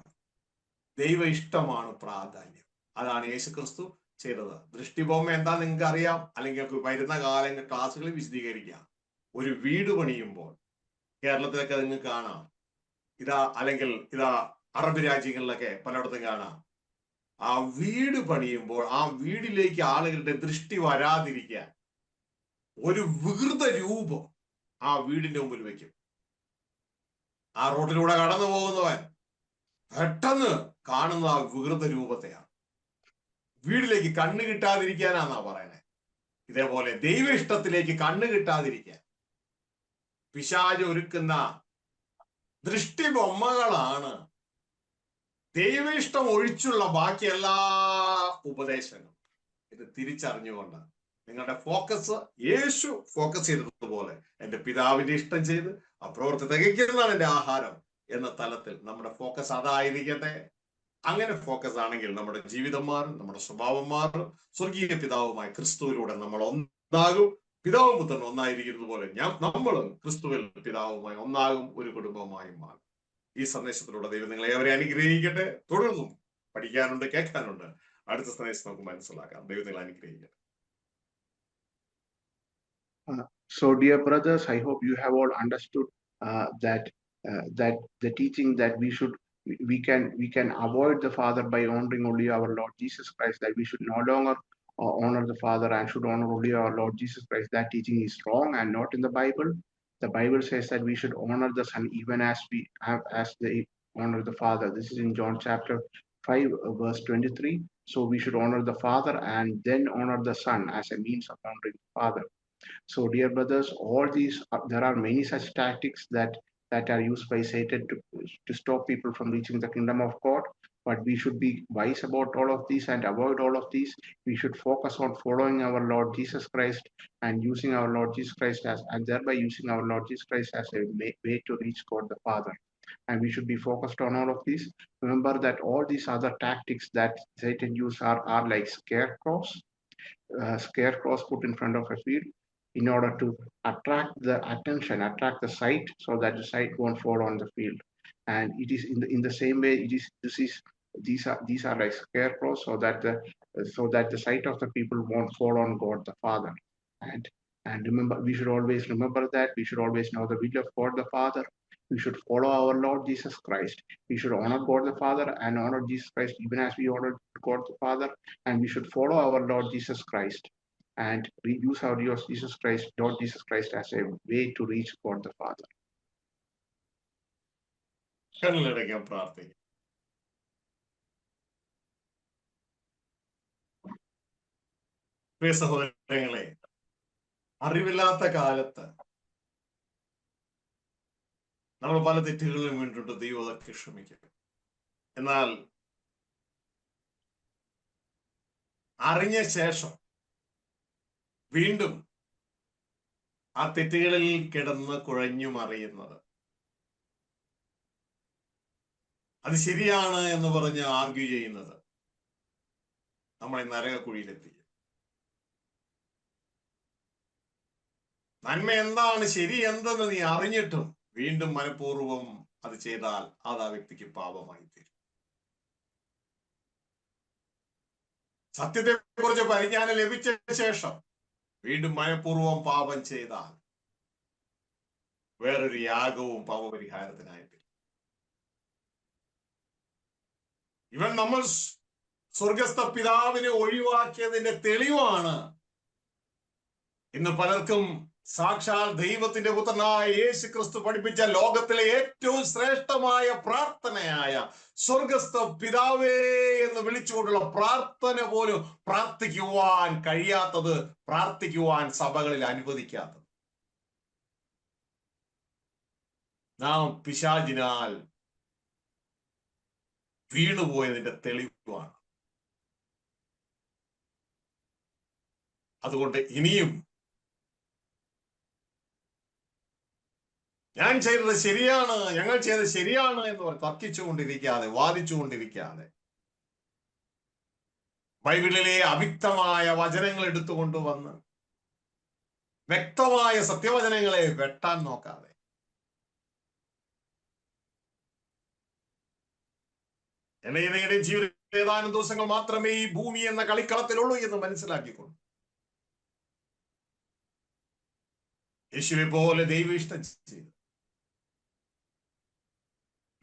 ദൈവ ഇഷ്ടമാണ് പ്രാധാന്യം. അതാണ് യേശുക്രിസ്തു ചെയ്തത്. ദൃഷ്ടിബൊമ്മ എന്താ നിങ്ങൾക്ക് അറിയാം, അല്ലെങ്കിൽ വരുന്ന കാലങ്ങൾ ക്ലാസ്സുകളിൽ വിശദീകരിക്കാം. ഒരു വീട് പണിയുമ്പോൾ കേരളത്തിലൊക്കെ നിങ്ങൾക്ക് കാണാം, അല്ലെങ്കിൽ അറബ് രാജ്യങ്ങളിലൊക്കെ പലയിടത്തും കാണാം. ആ വീട് പണിയുമ്പോൾ ആ വീടിലേക്ക് ആളുകളുടെ ദൃഷ്ടി വരാതിരിക്കാൻ ഒരു വികൃത രൂപം ആ വീടിന്റെ മുമ്പിൽ വെക്കും. ആ റോഡിലൂടെ കടന്നു പോകുന്നവൻ പെട്ടെന്ന് കാണുന്ന ആ വികൃത രൂപത്തെയാണ്. വീട്ടിലേക്ക് കണ്ണ് കിട്ടാതിരിക്കാനാന്നാ പറയണേ. ഇതേപോലെ ദൈവ ഇഷ്ടത്തിലേക്ക് കണ്ണ് കിട്ടാതിരിക്കാൻ പിശാച് ഒരുക്കുന്ന ദൃഷ്ടിബൊമ്മകളാണ് ദൈവ ഇഷ്ടം ഒഴിച്ചുള്ള ബാക്കി എല്ലാ ഉപദേശങ്ങളും. ഇത് തിരിച്ചറിഞ്ഞുകൊണ്ട് നിങ്ങളുടെ ഫോക്കസ് യേശു ഫോക്കസ് ചെയ്തതുപോലെ എന്റെ പിതാവിന്റെ ഇഷ്ടം ചെയ്ത് ആ പ്രവൃത്തി തികയ്ക്കുന്നതാണ് എന്റെ ആഹാരം എന്ന തലത്തിൽ നമ്മുടെ ഫോക്കസ് അതായിരിക്കട്ടെ. അങ്ങനെ ഫോക്കസ് ആണെങ്കിൽ നമ്മുടെ ജീവിതം മാറും, നമ്മുടെ സ്വഭാവം മാറും. സ്വർഗീയ പിതാവുമായി ക്രിസ്തുവിലൂടെ നമ്മൾ ഒന്നാകും. പിതാവും പുത്രനും ഒന്നായിരിക്കുന്നത് പോലെ നമ്മളും ക്രിസ്തുവിൽ പിതാവുമായി ഒന്നാകും, ഒരു കുടുംബമായി മാറും. ഈ സന്ദേശത്തിലൂടെ ദൈവം നിങ്ങളെ അവരെ അനുഗ്രഹിക്കട്ടെ. തുടർന്നും പഠിക്കാനുണ്ട്, കേൾക്കാനുണ്ട്. അടുത്ത സന്ദേശം നമുക്ക് മനസ്സിലാക്കാം. ദൈവം നിങ്ങളെ അനുഗ്രഹിക്കട്ടെ. So dear brothers, I hope you have all understood that the teaching that we can avoid the Father by honoring only our Lord Jesus Christ, that we should no longer honor the Father and should honor only our Lord Jesus Christ. That teaching is wrong and not in the Bible. The Bible says that we should honor the Son even as they honor the Father. This is in John chapter 5 verse 23. So we should honor the Father and then honor the Son as a means of honoring the Father. So dear brothers, all these there are many such tactics that that are used by Satan to stop people from reaching the kingdom of God. But we should be wise about all of these and avoid all of these. We should focus on following our Lord Jesus Christ and using our Lord Jesus Christ and thereby using our Lord Jesus Christ as a way to reach God the Father. And we should be focused on all of these. Remember that all these other tactics that Satan uses are like scarecrows put in front of a field in order to attract the attention, attract the sight, so that the sight won't fall on the field. And it is in the same way. These are like scarecrows, so that the sight of the people won't fall on God the Father. And remember, we should always remember that we should always know the will of God the Father. We should follow our Lord Jesus Christ. We should honor God the Father and honor Jesus Christ even as we honor God the Father. And we should follow our Lord Jesus Christ and use our Lord Jesus Christ as a way to reach God the Father. കണ്ണിലടയ്ക്കാൻ പ്രാർത്ഥിക്കും. പ്രിയ സഹോദരങ്ങളെ, അറിവില്ലാത്ത കാലത്ത് നമ്മൾ പല തെറ്റുകളിലും വീണിട്ടുണ്ട്. ദൈവം അതൊക്കെ ക്ഷമിക്കും. എന്നാൽ അറിഞ്ഞ ശേഷം വീണ്ടും ആ തെറ്റുകളിൽ കിടന്ന് കുഴഞ്ഞു മറിയുന്നത്, അത് ശരിയാണ് എന്ന് പറഞ്ഞ് ആർഗ്യൂ ചെയ്യുന്നത് നമ്മളെ നരകക്കുഴിയിലെത്തിക്കും. നന്മ എന്താണ്, ശരി എന്തെന്ന് നീ അറിഞ്ഞിട്ടും വീണ്ടും മനഃപൂർവ്വം അത് ചെയ്താൽ അത് ആ വ്യക്തിക്ക് പാപമായി തീരും. സത്യത്തെ കുറിച്ച് പരിജ്ഞാനം ലഭിച്ച ശേഷം വീണ്ടും മനഃപൂർവ്വം പാപം ചെയ്താൽ വേറൊരു യാഗവും പാപപരിഹാരത്തിനായിട്ട്. ഇവൻ നമ്മൾ സ്വർഗസ്ഥ പിതാവിനെ ഒഴിവാക്കിയതിന്റെ തെളിവാണ് ഇന്ന് പലർക്കും സാക്ഷാൽ ദൈവത്തിന്റെ പുത്രനായ യേശു ക്രിസ്തു പഠിപ്പിച്ച ലോകത്തിലെ ഏറ്റവും ശ്രേഷ്ഠമായ പ്രാർത്ഥനയായ സ്വർഗസ്ഥ പിതാവേ എന്ന് വിളിച്ചുകൊണ്ടുള്ള പ്രാർത്ഥന പോലും പ്രാർത്ഥിക്കുവാൻ കഴിയാത്തത്, പ്രാർത്ഥിക്കുവാൻ സഭകളിൽ അനുവദിക്കാത്തത്. നാം പിശാചിനാൽ വീണുപോയതിന്റെ തെളിവാണ്. അതുകൊണ്ട് ഇനിയും ഞാൻ ചെയ്തത് ശരിയാണ്, ഞങ്ങൾ ചെയ്തത് ശരിയാണ് എന്ന് പറഞ്ഞ് തർക്കിച്ചുകൊണ്ടിരിക്കാതെ, വാദിച്ചുകൊണ്ടിരിക്കാതെ, ബൈബിളിലെ അവ്യക്തമായ വചനങ്ങൾ എടുത്തുകൊണ്ടുവന്ന് വ്യക്തമായ സത്യവചനങ്ങളെ വെട്ടാൻ നോക്കാതെ, എന്റെ ജീവിതത്തിൽ ഏതാനും ദിവസങ്ങൾ മാത്രമേ ഈ ഭൂമി എന്ന കളിക്കളത്തിലുള്ളൂ എന്ന് മനസ്സിലാക്കിക്കൊണ്ട് യേശുവെ പോലെ ദൈവഇഷ്ടം ചെയ്തു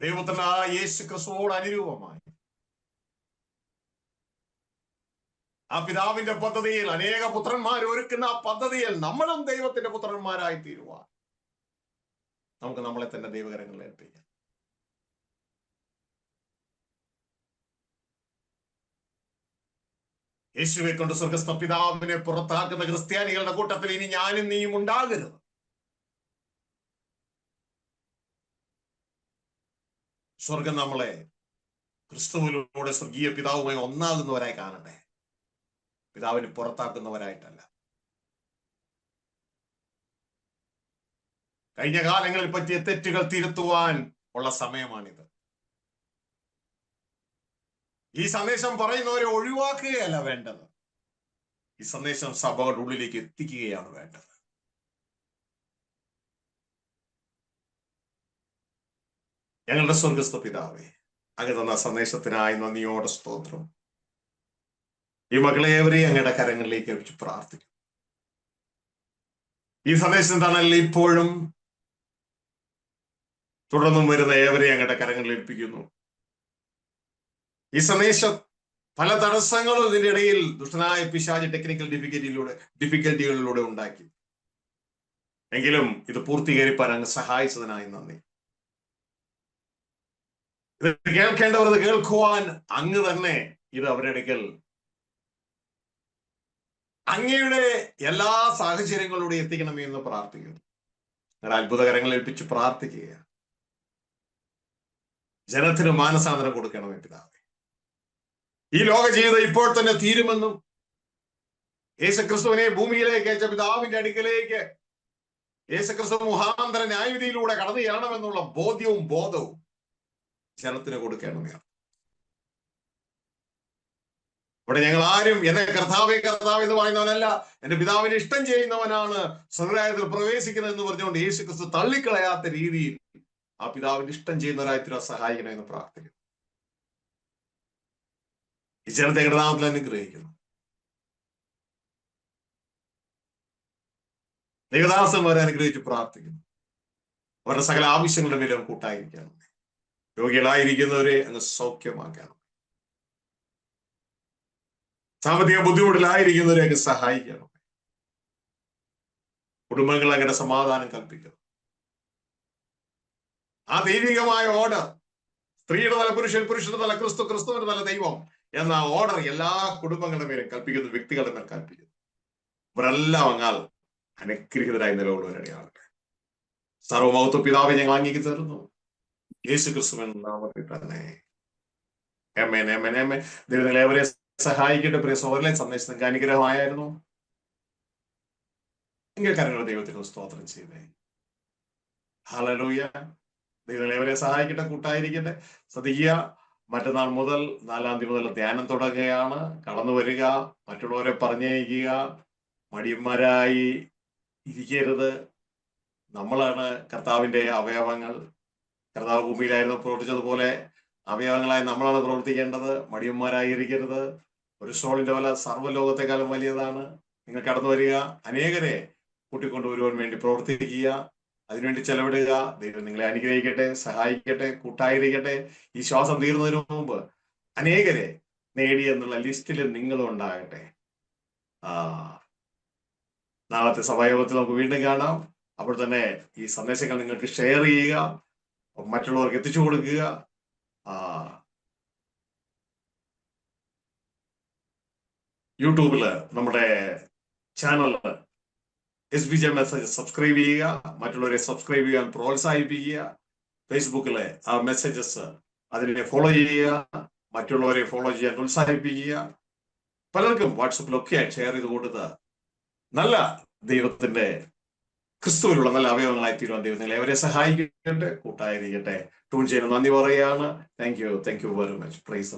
ദൈവപുത്രനായ യേശു ക്രിസ്തുവോട് അനുരൂപമായി ആ പിതാവിന്റെ പദ്ധതിയിൽ, അനേക പുത്രന്മാർ ഒരുക്കുന്ന ആ പദ്ധതിയിൽ നമ്മളും ദൈവത്തിന്റെ പുത്രന്മാരായി തീരുവാൻ നമുക്ക് നമ്മളെ തന്നെ ദൈവകരങ്ങളിൽ ഏൽപ്പിക്കാം. യേശുവെ കൊണ്ട് സ്വർഗസ്ഥ പിതാവിനെ പുറത്താക്കുന്ന ക്രിസ്ത്യാനികളുടെ കൂട്ടത്തിൽ ഇനി ഞാനും നീയും ഉണ്ടാകരുത്. സ്വർഗം നമ്മളെ ക്രിസ്തുവിലൂടെ സ്വർഗീയ പിതാവുമായി ഒന്നാകുന്നവരായി കാണട്ടെ, പിതാവിനെ പുറത്താക്കുന്നവരായിട്ടല്ല. കഴിഞ്ഞ കാലങ്ങളിൽ പറ്റിയ തെറ്റുകൾ തിരുത്തുവാൻ ഉള്ള സമയമാണിത്. ഈ സന്ദേശം പറയുന്നവരെ ഒഴിവാക്കുകയല്ല വേണ്ടത്, ഈ സന്ദേശം സഭകളുടെ ഉള്ളിലേക്ക് എത്തിക്കുകയാണ് വേണ്ടത്. ഞങ്ങളുടെ സ്വർഗസ്ഥ പിതാവേ, അങ്ങ് തന്ന സന്ദേശത്തിനായി നന്ദിയോടെ സ്തോത്രം. ഈ മക്കളെ ഏവരെയും അങ്ങയുടെ കരങ്ങളിലേക്ക് വെച്ച് പ്രാർത്ഥിക്കും. ഈ സന്ദേശം തണലിൽ ഇപ്പോഴും തുടർന്നും വരുന്ന ഏവരെയും അങ്ങയുടെ കരങ്ങളിൽ ഏൽപ്പിക്കുന്നു. ഈ സന്ദേശം പല തടസ്സങ്ങളും ഇതിന്റെ ഇടയിൽ ദുഷ്ടനായ പിശാച് ടെക്നിക്കൽ ഡിഫിക്കൽറ്റികളിലൂടെ ഉണ്ടാക്കി. എങ്കിലും ഇത് പൂർത്തീകരിപ്പാൻ അങ്ങ് സഹായിച്ചതിനായി നന്ദി. ഇത് കേൾക്കേണ്ടവർ ഇത് കേൾക്കുവാൻ അങ്ങ് തന്നെ ഇത് അവരുടെ അടുക്കൽ അങ്ങയുടെ എല്ലാ സാഹചര്യങ്ങളിലൂടെ എത്തിക്കണമേ എന്ന് പ്രാർത്ഥിക്കുന്നു. നിങ്ങളുടെ അത്ഭുതകരങ്ങൾ ഏൽപ്പിച്ച് പ്രാർത്ഥിക്കുക. ജനത്തിന് മാനസാന്തരം കൊടുക്കണമേ പിതാവേ. ഈ ലോക ജീവിതം ഇപ്പോൾ തന്നെ തീരുമെന്നും യേശുക്രിസ്തുവിനെ ഭൂമിയിലേക്ക് അയച്ച പിതാവിന്റെ അടുക്കലേക്ക് യേശുക്രിസ്തു മുഖാന്തര ന്യായവിധിയിലൂടെ കടന്നു ചെല്ലണമെന്നുള്ള ബോധ്യവും ബോധവും ജനത്തിന് കൊടുക്കണമേ. ഇവിടെ ഞങ്ങൾ ആരും എന്നെ കർത്താവേ കർത്താവ് എന്ന് പറയുന്നവനല്ല, എന്റെ പിതാവിനെ ഇഷ്ടം ചെയ്യുന്നവനാണ് സ്വർഗ്ഗരാജ്യത്തിൽ പ്രവേശിക്കുന്നത് എന്ന് പറഞ്ഞുകൊണ്ട് യേശുക്രിസ്തു തള്ളിക്കളയാത്ത രീതിയിൽ ആ പിതാവിന്റെ ഇഷ്ടം ചെയ്യുന്നവരായി തീരാൻ സഹായിക്കണമെന്ന് പ്രാർത്ഥിക്കുന്നു. ഈ ജനത്തെ നാമത്തിൽ അനുഗ്രഹിക്കുന്നു. ദൈവദാസന്മാരെ അനുഗ്രഹിച്ച് പ്രാർത്ഥിക്കുന്നു. അവരുടെ സകല ആവശ്യങ്ങളുടെ മേലും കൂട്ടായിരിക്കണം. രോഗികളായിരിക്കുന്നവരെ അങ്ങ് സൗഖ്യമാക്കണം. സാമ്പത്തിക ബുദ്ധിമുട്ടിലായിരിക്കുന്നവരെ അങ്ങ് സഹായിക്കണം. കുടുംബങ്ങൾ അങ്ങനെ സമാധാനം കൽപ്പിക്കണം. ആ ദൈവികമായ ഓർഡർ, സ്ത്രീയുടെ തല പുരുഷൻ, പുരുഷന്റെ തല ക്രിസ്തു, ക്രിസ്തുവിന്റെ തല ദൈവം എന്ന ഓർഡർ എല്ലാ കുടുംബങ്ങളുടെ മേലും കൽപ്പിക്കുന്നു, വ്യക്തികളുടെ മേൽ കൽപ്പിക്കുന്നു. ഇവരെല്ലാം അങ്ങാൽ അനുഗ്രഹീതരായി നിലകൊള്ളുവാനിടയാകട്ടെ. സർവമഹത്വ പിതാവെ ഞങ്ങൾ അങ്ങേക്ക് തരുന്നു, യേശു ക്രിസ്തുവിൻ നാമത്തിൽ തന്നെ. ആമേൻ, ആമേൻ, ആമേൻ. ദൈവം നിങ്ങളെ സഹായിക്കട്ടെ. പ്രിയ സഹോദരനെ, സന്ദേശം നിങ്ങൾക്ക് അനുഗ്രഹമായിരുന്നു. കരങ്ങളുടെ ദൈവത്തിന് സ്തോത്രം ചെയ്തേ. ഹല്ലേലൂയ. ദൈവം നിങ്ങളെ സഹായിക്കട്ടെ, കൂട്ടായിരിക്കട്ടെ. ശ്രദ്ധിക്കുക, മറ്റന്നാൾ മുതൽ 4-ാം തീയതി മുതൽ ധ്യാനം തുടങ്ങുകയാണ്. കടന്നു വരിക, മറ്റുള്ളവരെ പറഞ്ഞയക്കുക, മടിയന്മാരായി ഇരിക്കരുത്. നമ്മളാണ് കർത്താവിന്റെ അവയവങ്ങൾ. കർത്താവ് ഭൂമിയിലായിരുന്നു പ്രവർത്തിച്ചതുപോലെ അവയവങ്ങളായി നമ്മളാണ് പ്രവർത്തിക്കേണ്ടത്. മടിയന്മാരായിരിക്കരുത്. ഒരു സോളിന്റെ വില സർവ്വലോകത്തെക്കാളും വലിയതാണ്. നിങ്ങൾ കടന്നു വരിക, അനേകരെ കൂട്ടിക്കൊണ്ടുവരുവാൻ വേണ്ടി പ്രവർത്തിക്കുക, അതിനുവേണ്ടി ചെലവിടുക. ദൈവം നിങ്ങളെ അനുഗ്രഹിക്കട്ടെ, സഹായിക്കട്ടെ, കൂട്ടായിരിക്കട്ടെ. ഈ ശ്വാസം തീർന്നതിന് മുമ്പ് അനേകരെ നേടി എന്നുള്ള ലിസ്റ്റിൽ നിങ്ങളും ഉണ്ടാകട്ടെ. നാളത്തെ സഭായോഗത്തിൽ നമുക്ക് വീണ്ടും കാണാം. അപ്പോൾ തന്നെ ഈ സന്ദേശങ്ങൾ നിങ്ങൾക്ക് ഷെയർ ചെയ്യുക, മറ്റുള്ളവർക്ക് എത്തിച്ചു കൊടുക്കുക. യൂട്യൂബില് നമ്മുടെ ചാനൽ SBJ മെസ്സേജ് സബ്സ്ക്രൈബ് ചെയ്യുക, മറ്റുള്ളവരെ സബ്സ്ക്രൈബ് ചെയ്യാൻ പ്രോത്സാഹിപ്പിക്കുക. ഫേസ്ബുക്കിലെ ആ മെസ്സേജസ് അതിനെ ഫോളോ ചെയ്യുക, മറ്റുള്ളവരെ ഫോളോ ചെയ്യാൻ പ്രോത്സാഹിപ്പിക്കുക. പലർക്കും വാട്സപ്പിലൊക്കെ ഷെയർ ചെയ്ത് കൊടുത്ത് നല്ല ദൈവത്തിന്റെ ക്രിസ്തുവിലുള്ള നല്ല അവയവങ്ങളായി തീരുവാൻ ദൈവം നിങ്ങളെ അവരെ സഹായിക്കട്ടെ, കൂട്ടായിരിക്കട്ടെ. ട്യൂൺ ചെയ്യാൻ നന്ദി പറയുകയാണ്. Thank you very much. Price.